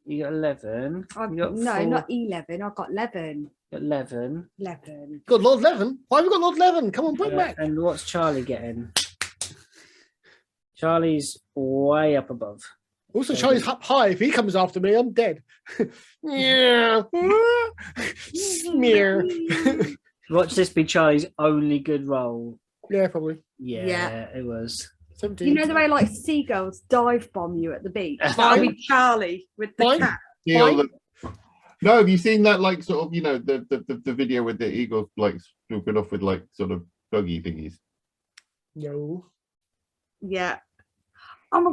You got 11. You got No, 4, not 11. I got 11. 11. 11. Good Lord Levin. Why have we got Lord Levin? Come on, bring back. And what's Charlie getting? Charlie's way up above. Also, Charlie's up high. If he comes after me, I'm dead. Yeah. Smear. Watch this be Charlie's only good roll. Yeah, probably. Yeah, Yeah. it was. 17. You know the way like seagulls dive bomb you at the beach? Fine. That'll be Charlie with the Fine. cat. Feel that- No, have you seen that, like, sort of, you know, the video with the eagles, like, swooping off with, like, sort of doggy thingies? No. Yeah. Oh my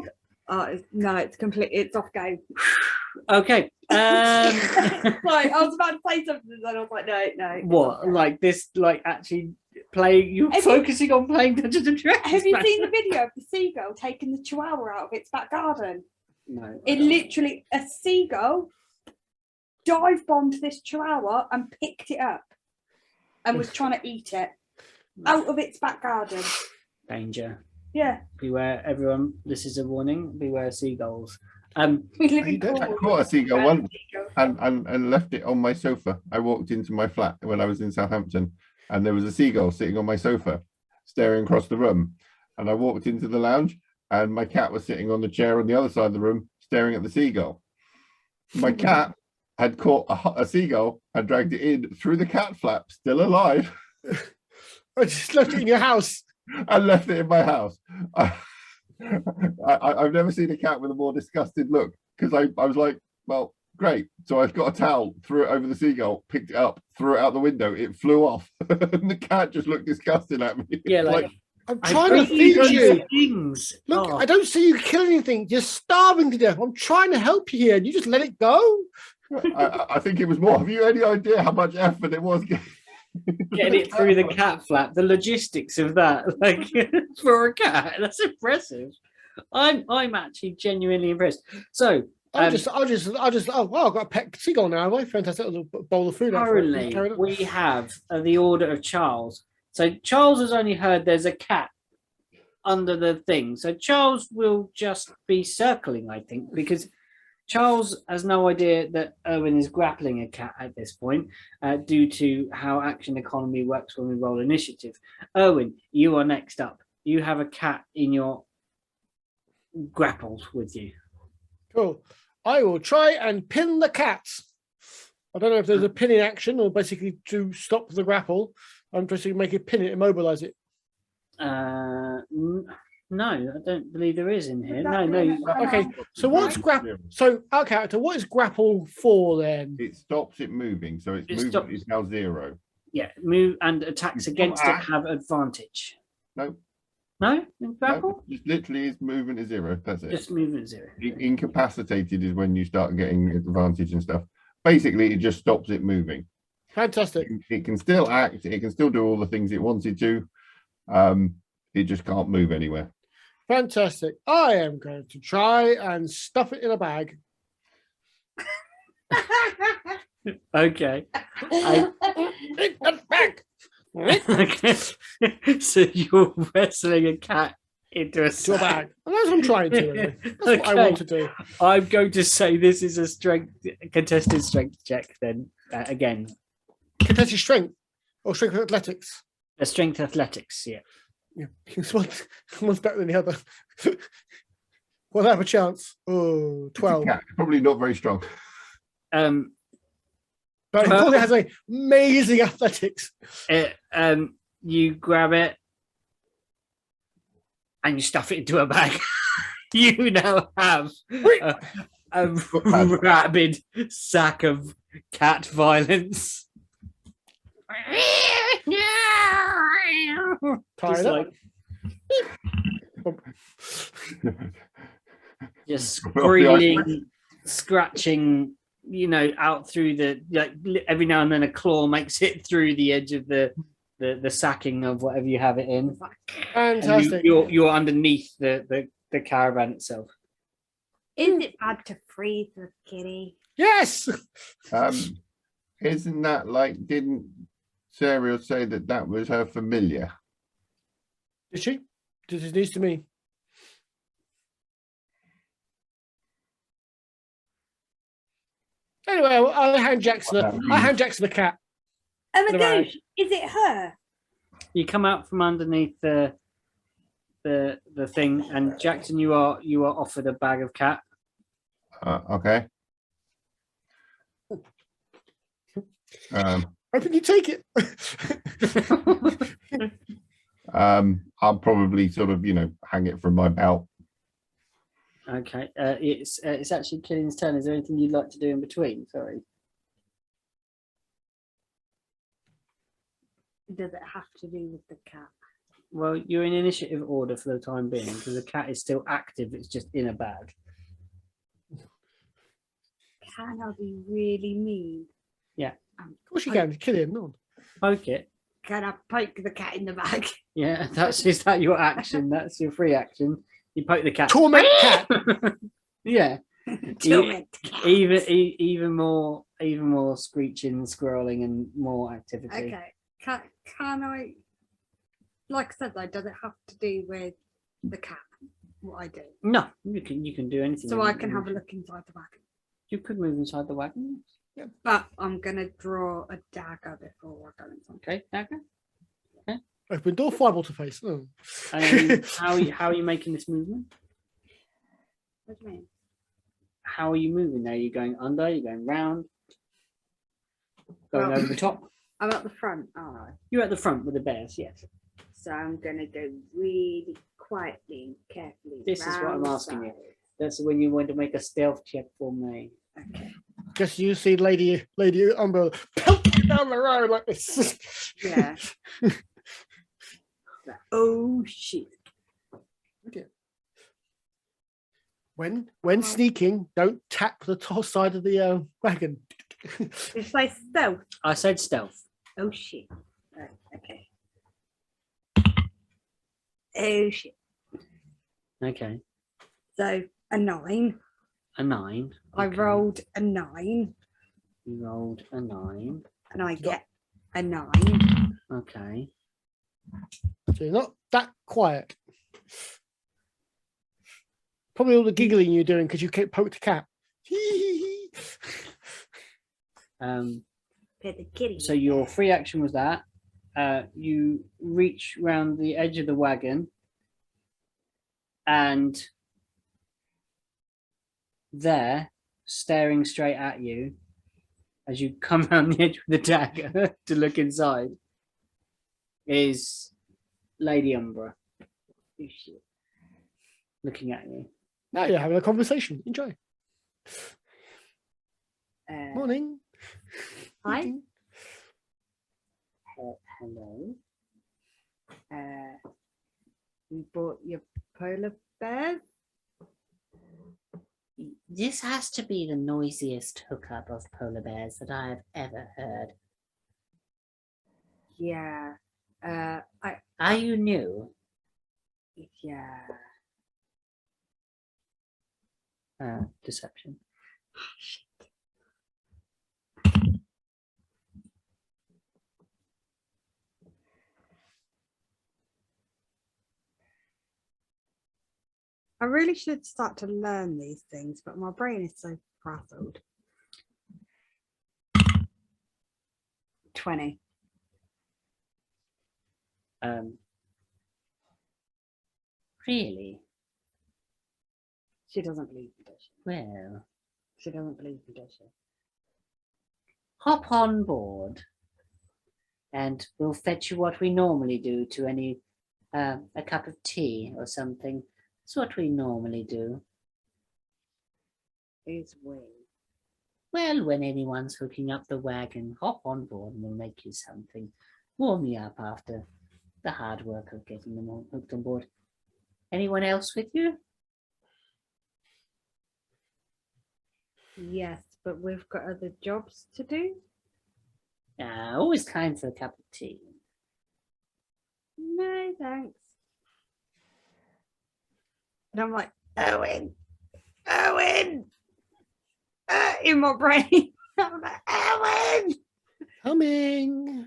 god. No, it's complete. It's off game. Okay. Like I was about to say something, and I was like, no. it's off What? game. Like this? Like actually playing? You're Have you- focusing on playing Dungeons and Dragons? Have you man. seen the video of the seagull taking the chihuahua out of its back garden? No. It literally, a seagull dive bombed this chihuahua and picked it up and was trying to eat it out of its back garden. Danger. Yeah. Beware, everyone. This is a warning. Beware seagulls. We live in You don't- I Cornwall. caught a seagull Red once seagull. and left it on my sofa. I walked into my flat when I was in Southampton, and there was a seagull sitting on my sofa, staring across the room. And I walked into the lounge, and my cat was sitting on the chair on the other side of the room, staring at the seagull. My cat had caught a seagull and dragged it in through the cat flap, still alive, I just left it in your house. and left it in my house. I've never seen a cat with a more disgusted look, because I was like, well, great. So I've got a towel, threw it over the seagull, picked it up, threw it out the window. It flew off. And the cat just looked disgusted at me. Yeah, like I'm I trying to don't feed see you. things. Look, Oh. I don't see you killing anything. You're starving to death. I'm trying to help you here, and you just let it go. I think it was more. Have you any idea how much effort it was? Getting it through the cat flap, the logistics of that, like for a cat, that's impressive. I'm actually genuinely impressed. So I'll just. Oh wow! I've got a pet seagull now. Have I? Fantastic! Little bowl of food. out for it. Currently, Carry on. we have the order of Charles. So Charles has only heard there's a cat under the thing. So Charles will just be circling, I think, because Charles has no idea that Owen is grappling a cat at this point, due to how action economy works when we roll initiative. Owen, you are next up. You have a cat in your grapples with you. Cool. I will try and pin the cat. I don't know if there's a pinning action or basically to stop the grapple. I'm basically make it pin it, immobilize it. No, I don't believe there is in here. Would No, that no. be an Okay, so what's grapple? So our character, what is grapple for then? It stops it moving, so its It movement stops- is now 0. Yeah, move and attacks You against it can't- have advantage. No, No, in no, grapple? just literally its movement is 0. That's it. Just movement 0. Incapacitated is when you start getting advantage and stuff. Basically, it just stops it moving. Fantastic. It can still act. It can still do all the things it wanted to. It just can't move anywhere. Fantastic. I am going to try and stuff it in a bag. Okay. In the bag. Okay. So you're wrestling a cat into a To a bag. And that's what I'm trying to. Anyway. That's what I want to do. I'm going to say this is a contested strength check then, again. Contested strength or strength athletics. A strength athletics, yeah. Yeah. One's better than the other. Well, I have a chance. Oh, 12. Yeah, probably not very strong. But it probably has amazing athletics. You grab it and you stuff it into a bag. You now have a rabid sack of cat violence. Tied Just up. like just squealing, scratching, out through the every now and then a claw makes it through the edge of the sacking of whatever you have it in. And Fantastic. you're underneath the caravan itself. Is it bad to freeze the kitty? Yes. Isn't that like? Didn't Sarah say that was her familiar? Did she? This is news to me. Anyway, I'll hand Jackson. I hand Jackson the cat. Oh my The bag. gosh, is it her? You come out from underneath the thing, and Jackson, you are offered a bag of cat. Okay. I think you take it. I'll probably sort of, hang it from my belt. Okay, it's actually Killian's turn. Is there anything you'd like to do in between? Sorry. Does it have to do with the cat? Well, you're in initiative order for the time being because the cat is still active. It's just in a bag. Can I be really mean? Of course you can. Kill him. No. Poke it. Can I poke the cat in the bag? Yeah, is that your action? That's your free action. You poke the cat. Torment cat. Yeah. Torment. Even more screeching, squirreling, and more activity. Okay. Can I? Like I said, though, does it have to do with the cat? What I do, No, you can do anything. so I can have a look inside the wagon. You could move inside the wagon. But I'm gonna draw a dagger before I go inside. Okay, dagger. Open door, fireball to face. Oh. How are you making this movement? What do you mean? How are you moving there? Are you going under? You're going round? Going Well- over the top? I'm at the front, aren't I? You're at the front with the bears, yes. So I'm gonna go really quietly and carefully. This is what I'm round the asking you. side. That's when you want to make a stealth check for me. Okay. Just you see Lady Umbra pelt down the road like this. Yeah. Oh shit. When sneaking, don't tap the top side of the wagon. Did you say stealth? I said stealth. Oh shit. Right, okay. Oh shit. Okay. So a 9. A 9. I Okay. rolled a 9 You rolled a 9. and I get a 9. Okay. So you're not that quiet. Probably all the giggling you're doing because you poked a cat. Pet the kitty. So your free action was that. You reach round the edge of the wagon, and there, staring straight at you, as you come around the edge with the dagger to look inside, is Lady Umbra. Looking at you. Now you're having a conversation. Enjoy. Morning. Hi. Evening. Hello. You bought your polar bears? This has to be the noisiest hookup of polar bears that I have ever heard. Yeah. Are you new? Yeah. Deception. I really should start to learn these things, but my brain is so frazzled. 20. Really? She doesn't believe me, does she? Well, She doesn't believe me, does she? hop on board and we'll fetch you what we normally do to any, a cup of tea or something. It's what we normally do. Is we. Well, when anyone's hooking up the wagon, hop on board and we'll make you something. Warm you up after the hard work of getting them all hooked on board. Anyone else with you? Yes, but we've got other jobs to do. Always kind for a cup of tea. No, thanks. And I'm like, Owen, in my brain. I'm like, Owen, Coming.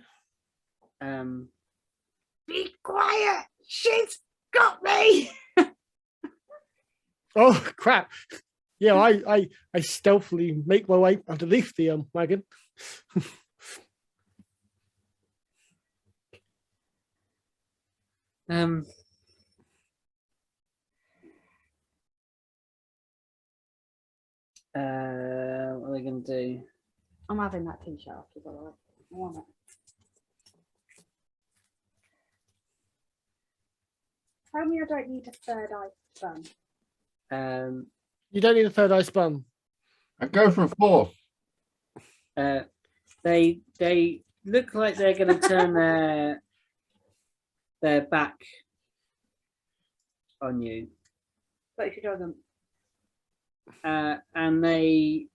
be quiet. She's got me. Oh crap! Yeah, I stealthily make my way underneath the wagon. What are they going to do? I'm having that t-shirt after all. I want it. Tell me I don't need a third eye bun. You don't need a third eye spun. I'd go for a 4th. They look like they're going to turn their back on you, But if you doesn't, and they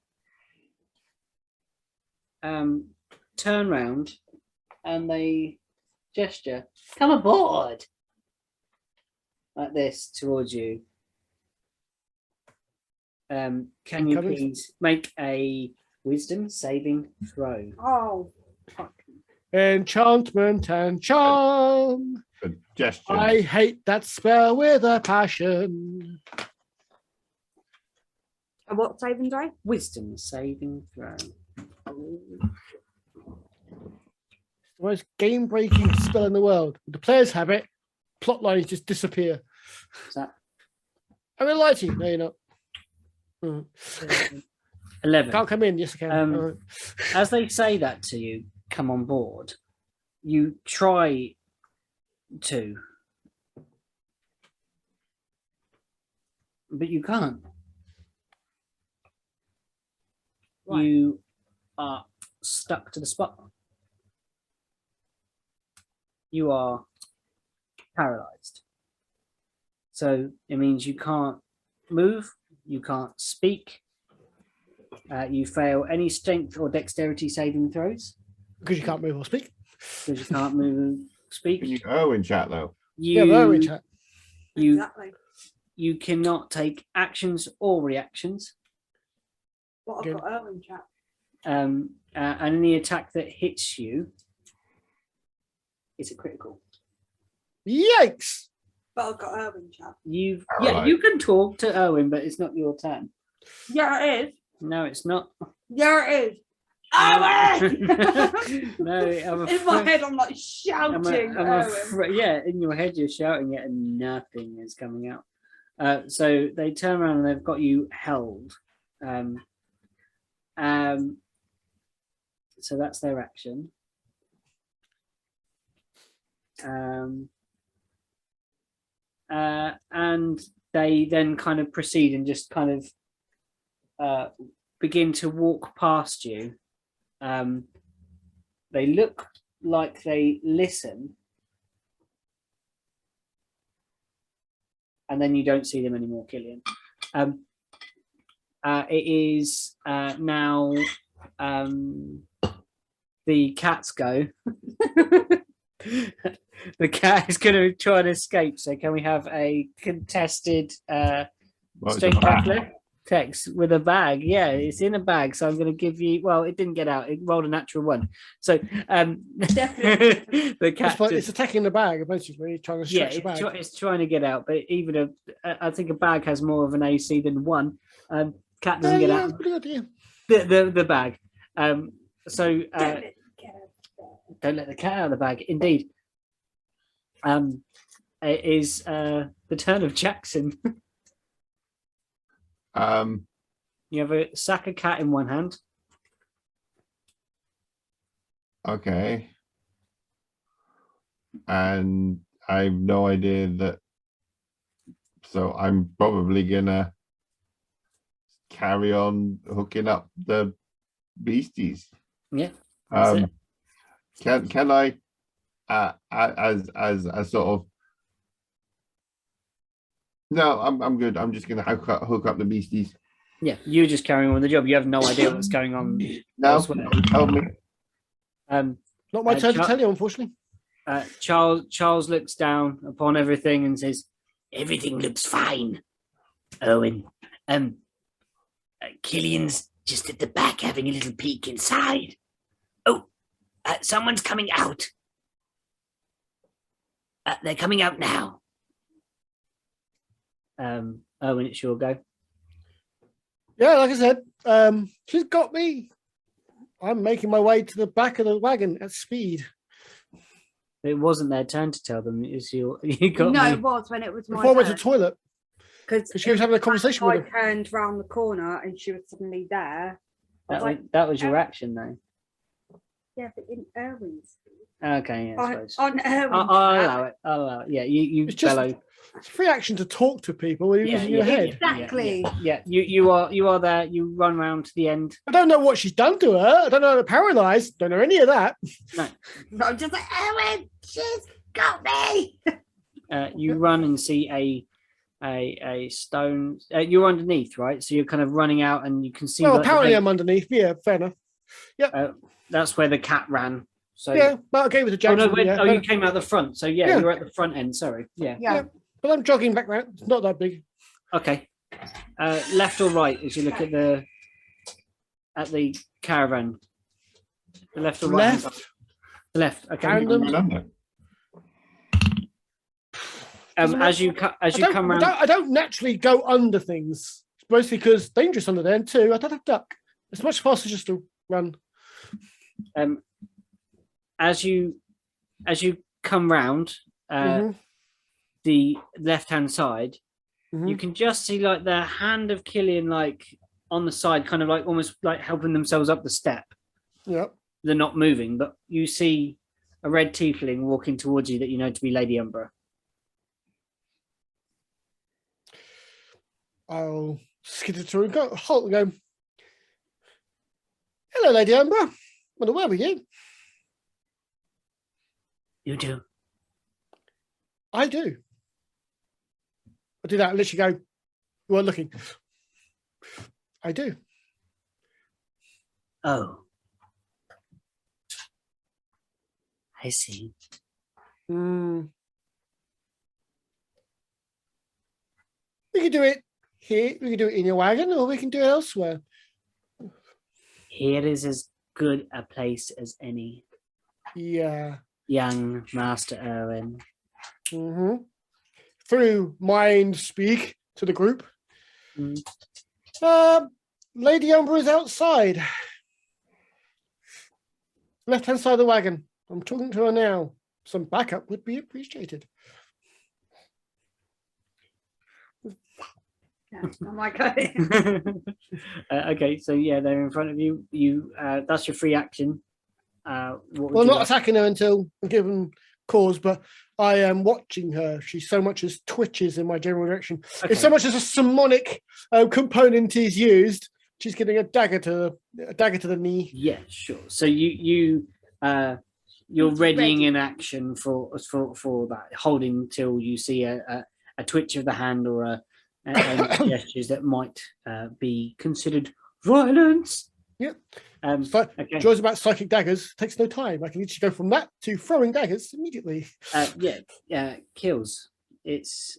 turn round and they gesture, "Come aboard!" like this towards you. Can you Coming. please make a wisdom saving throw? oh, fuck. Enchantment and charm. Suggestion. I hate that spell with a passion. And what saving throw? Wisdom saving throw. The most game-breaking spell in the world. The players have it. Plot lines just disappear. Is that I'm gonna lie to you. No, you're not. 11? Can't come in. Yes, I can. All right. As they say that to you, come on board, you try to, but you can't. Right. You are stuck to the spot. You are paralyzed. So it means you can't move, you can't speak, you fail any strength or dexterity saving throws Because you can't move or speak. because you can't move, speak. Can you go in chat though? Yeah, we're in chat. you Exactly. you cannot take actions or reactions. What I've Good. got Erwin chap. And any attack that hits you is a critical. Yikes! But I've got Erwin chap. You Alright. can talk to Owen, but it's not your turn. Yeah, it is. No, it's not. Yeah, it is. Erwin! No, I'm In my afraid. head, I'm like shouting. Erwin. Yeah, in your head you're shouting it, and nothing is coming out. So they turn around and they've got you held. So that's their action. And they then kind of proceed and just kind of begin to walk past you. They look like they listen, and then you don't see them anymore, Killian. It is now the cat's go. The cat is going to try and escape. So can we have a contested What's strength the bag? athletics with a bag? Yeah, it's in a bag. So I'm going to give you. Well, it didn't get out. It rolled a natural one. So Definitely. the cat. It's attacking the bag, basically, trying to Yeah, stretch the bag. it's trying to get out, but even I think a bag has more of an AC than one. Cat doesn't get out. That's a pretty good idea. The bag. So don't let the cat out of the bag. Indeed. It is the turn of Jackson. You have a sack of cat in one hand. Okay. And I have no idea that. So I'm probably gonna carry on hooking up the beasties. Yeah. That's it. Can I, as a sort of. No, I'm good. I'm just gonna hook up the beasties. Yeah, you're just carrying on with the job. You have no idea what's going on. No, elsewhere. help me. Not my turn to tell you, unfortunately. Charles looks down upon everything and says, Everything looks fine, Owen. Killian's just at the back having a little peek inside. Oh, someone's coming out. They're coming out now. Owen, it's your go. Yeah, like I said, she's got me. I'm making my way to the back of the wagon at speed. It wasn't their turn to tell them. It's you got No, me. it was when it was my Before I went to the turn. toilet, Because she was having a conversation I with him. turned round the corner and she was suddenly there. I was like, That was your action, though. yeah, but in Erwin's. Okay, yeah, I suppose. On Erwin's. I'll allow it. I'll allow it. Yeah, you It's just- bellow. It's free action to talk to people when you're Yeah, using yeah, your head. Exactly. Yeah, you are there. You run round to the end. I don't know what she's done to her. I don't know how to paralyze. Don't know any of that. But I'm just like, Erwin, she's got me. You run and see a stone. You're underneath, right? So you're kind of running out, and you can see. Well, like, the apparently big- I'm underneath. Yeah, fair enough. that's where the cat ran. So Yeah, but okay with the Oh no! Jackson. Yeah, you came out the front. So yeah, Yeah. you're at the front end. Sorry. Yeah. Yeah. but I'm jogging back round. It's not that big. Okay. Left or right as you look at the caravan. The left or right? Left. The left. Okay. Random. As you come round. I don't naturally go under things. It's mostly because dangerous under there. And two, I don't have duck. It's much faster just to run. As you come round the left hand side, you can just see like the hand of Killian like on the side, kind of like almost like helping themselves up the step. Yeah. They're not moving, but you see a red tiefling walking towards you that you know to be Lady Umbra. I'll skid it through and go, halt and go, hello, Lady Umbra. Wonder where were you? You do. I do. I do that and literally go, you are looking. I do. Oh. I see. We can do it here. We can do it in your wagon, or we can do it elsewhere. Here is as good a place as any, Yeah. young Master Erwin. Mm-hmm. Through mind speak to the group. Mm. Lady Umbra is outside. Left-hand side of the wagon. I'm talking to her now. Some backup would be appreciated. Yeah, I'm like, okay. Okay, so yeah, they're in front of you. That's your free action. What would Well, you not like? attacking her until given cause, but I am watching her. She so much as twitches in my general direction. Okay. If so much as a sermonic component is used, she's getting a dagger to the knee. Yeah, sure. So you're He's readying ready. in action for that, holding till you see a twitch of the hand or any gestures that might be considered violence. Yep. Okay. Joys about psychic daggers takes no time. I can literally go from that to throwing daggers immediately. Kills. It's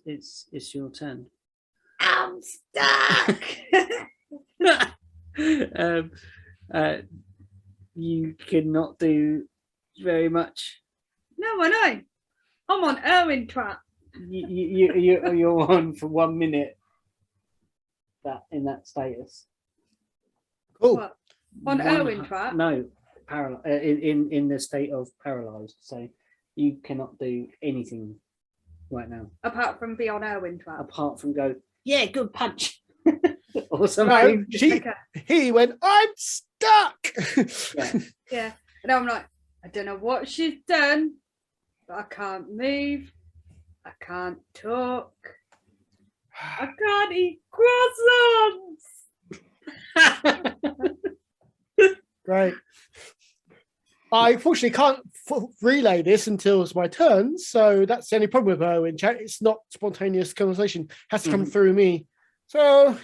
your turn. I'm stuck. You cannot do very much. No, I know. I'm on Erwin trap. You're on for 1 minute. In that status. Cool. What? On Erwin trap? No, in the state of paralyzed. So you cannot do anything right now Apart from be on Erwin trap. apart from go, yeah, good punch. Or No, something. Okay. he went, I'm stuck. Yeah. Yeah. And I'm like, I don't know what she's done, but I can't move. I can't talk. I can't eat croissants. Great. I unfortunately can't relay this until it's my turn, so that's the only problem with Erwin chat. It's not spontaneous conversation; has to come through me. So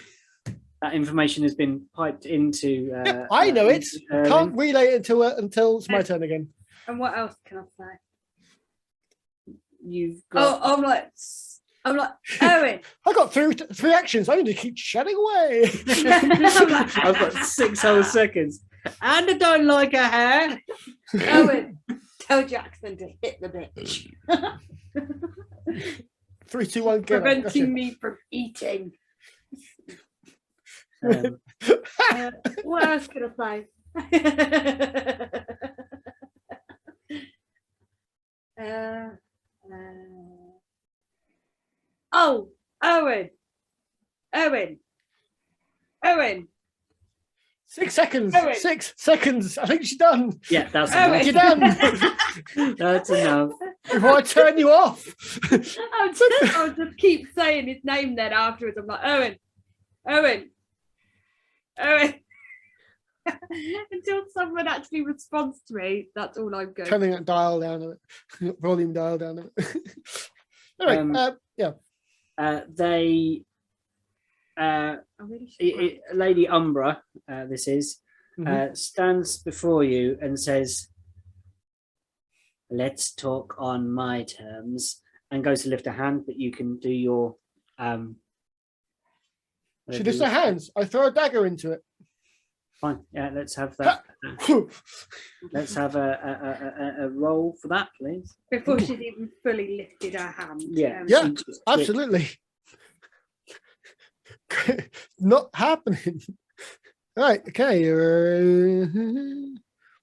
That information has been piped into. yeah, I know it. Erwin. Can't relay it until it's my turn again. And what else can I say? You've got. Oh, I'm like, Erwin. I got through 3 actions. I need to keep chatting away. I've got 6 whole seconds, and I don't like her hair. Erwin, tell Jackson to hit the bitch. 3, 2, 1, go. Preventing me from eating. What else can I say? Oh, Owen. 6 seconds. Erwin. 6 seconds. I think she's done. Yeah, that's Erwin. You're enough. done. That's enough. Before I turn you off. I'll just keep saying his name then afterwards. I'm like, Owen. Until someone actually responds to me, that's all I'm going. Turning that dial down of it. Volume dial down of it. All right. They. I really should Lady Umbra, this is, stands before you and says, let's talk on my terms, and goes to lift a hand, but you can do your She lifts her hands. I throw a dagger into it. fine. Yeah, let's have that. Let's have a roll for that, please. before she's even fully lifted her hand. Yeah, Yeah, she just twitched. absolutely. Not happening. Right, okay.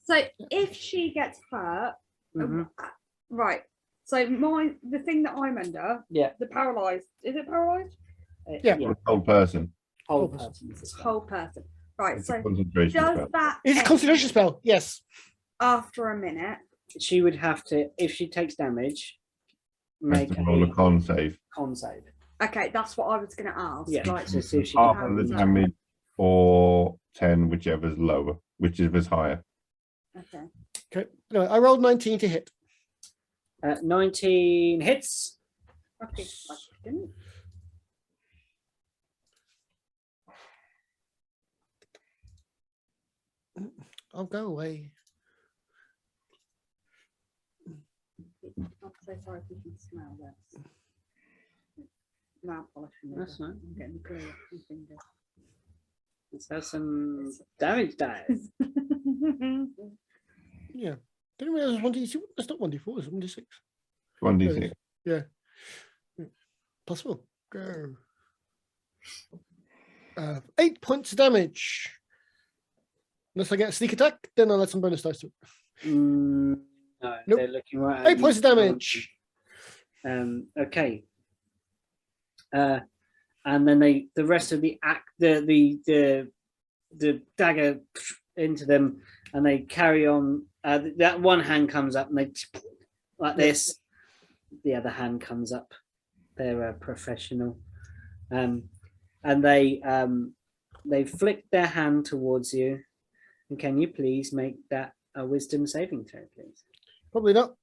So if she gets hurt, Mhm. right. So the thing that I'm under, Yeah. the paralyzed. Is it paralyzed? Yeah. Whole person. Whole person. Whole person. Right. It's So a concentration does spell. that Is it a end concentration spell? Yes. after a minute? She would have to, if she takes damage, Has make to roll a con save. con save. Okay, that's what I was going to ask. Yeah, Like, so see if she Half can of the How- damage or 10, whichever's lower, whichever's higher. okay. Okay. No, I rolled 19 to hit. 19 hits. Okay. I didn't. I'll go away. I'm so sorry if you can smell this. Nail polish remover. That's right. I'm getting glue off my finger. Let's have some damage dice. Yeah. Didn't realize it was 1d6. That's not 1d4, it's 1d6. 1d6. Yeah. Possible. Go. 8 points of damage. Unless I get a sneak attack, then I'll add some bonus dice to it. No, Nope. they're looking right at 8 you. points of damage. Okay. And then the rest of the dagger into them, and they carry on. That one hand comes up, and they like this. The other hand comes up. They're a professional, and they flick their hand towards you. And can you please make that a wisdom saving throw, please? Probably not.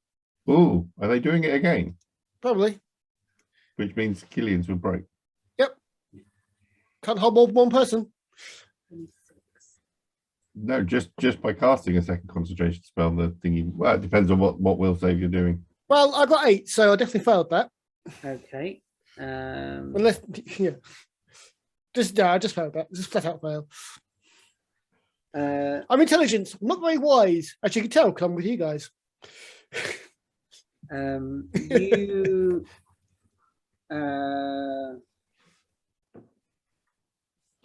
Ooh, are they doing it again? Probably. Which means Killian's will break. Can't hold more than one person. No, just by casting a second concentration spell, the thingy. Well, it depends on what will save you're doing. Well, I got 8, so I definitely failed that. Okay. Unless, yeah. I just failed that. Just flat out fail. I'm intelligent. I'm not very wise. As you can tell, because I'm with you guys. You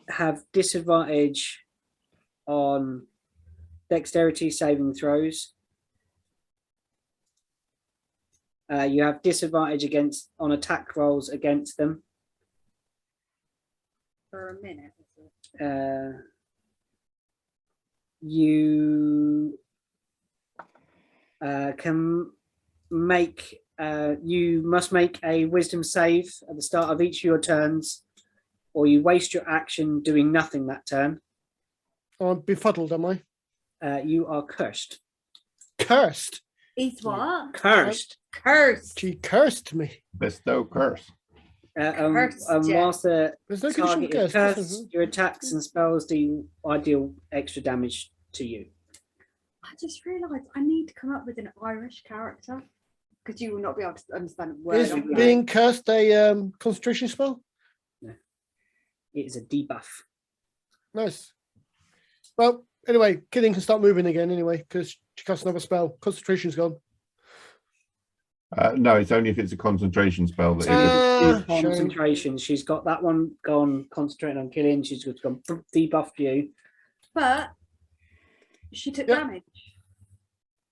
have disadvantage on dexterity saving throws. You have disadvantage on attack rolls against them. For a minute. You can make. You must make a wisdom save at the start of each of your turns, or you waste your action doing nothing that turn. I'm befuddled, am I? You are cursed. Cursed. He's what? Cursed. Cursed. She cursed me. Bestow curse. Cursed, yeah. Whilst the There's no condition target is curse. cursed, your attacks and spells do ideal extra damage to you. I just realised I need to come up with an Irish character because you will not be able to understand a word. Is of that. being cursed a concentration spell? It is a debuff. Nice. Well, anyway, Killian can start moving again anyway because she casts another spell. Concentration's gone. No, it's only if it's a concentration spell that Two Shame. concentration. She's got that one gone concentrating on Killian. She's just gone debuffed you. But she took Yep. damage.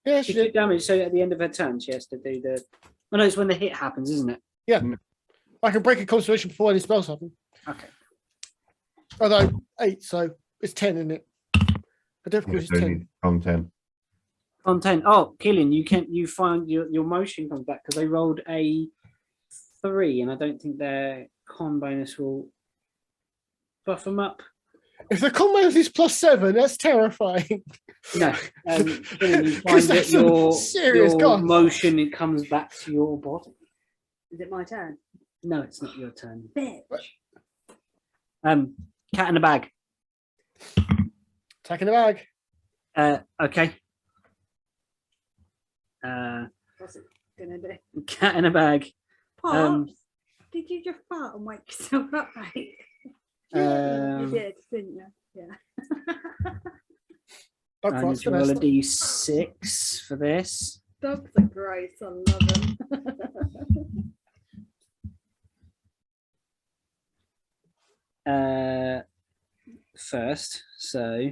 Yeah, She she took did. damage, so at the end of her turn, she has to do the. Oh no, it's when the hit happens, isn't it? I can break a concentration before any spells happen. Okay. Although 8, so it's 10, isn't it? The difficulty is it's 10. only on 10. On 10. Oh, Killian, you find your motion comes back because they rolled a 3, and I don't think their con bonus will buff them up. If the con bonus is +7, that's terrifying. No, Killian, you 'Cause find that that's a serious your con. motion it comes back to your body. Is it my turn? No, it's not your turn. Bitch. Cat in a bag. Attack in the bag. Okay. What's it gonna do? Cat in a bag. Pops, did you just fart and wake yourself up, mate? You did, didn't you? Yeah. Dog I need farts to the roll a best. d6 for this. Dogs are gross. I love them. First, so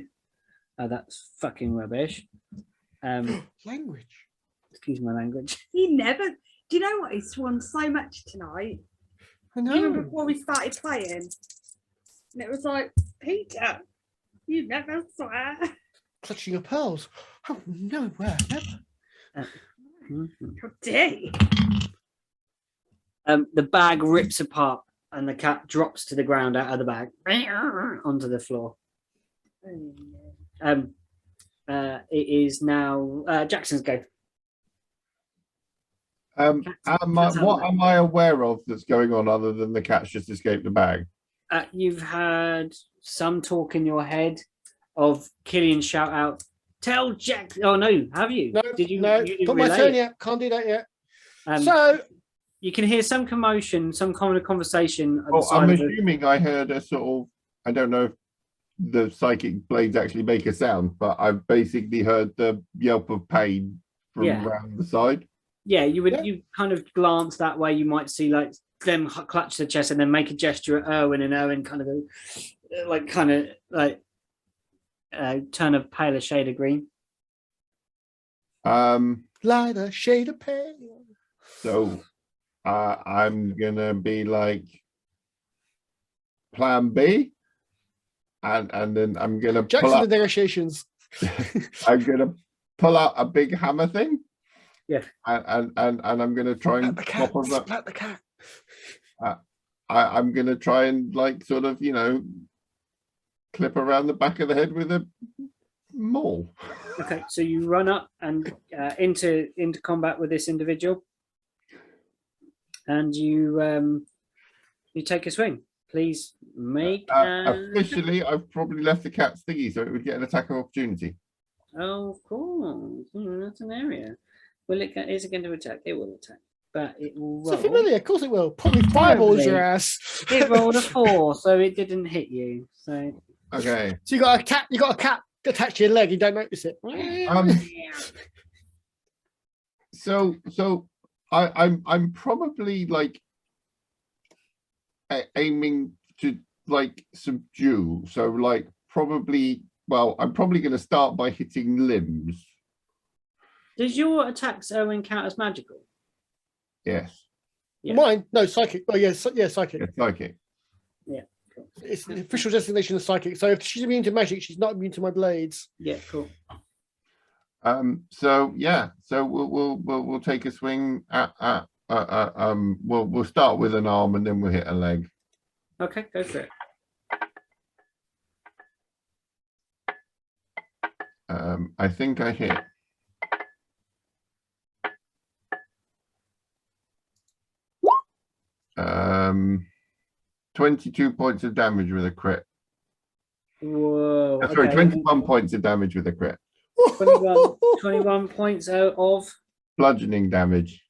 that's fucking rubbish. Language. Excuse my language. He never. Do you know what? He swan so much tonight. I Even know. before we started playing, and it was like, Peter, you never swear. Clutching your pearls. Oh, no, where? Never. How dare you? The bag rips apart and the cat drops to the ground out of the bag onto the floor. It is now Jackson's go. What am I aware of that's going on other than the cat's just escaped the bag? You've had some talk in your head of Killian shout out, "Tell Jack!" Oh no, have you? No, Did you? no, You didn't not my relay turn it? yet. Can't do that yet. So you can hear some commotion, some kind of conversation. At the Well, side I'm of the- assuming I heard a sort of, I don't know if the psychic blades actually make a sound, but I've basically heard the yelp of pain from Yeah. around the side. Yeah, you would. Yeah. You kind of glance that way. You might see like them clutch the chest and then make a gesture at Erwin, and Erwin kind of turn a paler shade of green. Light a shade of pale. So I'm gonna be like plan B, and then I'm gonna pull Jackson the up. negotiations. I'm gonna pull out a big hammer thing. Yeah. And I'm gonna try and Splat the cat. pop on that. Splat the cat. I'm gonna try and like sort of, you know, clip around the back of the head with a maul. Okay, so you run up and into combat with this individual, and you take a swing. Please make. Officially, I've probably left the cat's thingy, so it would get an attack of opportunity. Oh, of course. That's an area. Will it? Is it going to attack? It will attack, but it will So roll. familiar, of course it will. Probably fireballs your ass. It rolled a 4, so it didn't hit you. So Okay. So you got a cat attached to your leg, you don't notice it. So I'm probably like aiming to like subdue. So like probably, well, I'm probably going to start by hitting limbs. does your attacks Owen count as magical? Yes. Yeah. Mine, no, psychic. Oh yes, yeah, psychic. It's psychic. It's the official designation of psychic. So if she's immune to magic, she's not immune to my blades. Yeah, cool. So yeah, so we'll take a swing at we'll start with an arm and then we'll hit a leg. Okay, go for it. I think I hit. Um, 22 points of damage with a crit. Whoa. Sorry, okay. 21 points of damage with a crit. 21 points of Bludgeoning damage.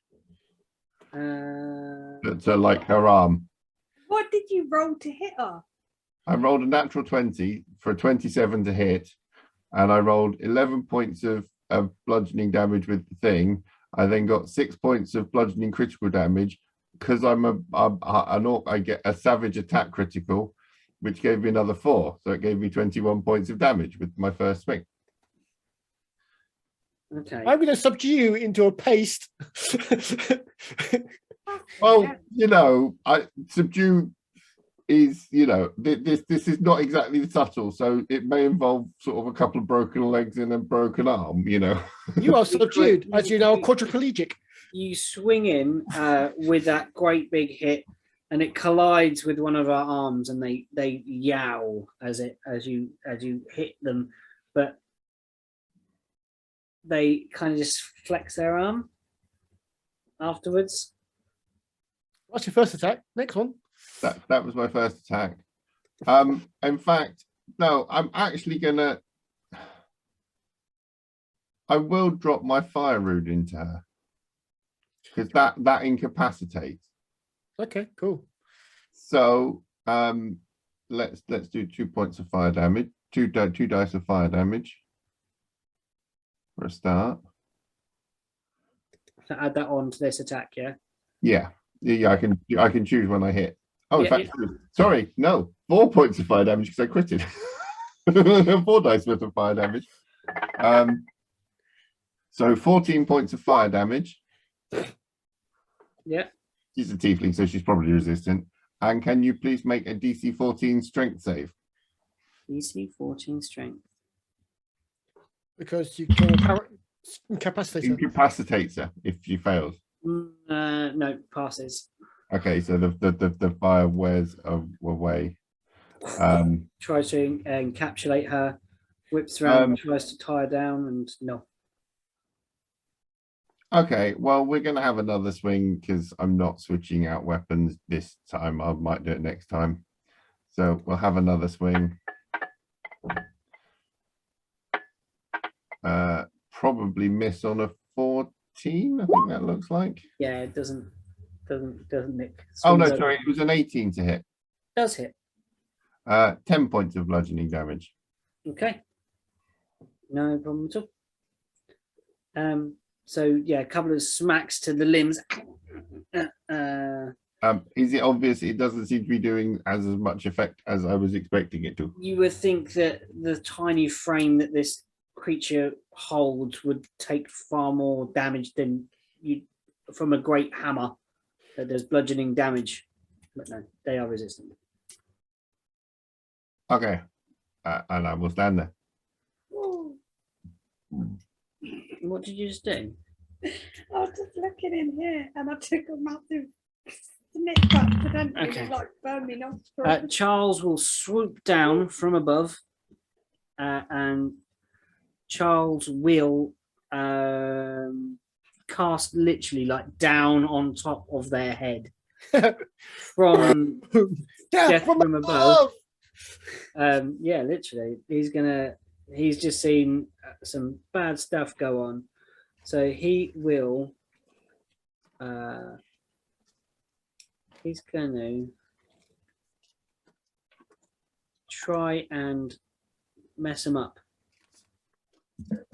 So like her arm. What did you roll to hit her? I rolled a natural 20 for a 27 to hit, and I rolled 11 points of bludgeoning damage with the thing. I then got 6 points of bludgeoning critical damage. Because I'm an orc, I get a savage attack critical, which gave me another 4. So it gave me 21 points of damage with my first swing. Okay. I'm going to subdue you into a paste. Well, you know, subdue is, you know, this is not exactly subtle, so it may involve sort of a couple of broken legs and a broken arm, you know. You are subdued, as you know, quadriplegic. You swing in with that great big hit, and it collides with one of our arms, and they yowl as you hit them, but they kind of just flex their arm afterwards. That's your first attack. Next one. That was my first attack. In fact, no, I'm actually gonna. I will drop my fire rune into her because that incapacitates. Okay, cool. So let's do 2 points of fire damage, two dice of fire damage for a start. To add that on to this attack, yeah. Yeah, I can choose when I hit. Oh, in Yeah, fact, sorry, no, 4 points of fire damage because I critted. 4 dice worth of fire damage. So 14 points of fire damage. Yeah. She's a tiefling, so she's probably resistant. And can you please make a DC 14 strength save? DC 14 strength. Because you can incapacitate her. Incapacitates her if she fails. No, passes. Okay, so the fire wears away. Tries to encapsulate her, whips around, tries to tie her down, and no. Okay, well, we're going to have another swing because I'm not switching out weapons this time. I might do it next time. So we'll have another swing. Probably miss on a 14, I think that looks like. Yeah, it doesn't nick. Oh, no, Swings over. sorry, it was an 18 to hit. Does hit. 10 points of bludgeoning damage. Okay. No problem at all. So yeah, a couple of smacks to the limbs. Is it obvious it doesn't seem to be doing as much effect as I was expecting it to? You would think that the tiny frame that this creature holds would take far more damage than you from a great hammer that does bludgeoning damage, but no, they are resistant. Okay. And I will stand there. What did you just do? I was just looking in here and I took a massive snip accidentally, Okay. like burned me nostril. Charles will swoop down from above, and Charles will cast literally like down on top of their head from Death from above. Yeah, literally, he's just seen some bad stuff go on, so he will he's gonna try and mess him up.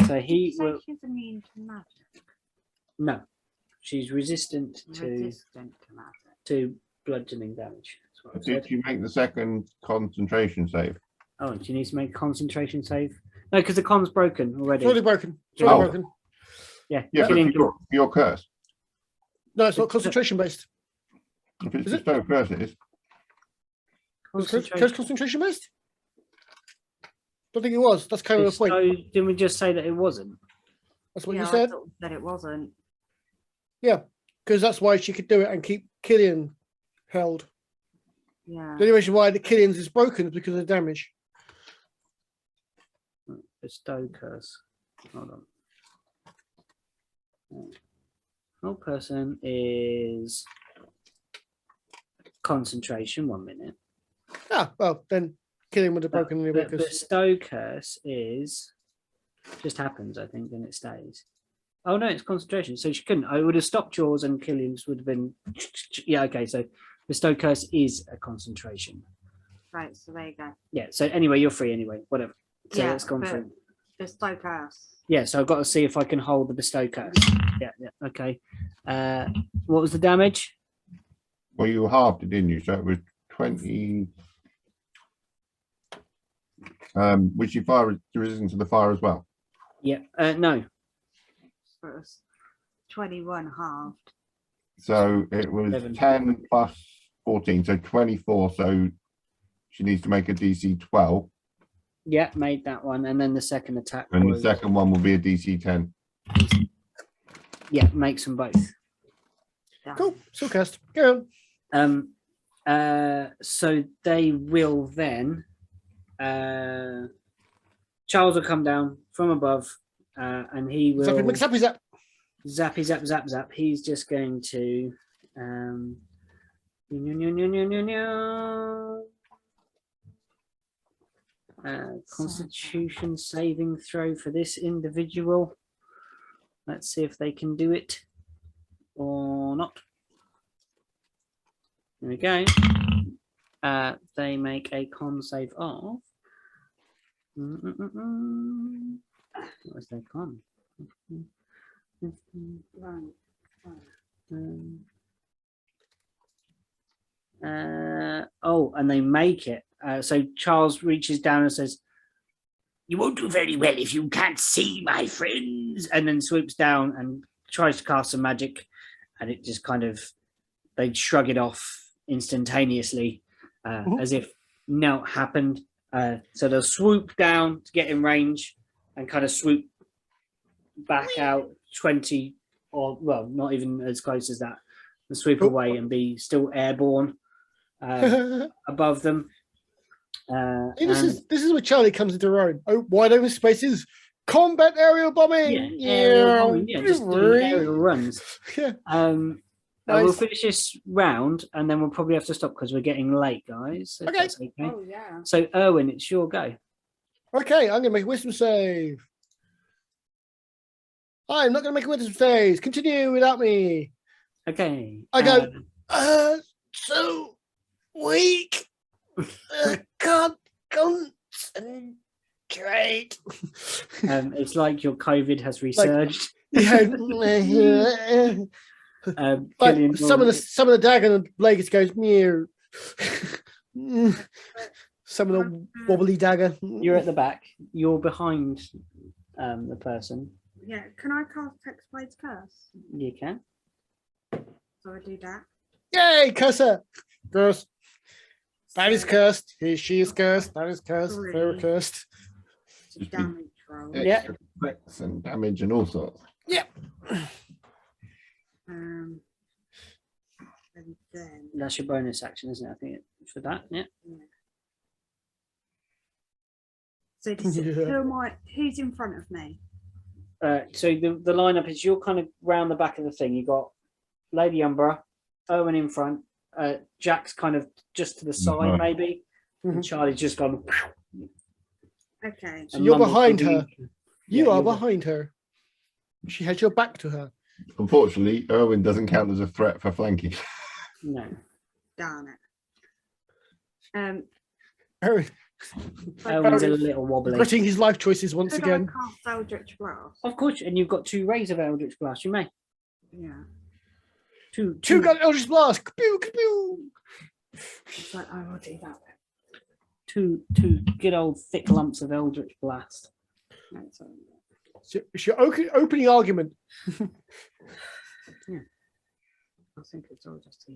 So he will. She's immune to magic. No, she's resistant to Resistant to magic. to bludgeoning damage. That's what I Did said. you make the second concentration save? Oh, she needs to make a concentration save. No, because the con's broken already. It's already broken. It's Oh. already broken. Yeah, Yeah, but killing for your curse. No, it's not concentration based. If it's Is it? bestow curse, it is. Curse concentration based? Don't think it was. That's kind of the point. So didn't we just say that it wasn't? That's what Yeah, you I said. thought that it wasn't. Yeah, because that's why she could do it and keep Killian held. Yeah. The only reason why the Killian's is broken is because of the damage. Bestow curse. Hold on. Whole person is concentration. 1 minute. Ah, well, then Killian would have broken anyway. The Because bestow curse is just happens, I think, and it stays. Oh no, it's concentration. So she couldn't. I would have stopped yours, and Killian's would have been. Yeah, okay. So bestow curse is a concentration. Right, so there you go. Yeah. So anyway, you're free anyway. Whatever. So Yeah, it's gone but- through. Bestow curse. Yeah. So I've got to see if I can hold the bestow curse. Yeah. Yeah. Okay. What was the damage? Well, you halved it, didn't you? So it was 20. Was your fire resistant to the fire as well? Yeah. No. So it was 21 halved. So it was 11. 10 plus 14, so 24. So she needs to make a DC 12, Yeah, made that one, and then the second attack. and the was- second one will be a DC 10. Yeah, makes them both. Damn. cool, still cast. Go on. So they will then Charles will come down from above, and he will Zappy McZappy Zap. zappy zap zap zap. He's just going to constitution saving throw for this individual. Let's see if they can do it or not. There we go. They make a con save of. What was their con? Oh, and they make it. So Charles reaches down and says, You won't do very well if you can't see, my friends. and then swoops down and tries to cast some magic, and it just kind of, they shrug it off instantaneously, as if not happened. So they'll swoop down to get in range and kind of swoop back out 20, or well, not even as close as that, and swoop away and be still airborne above them. Hey, this is where Charlie comes into her own. Oh, wide open spaces, combat aerial bombing. Aerial bombing, just doing aerial runs. Yeah. We'll Nice. finish this round, and then we'll probably have to stop because we're getting late, guys. If Okay. that's okay. Oh, yeah. So, Erwin, it's your go. Okay, I'm gonna make a wisdom save. I'm not gonna make a wisdom save. Continue without me. Okay. I go, so weak. Can't concentrate. It's like your COVID has resurged. Yeah. Like Killian some of the dagger and blades goes meow. Some of the wobbly dagger. You're at the back. You're behind the person. Yeah, can I cast Hexblade's Curse? You can. So I do that. Yay, curse her. Cursed. That is So, cursed. She is cursed. That is cursed. They're Three. cursed. it's a damage roll. Yeah. Extra effects and damage and all sorts. And then That's your bonus action, isn't it? I think for that. Yeah. so this, Yeah. who am I? Who's in front of me? So the lineup is you're kind of round the back of the thing. You got Lady Umbra, Owen in front, Jack's kind of just to the side, maybe, and Charlie's just gone. Okay. So and you're Mumbles behind probably- her. You Yeah, are you're behind her. She has your back to her. Unfortunately, Erwin doesn't count as a threat for flanking. No. Darn it. Eric, Owen's a little wobbly. regretting his life choices once Could again. I cast Eldritch Blast? Of course, and you've got 2 rays of Eldritch Blast. You may. Yeah. Two gun Eldritch Blast. Kapew, kapew. It's like I will do that. Two good old thick lumps of Eldritch Blast. That's all. It's your opening argument. I think it's all just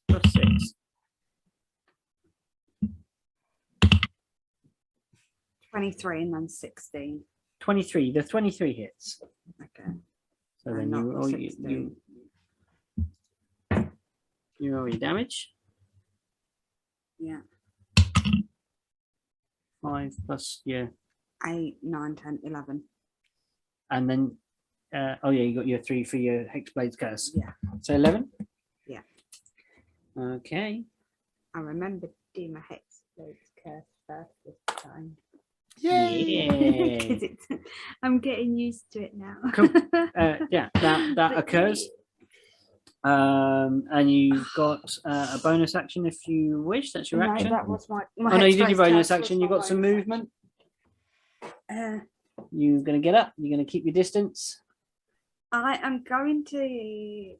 Plus 6. 23 and then 16. 23. The 23 hits. Okay. So And then not you the roll 16. you roll your damage. Yeah. 5 plus yeah, 8, 9, 10, 11. and then oh yeah, you got your 3 for your Hexblade's Curse. Yeah. So 11. Yeah. Okay. I remember doing my Hexblade's Curse first this time. Yay. 'Cause I'm getting used to it now. Cool. Yeah, that occurs. And you've got a bonus action if you wish. That's your No, action. that was my Oh no, you did your Hexblade's bonus Curse action. was You've my got some bonus movement. action. You're gonna get up. You're gonna keep your distance. I am going to.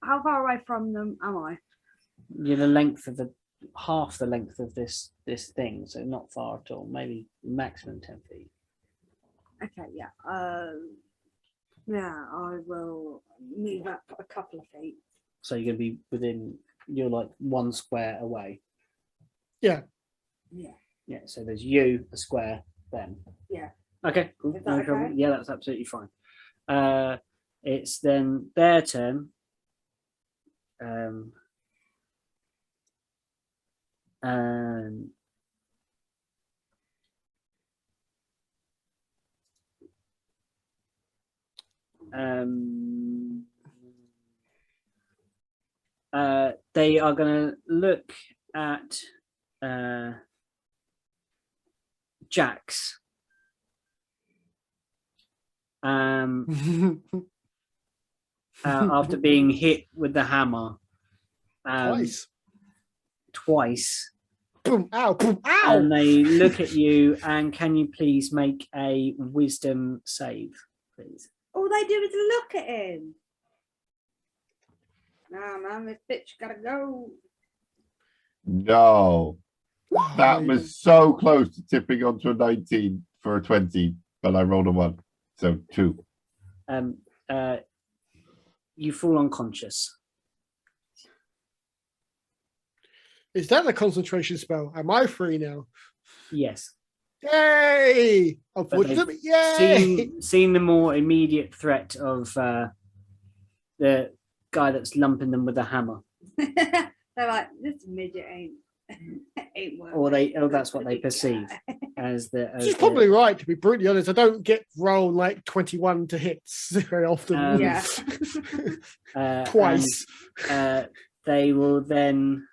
How far away from them am I? You're the length of half the length of this thing, so not far at all. Maybe maximum 10 feet. Okay, yeah. Yeah, I will move up a couple of feet. So you're gonna be within. You're like 1 square away. Yeah. Yeah. So there's you, a square, them. Yeah. Okay. Cool. Is that No problem. okay? Yeah, that's absolutely fine. It's then their turn. And they are going to look at Jax. After being hit with the hammer twice. Boom, ow, boom, ow. And they look at you and can you please make a wisdom save, please? All they do is look at him. Nah, man, this bitch gotta go. No, that was so close to tipping onto a 19 for a 20, but I rolled a 1, so 2. You fall unconscious. Is that a concentration spell? Am I free now? Yes. Yay! Unfortunately, yay! Seen the more immediate threat of the guy that's lumping them with a hammer. They're like, this midget ain't worth Or it. that's what they perceive as the. She's probably right, to be brutally honest. I don't get roll like 21 to hits very often. Yeah. Twice. And, they will then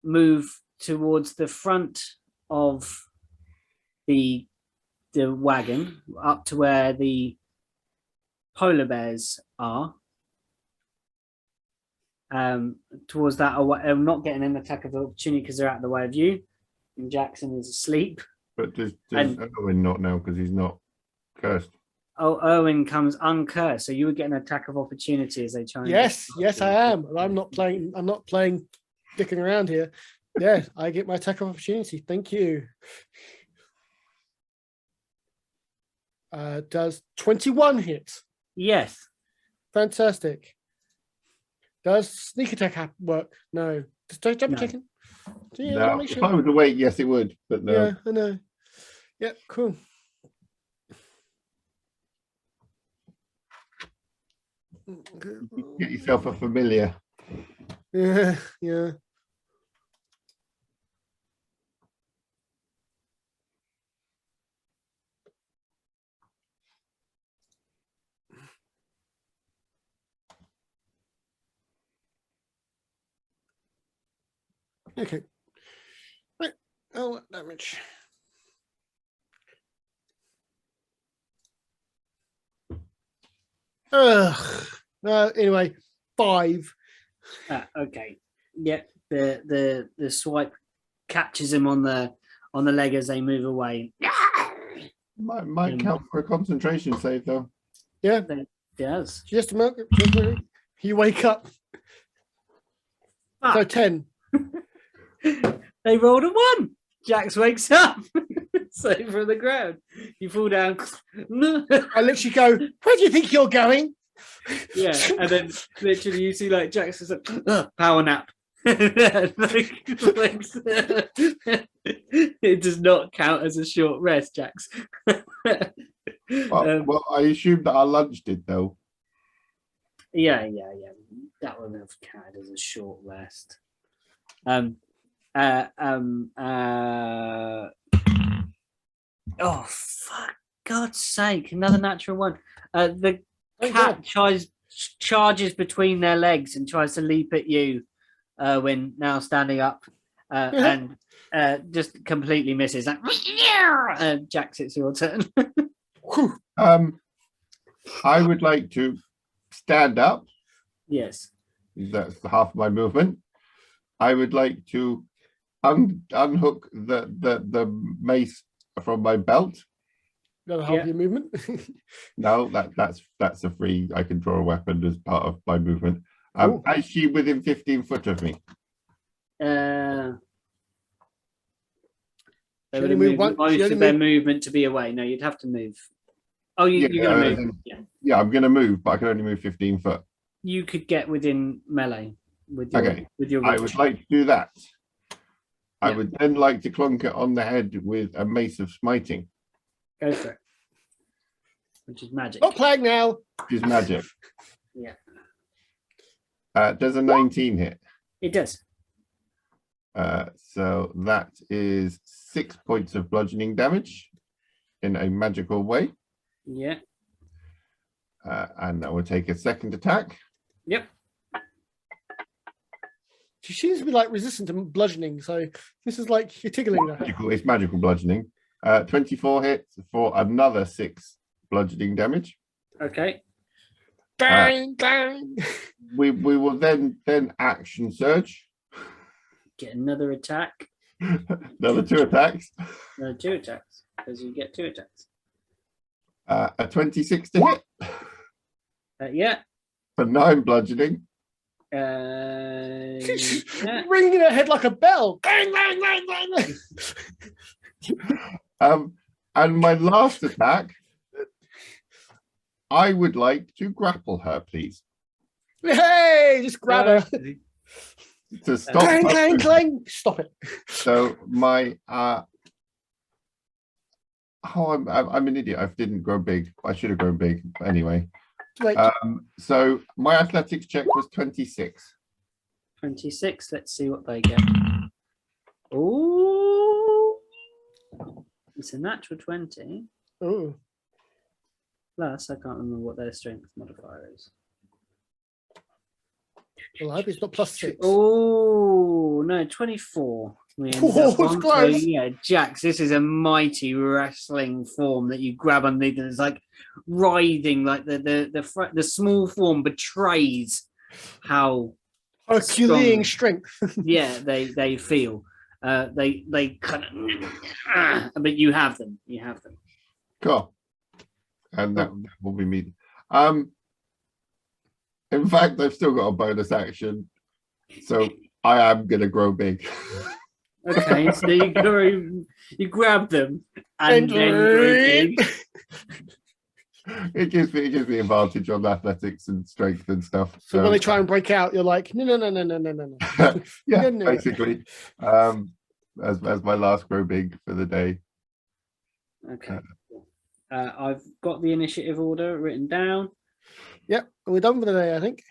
move towards the front of the wagon up to where the polar bears are, towards that, not getting an attack of opportunity because they're out of the way of you. And Jackson is asleep. But does And- Owen not know because he's not cursed? Oh, Owen comes uncursed, so you would get an attack of opportunity as they try. And Yes, I am. And I'm not playing dicking around here. Yeah, I get my attack of opportunity. Thank you. Does 21 hit? Yes. Fantastic. Does sneak attack work? No. Just double No. checking. Yeah, No, make if sure. I was awake, yes, it would, but no. Yeah, I know. Yeah, cool. Get yourself a familiar. Yeah, yeah. Okay. Right. Oh, what damage? Ugh. Anyway, 5. Okay. Yeah. The swipe catches him on the leg as they move away. Might count for a concentration save though. Yeah, It does. just a moment. You wake up. So Fuck. 10. They rolled a 1. Jax wakes up. Save from the ground. You fall down. I literally go, where do you think you're going? Yeah, and then literally you see like Jax is like power nap. It does not count as a short rest, Jax. Well, I assumed that our lunch did though. Yeah. That would have counted as a short rest. Oh, fuck God's sake! Another natural one. The Thank cat God. charges between their legs and tries to leap at you, when now standing up, and just completely misses. Like, Jax, it's your turn. I would like to stand up. Yes. That's half my movement. I would like to unhook the mace from my belt. Another half Yeah. your movement. No, that's a free. I can draw a weapon as part of my movement. Cool. Is she within 15 foot of me? They She would only have moved moved one- she most only of their moved- movement to be away. No, you'd have to move. Oh, you're going to move. Yeah. Yeah, I'm going to move, but I can only move 15 foot. You could get within melee with your Okay, with your I reach. would like to do that. I Yeah. would then like to clunk it on the head with a mace of smiting, Go for it. Which is magic. Not playing now. which is magic. Yeah. Does a 19 hit? It does. So that is 6 points of bludgeoning damage in a magical way. Yeah. And I will take a second attack. Yep. She seems to be like resistant to bludgeoning, so this is like you're tickling her. It's magical bludgeoning. 24 hits for another 6 bludgeoning damage. Okay. Bang, bang. We will then action surge. Get another attack. Another 2 attacks. No, 2 attacks. Because you get 2 attacks. A 26 to hit Yeah. for 9 bludgeoning. Yeah. Ringing her head like a bell. Bang, bang, bang, bang. And my last attack, I would like to grapple her, please, Hey, just grab her. to stop. Clang, her clang, movement. clang. Stop it. So my I'm an idiot. I didn't grow big. I should have grown big anyway. Wait, So my athletics check was 26. 26. Let's see what they get. Oh, it's a natural 20. oh, Plus, I can't remember what their strength modifier is. well, I hope it's not +6. Oh, no, 24. We ended Oh, up it's on. close. So, yeah, Jax, this is a mighty wrestling form that you grab underneath, and it's like writhing, like the small form betrays how Herculean strength. yeah, they feel. They kind of, but you have them. You have them. Cool. And that will be me. In fact, I've still got a bonus action, so I am gonna grow big. Okay, so you grab them and then grow big. It gives me advantage on athletics and strength and stuff. So when they try and break out, you're like, no. Yeah, No. basically. As my last grow big for the day. Okay. I've got the initiative order written down, Yep, we're done for the day, I think.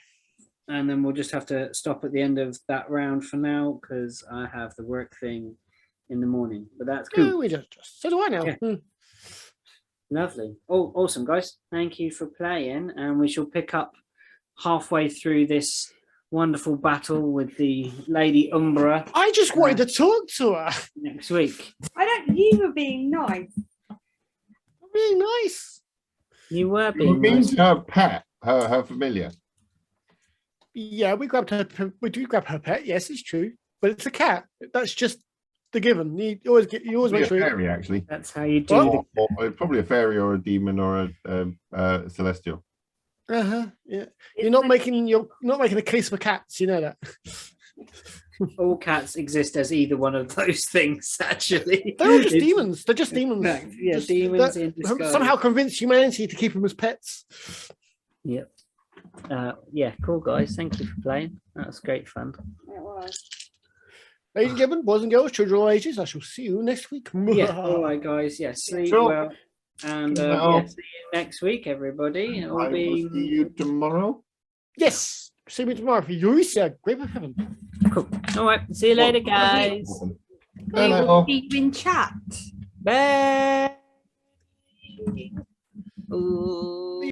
and then we'll just have to stop at the end of that round for now because I have the work thing in the morning. But that's cool. Yeah, we just so do I now. Yeah. Lovely. Oh, awesome, guys. Thank you for playing, and we shall pick up halfway through this wonderful battle with the Lady Umbra I just wanted to talk to her. next week. You were being nice. Really nice. You were It being means nice. her pet, her familiar. Yeah, we grabbed her. We do grab her pet. Yes, it's true, but it's a cat. That's just the given. You always Probably make a sure. fairy, actually. That's how you do Well, it. Or probably a fairy or a demon or a celestial. Yeah. You're not making a case for cats. You know that. All cats exist as either one of those things, actually. They're all just It's- demons. They're just demons. Correct. Yeah, Just- demons that in disguise. somehow convince humanity to keep them as pets. Yep. Yeah, cool, guys. Thank you for playing. That was great fun. It was. Ladies and gentlemen, boys and girls, children of all ages, I shall see you next week. Yeah, all right, guys. Yeah, sleep Sure. well. And Well. yeah, see you next week, everybody. It'll I will be see you tomorrow. Yes. See me tomorrow for you. Grape of heaven. cool. All right. See you later, guys. We will keep in chat. Bye. Ooh.